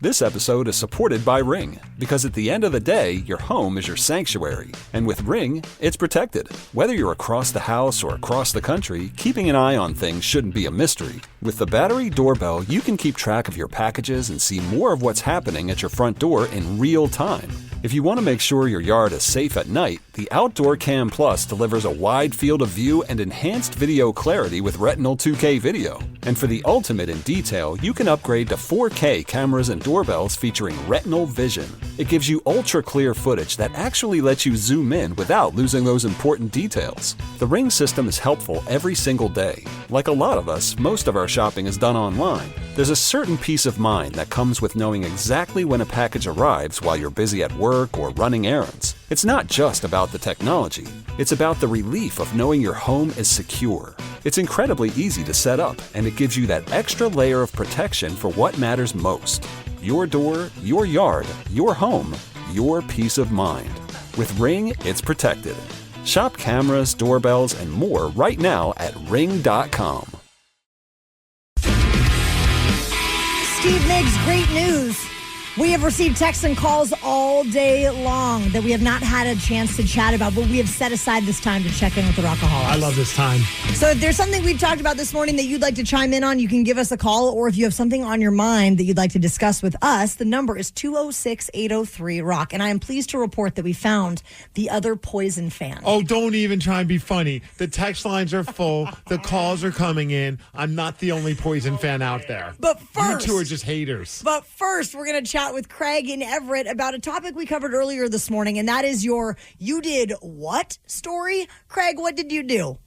This episode is supported by Ring, because at the end of the day, your home is your sanctuary. And with Ring, it's protected. Whether you're across the house or across the country, keeping an eye on things shouldn't be a mystery. With the battery doorbell, you can keep track of your packages and see more of what's happening at your front door in real time. If you want to make sure your yard is safe at night, the Outdoor Cam Plus delivers a wide field of view and enhanced video clarity with Retinal 2K video. And for the ultimate in detail, you can upgrade to 4K cameras and doorbells featuring Retinal Vision. It gives you ultra-clear footage that actually lets you zoom in without losing those important details. The Ring system is helpful every single day. Like a lot of us, most of our shopping is done online. There's a certain peace of mind that comes with knowing exactly when a package arrives while you're busy at work or running errands. It's not just about the technology. It's about the relief of knowing your home is secure. It's incredibly easy to set up, and it gives you that extra layer of protection for what matters most. Your door, your yard, your home, your peace of mind. With Ring, it's protected. Shop cameras, doorbells, and more right now at ring.com. Steve Migs, great news. We have received texts and calls all day long that we have not had a chance to chat about, but we have set aside this time to check in with the Rockaholics. I love this time. So if there's something we've talked about this morning that you'd like to chime in on, you can give us a call, or if you have something on your mind that you'd like to discuss with us, the number is 206-803-ROCK. And I am pleased to report that we found the other Poison fan. Oh, don't even try and be funny. The text lines are full. The calls are coming in. I'm not the only Poison fan out there. But first, you two are just haters. But first, we're going to chat with Craig in Everett about a topic we covered earlier this morning, and that is your "you did what" story. Craig, what did you do?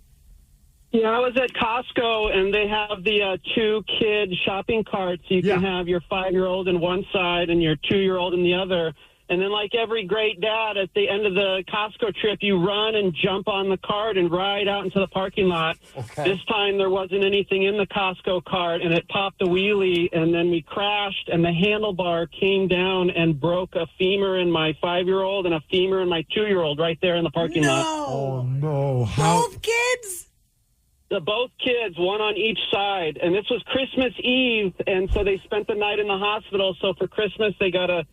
Yeah, I was at Costco, and they have the 2-kid shopping carts. You can have your 5-year-old in one side and your 2-year-old in the other. And then, like every great dad, at the end of the Costco trip, you run and jump on the cart and ride out into the parking lot. Okay. This time, there wasn't anything in the Costco cart, and it popped a wheelie, and then we crashed, and the handlebar came down and broke a femur in my 5-year-old and a femur in my 2-year-old right there in the parking lot. Oh, no. Both kids? Both kids, one on each side. And this was Christmas Eve, and so they spent the night in the hospital. So for Christmas, they got a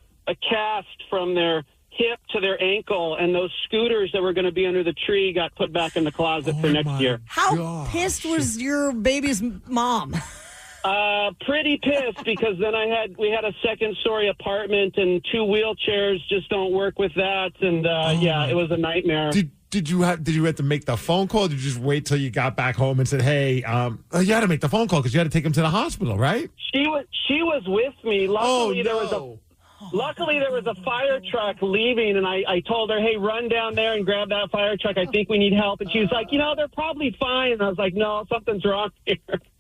cast from their hip to their ankle, and those scooters that were going to be under the tree got put back in the closet for next year. How pissed was your baby's mom? Pretty pissed, because then we had a 2nd-story apartment, and 2 wheelchairs just don't work with that, and it was a nightmare. Did you have to make the phone call? Or did you just wait till you got back home and said, "Hey, you had to make the phone call because you had to take him to the hospital, right?" She was with me. Luckily, Luckily, there was a fire truck leaving, and I told her, "Hey, run down there and grab that fire truck. I think we need help." And she was like, "They're probably fine." And I was like, "No, something's wrong here."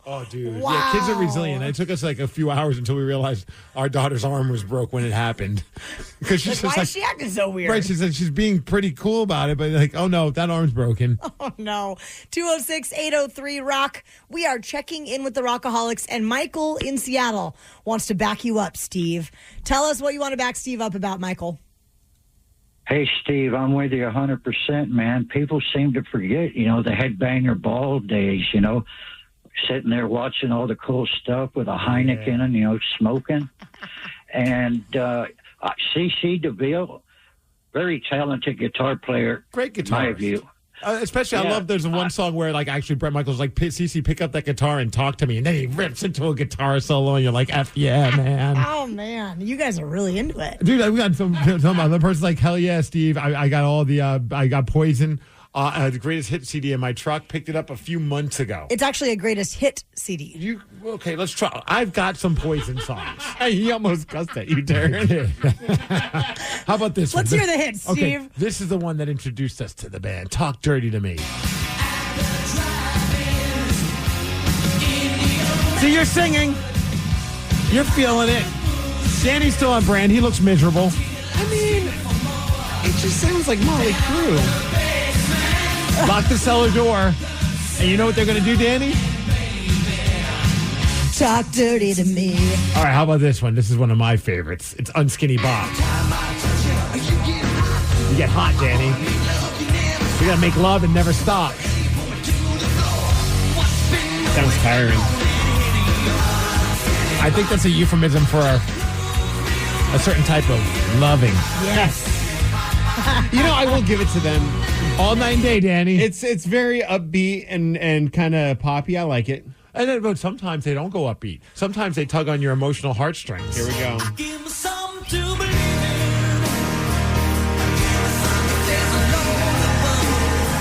Oh, dude. Wow. Yeah, kids are resilient. It took us like a few hours until we realized our daughter's arm was broke when it happened. Because she's why is she acting so weird? Right, she said she's being pretty cool about it, but like, oh no, that arm's broken. Oh no. 206-803-ROCK. We are checking in with the Rockaholics, and Michael in Seattle wants to back you up, Steve. Tell us what you want to back Steve up about, Michael. Hey, Steve, I'm with you 100%, man. People seem to forget, the headbanger ball days, sitting there watching all the cool stuff with a Heineken and, smoking. And CeCe DeVille, very talented guitar player. Great guitar. My view. Especially, I love there's one song where, like, actually Brett Michaels like, "CeCe, pick up that guitar and talk to me." And then he rips into a guitar solo, and you're like, F yeah, man. Oh, man. You guys are really into it. Dude, we got some other person's like, hell yeah, Steve. I got all the, I got Poison. The greatest hit CD in my truck. Picked it up a few months ago. It's actually a greatest hit CD. Okay, let's try. I've got some Poison songs. He almost cussed at you, Darren. How about this one? Let's hear the hits, Steve. Okay, this is the one that introduced us to the band. Talk Dirty to Me. See, you're singing. You're feeling it. Danny's still on brand. He looks miserable. I mean, it just sounds like Motley Crue. Lock the cellar door. And you know what they're going to do, Danny? Talk dirty to me. All right, how about this one? This is one of my favorites. It's Unskinny Bob. You get hot, Danny. We got to make love and never stop. Sounds tiring. I think that's a euphemism for a certain type of loving. Yes. I will give it to them. All night and day, Danny. It's very upbeat and kind of poppy. I like it. And then, but sometimes they don't go upbeat. Sometimes they tug on your emotional heartstrings. Here we go.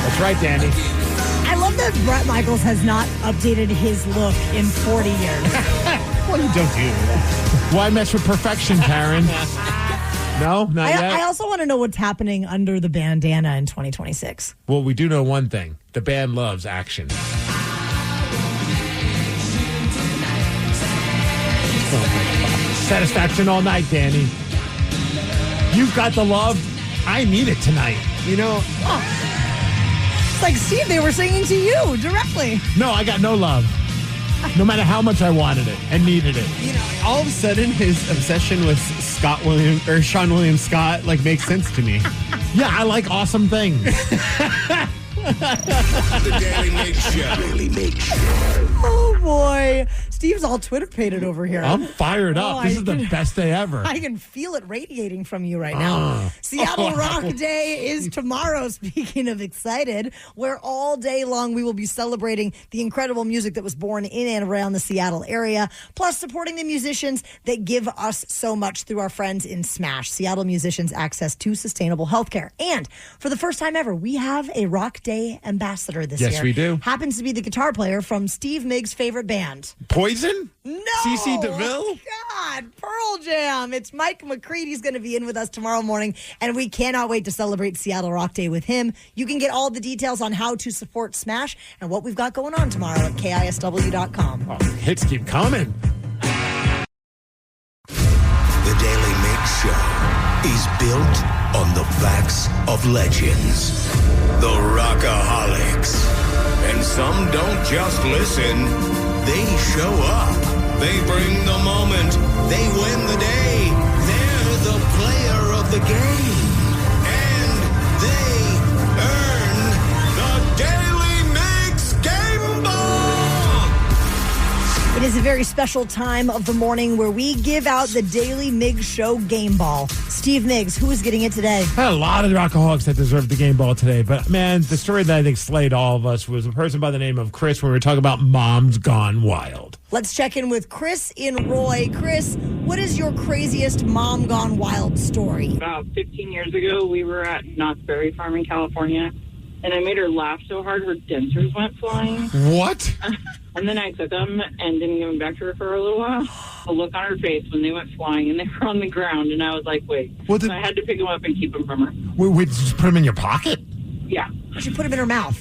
That's right, Danny. I love that Brett Michaels has not updated his look in 40 years. Well, you don't do that. Why mess with perfection, Karen? No, not yet. I also want to know what's happening under the bandana in 2026. Well, we do know one thing. The band loves action. Satisfaction all night, Danny. You've got the love. I need it tonight. It's like, Steve, they were singing to you directly. No, I got no love. No matter how much I wanted it and needed it. All of a sudden, his obsession with Sean William Scott makes sense to me. Yeah, I like awesome things. The Daily Migs Show. Oh, boy. Steve's all Twitter pated over here. I'm fired up. This is the best day ever. I can feel it radiating from you right now. Seattle Rock Day is tomorrow, speaking of excited, where all day long we will be celebrating the incredible music that was born in and around the Seattle area, plus supporting the musicians that give us so much through our friends in Smash, Seattle musicians' access to sustainable healthcare. And for the first time ever, we have a Rock Day ambassador this year. Yes, we do. Happens to be the guitar player from Steve Migs' favorite band. Poison? No. CC DeVille? God, Pearl Jam. It's Mike McCready's going to be in with us tomorrow morning, and we cannot wait to celebrate Seattle Rock Day with him. You can get all the details on how to support Smash and what we've got going on tomorrow at KISW.com. Oh, hits keep coming. The Daily Mix Show is built on the backs of legends, the Rockaholics. And some don't just listen, they show up. They bring the moment, they win the day. They're the player of the game. And they earn the Daily Mix Game Ball. It is a very special time of the morning where we give out the Daily Migs Show Game Ball. Steve Migs, who is getting it today? I had a lot of Rockaholics that deserved the game ball today, but man, the story that I think slayed all of us was a person by the name of Chris when we were talking about Mom's Gone Wild. Let's check in with Chris in Roy. Chris, what is your craziest Mom Gone Wild story? About 15 years ago, we were at Knott's Berry Farm in California, and I made her laugh so hard her dentures went flying. What? And then I took them and didn't give them back to her for a little while. The look on her face when they went flying, and they were on the ground, and I was like, wait. What so I had to pick them up and keep them from her. Wait, just put them in your pocket? Yeah. She put them in her mouth.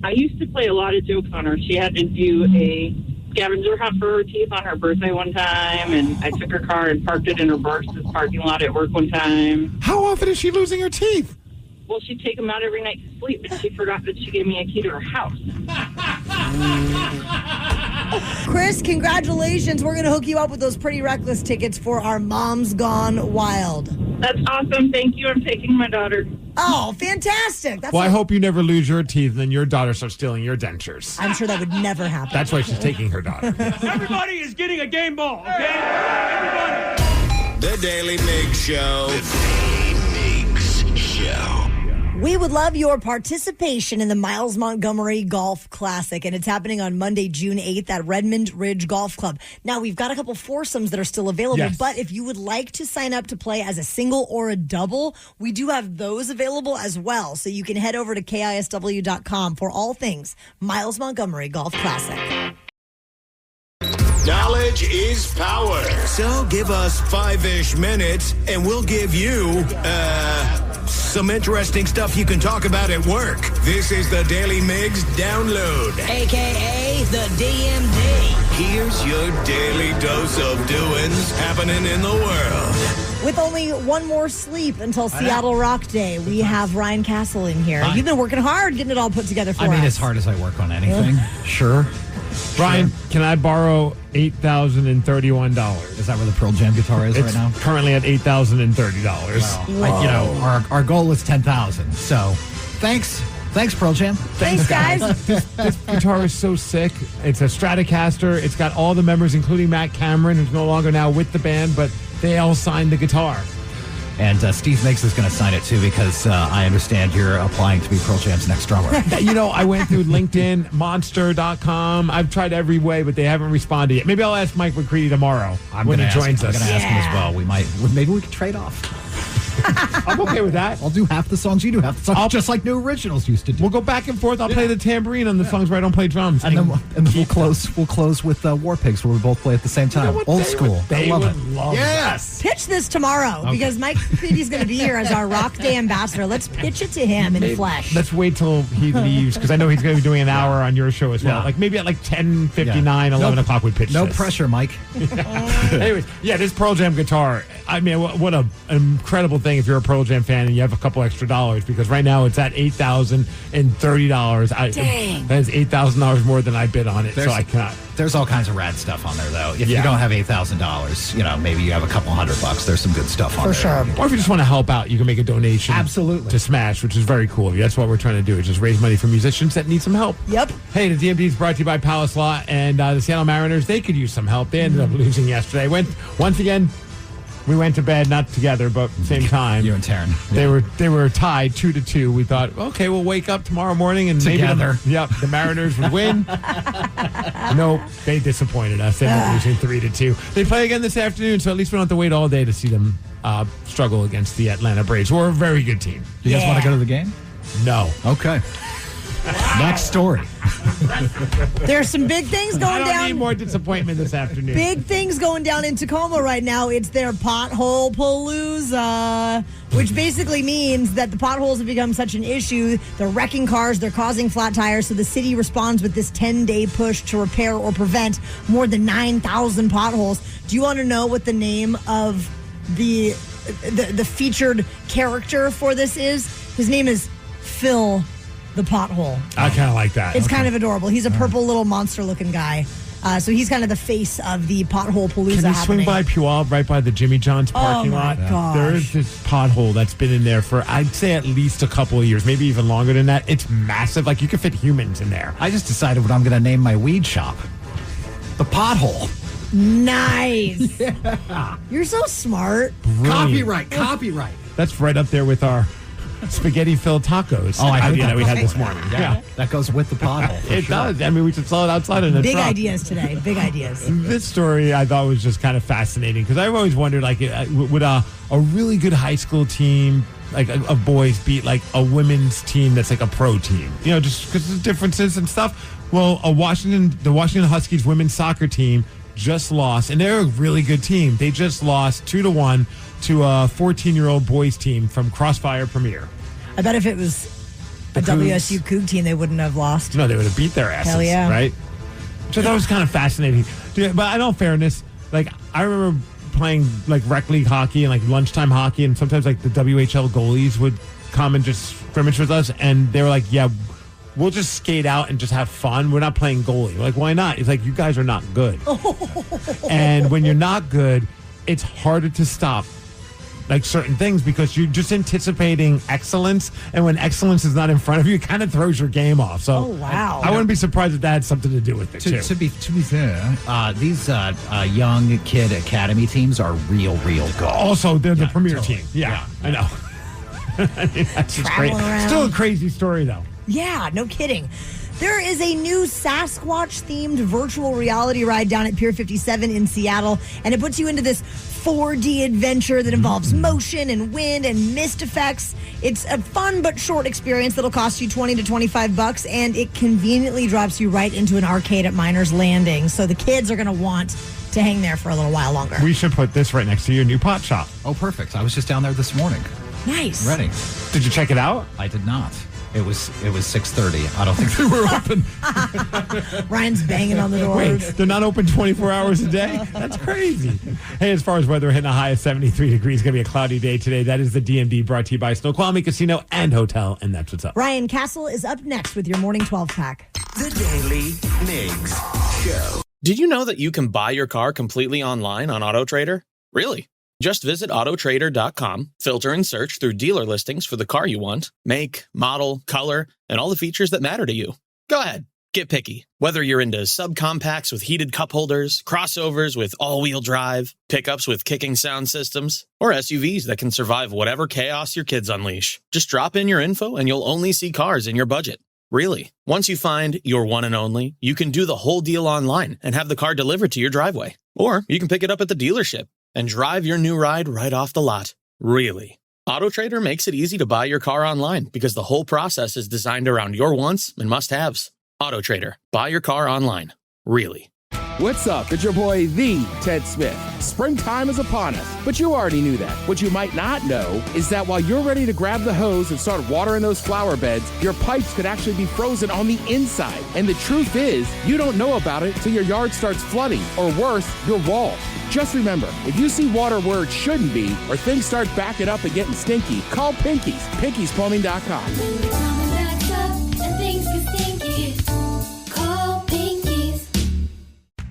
I used to play a lot of jokes on her. She had to do a scavenger hunt for her teeth on her birthday one time, and I took her car and parked it in her boss's parking lot at work one time. How often is she losing her teeth? Well, she'd take them out every night to sleep, but she forgot that she gave me a key to her house. Chris, congratulations. We're going to hook you up with those Pretty Reckless tickets for our Mom's Gone Wild. That's awesome. Thank you. I'm taking my daughter. Oh, fantastic. That's I hope you never lose your teeth and then your daughter starts stealing your dentures. I'm sure that would never happen. That's why she's taking her daughter. Everybody is getting a game ball, okay? Everybody. The Daily Mix Show. The Daily Mix Show. We would love your participation in the Miles Montgomery Golf Classic, and it's happening on Monday, June 8th at Redmond Ridge Golf Club. Now, we've got a couple foursomes that are still available, Yes. but if you would like to sign up to play as a single or a double, we do have those available as well. So you can head over to KISW.com for all things Miles Montgomery Golf Classic. Knowledge is power. So give us 5-ish minutes, and we'll give you, some interesting stuff you can talk about at work. This is the Daily Migs Download. AKA the DMD. Here's your daily dose of doings happening in the world. With only one more sleep until Seattle Rock Day, we have Ryan Castle in here. You've been working hard getting it all put together for us. I mean, as hard as I work on anything. Sure. Ryan, can I borrow $8,031? Is that where the Pearl Jam guitar is right now? Currently at $8,030. Well, our goal was $10,000. So, thanks, Pearl Jam. Thanks, guys. This guitar is so sick. It's a Stratocaster. It's got all the members, including Matt Cameron, who's no longer now with the band, but they all signed the guitar. And Steve Migs is going to sign it too because I understand you're applying to be Pearl Jam's next drummer. I went through LinkedIn, Monster.com. I've tried every way, but they haven't responded yet. Maybe I'll ask Mike McCready tomorrow when he joins us. I'm going to ask him as well. Maybe we could trade off. I'm okay with that. I'll do half the songs, you do half the songs, just like New Originals used to do. We'll go back and forth. I'll play the tambourine on the songs where I don't play drums. And then we'll close with War Pigs, where we both play at the same time. Old school. They love would it. love Yes. Pitch this tomorrow because Mike McCready's going to be here as our Rock Day ambassador. Let's pitch it to him in flesh. Let's wait till he leaves because I know he's going to be doing an hour on your show as well. Yeah. Like maybe at 10:59, 11 o'clock we pitch No this. pressure, Mike. Anyways, this Pearl Jam guitar, I mean, what an incredible thing if you're a Pearl Jam fan and you have a couple extra dollars, because right now it's at $8,030. Dang. That is $8,000 more than I bid on it, so I cannot. There's all kinds of rad stuff on there, though. If you don't have $8,000, maybe you have a couple $100. There's some good stuff on there. For sure. Or if you just want to help out, you can make a donation. Absolutely. To Smash, which is very cool of you. That's what we're trying to do, is just raise money for musicians that need some help. Yep. Hey, the DMD is brought to you by Palace Law and the Seattle Mariners. They could use some help. They ended up losing yesterday. Once again, we went to bed, not together, but same time. You and Taryn. They were tied 2-2. We thought, okay, we'll wake up tomorrow morning and together. Maybe the Mariners would win. Nope, they disappointed us. They were losing 3-2. They play again this afternoon, so at least we don't have to wait all day to see them struggle against the Atlanta Braves, who are a very good team. You guys want to go to the game? No. Okay. Next story. There's some big things going I down. need more disappointment this afternoon. Big things going down in Tacoma right now. It's their pothole palooza, which basically means that the potholes have become such an issue. They're wrecking cars. They're causing flat tires. So the city responds with this 10-day push to repair or prevent more than 9,000 potholes. Do you want to know what the name of the featured character for this is? His name is Phil the Pothole. I kind of like that. It's kind of adorable. He's a purple little monster-looking guy. So he's kind of the face of the pothole palooza. Can you swing by Puyallup, right by the Jimmy John's parking lot? Gosh. There is this pothole that's been in there for, I'd say, at least a couple of years, maybe even longer than that. It's massive. Like, you could fit humans in there. I just decided what I'm going to name my weed shop. The Pothole. Nice. Yeah. You're so smart. Brilliant. Copyright. That's right up there with our spaghetti-filled tacos idea that we had this morning. Yeah. That goes with the pothole. It does. I mean, we should sell it outside in the Big truck. ideas today. Big ideas. This story I thought was just kind of fascinating, because I've always wondered, like, would a really good high school team, like of boys, beat like a women's team that's like a pro team? Just because of differences and stuff. Well, the Washington Huskies women's soccer team just lost, and they're a really good team. They just lost 2-1 to a 14-year-old boys team from Crossfire Premier. I bet if it was a WSU Coug team, they wouldn't have lost. No, they would have beat their asses. Hell yeah. Right? Which I thought was kind of fascinating. But in all fairness, like, I remember playing like rec league hockey and like lunchtime hockey, and sometimes like the WHL goalies would come and just scrimmage with us, and they were like, yeah, we'll just skate out and just have fun. We're not playing goalie. We're like, why not? It's like, you guys are not good. And when you're not good, it's harder to stop like certain things, because you're just anticipating excellence, and when excellence is not in front of you, it kind of throws your game off. So wow. I wouldn't be surprised if that had something to do with it too. To be fair, these young kid academy teams are real good. Also, they're the premier team. Yeah, I know. I mean, that's just great. Around. Still a crazy story though. Yeah, no kidding. There is a new Sasquatch-themed virtual reality ride down at Pier 57 in Seattle, and it puts you into this 4D adventure that involves motion and wind and mist effects. It's a fun but short experience that'll cost you $20 to $25, and it conveniently drops you right into an arcade at Miners Landing. So the kids are going to want to hang there for a little while longer. We should put this right next to your new pot shop. Oh, perfect. I was just down there this morning. Nice. Ready. Did you check it out? I did not. It was 6:30. I don't think they were open. Ryan's banging on the doors. Wait, they're not open 24 hours a day? That's crazy. Hey, as far as weather, we're hitting a high of 73 degrees. It's going to be a cloudy day today. That is the DMD, brought to you by Snoqualmie Casino and Hotel, and that's what's up. Ryan Castle is up next with your morning 12-pack. The Daily Migs Show. Did you know that you can buy your car completely online on AutoTrader? Really? Just visit autotrader.com, filter and search through dealer listings for the car you want, make, model, color, and all the features that matter to you. Go ahead, get picky. Whether you're into subcompacts with heated cup holders, crossovers with all-wheel drive, pickups with kicking sound systems, or SUVs that can survive whatever chaos your kids unleash. Just drop in your info and you'll only see cars in your budget. Really. Once you find your one and only, you can do the whole deal online and have the car delivered to your driveway. Or you can pick it up at the dealership and drive your new ride right off the lot. Really. AutoTrader makes it easy to buy your car online because the whole process is designed around your wants and must-haves. AutoTrader. Buy your car online. Really. What's up? It's your boy, the Ted Smith. Springtime is upon us, but you already knew that. What you might not know is that while you're ready to grab the hose and start watering those flower beds, your pipes could actually be frozen on the inside. And the truth is, you don't know about it till your yard starts flooding, or worse, your walls. Just remember, if you see water where it shouldn't be, or things start backing up and getting stinky, call Pinky's, Pinky'sPlumbing.com.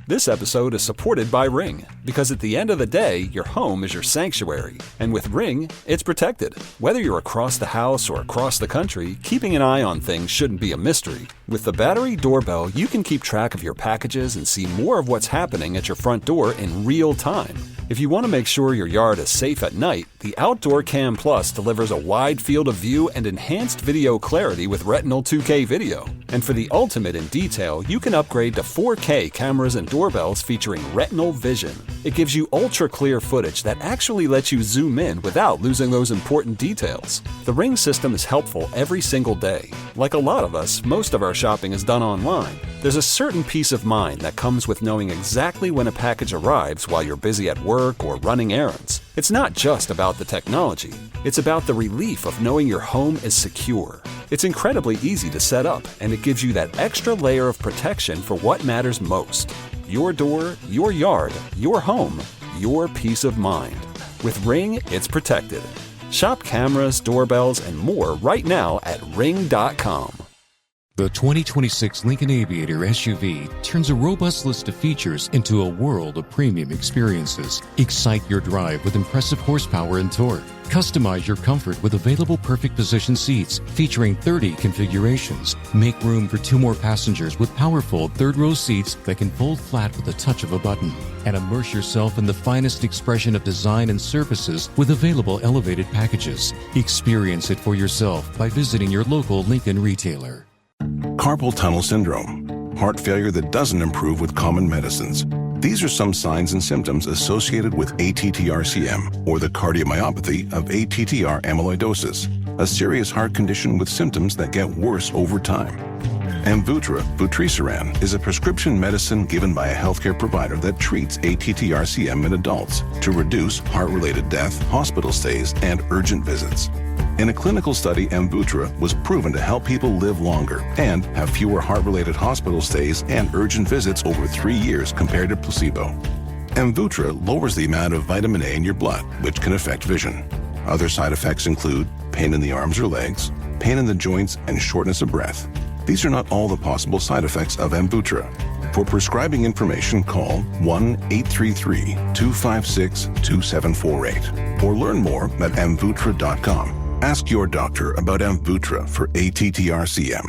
This episode is supported by Ring, because at the end of the day, your home is your sanctuary. And with Ring, it's protected. Whether you're across the house or across the country, keeping an eye on things shouldn't be a mystery. With the battery doorbell, you can keep track of your packages and see more of what's happening at your front door in real time. If you want to make sure your yard is safe at night, the Outdoor Cam Plus delivers a wide field of view and enhanced video clarity with Retinal 2K video. And for the ultimate in detail, you can upgrade to 4K cameras and doorbells featuring Retinal Vision. It gives you ultra-clear footage that actually lets you zoom in without losing those important details. The Ring system is helpful every single day. Like a lot of us, most of our shopping is done online. There's a certain peace of mind that comes with knowing exactly when a package arrives while you're busy at work or running errands. It's not just about the technology. It's about the relief of knowing your home is secure. It's incredibly easy to set up, and it gives you that extra layer of protection for what matters most. Your door, your yard, your home, your peace of mind. With Ring, it's protected. Shop cameras, doorbells, and more right now at ring.com. The 2026 Lincoln Aviator SUV turns a robust list of features into a world of premium experiences. Excite your drive with impressive horsepower and torque. Customize your comfort with available perfect position seats featuring 30 configurations. Make room for 2 more passengers with powerful third-row seats that can fold flat with the touch of a button. And immerse yourself in the finest expression of design and surfaces with available elevated packages. Experience it for yourself by visiting your local Lincoln retailer. Carpal tunnel syndrome, heart failure that doesn't improve with common medicines. These are some signs and symptoms associated with ATTR-CM, or the cardiomyopathy of ATTR amyloidosis, a serious heart condition with symptoms that get worse over time. Amvuttra, vutrisiran, is a prescription medicine given by a healthcare provider that treats ATTR-CM in adults to reduce heart-related death, hospital stays, and urgent visits. In a clinical study, Amvuttra was proven to help people live longer and have fewer heart-related hospital stays and urgent visits over 3 years compared to placebo. Amvuttra lowers the amount of vitamin A in your blood, which can affect vision. Other side effects include pain in the arms or legs, pain in the joints, and shortness of breath. These are not all the possible side effects of Amvuttra. For prescribing information, call 1-833-256-2748 or learn more at amvuttra.com. Ask your doctor about Amvuttra for ATTR-CM.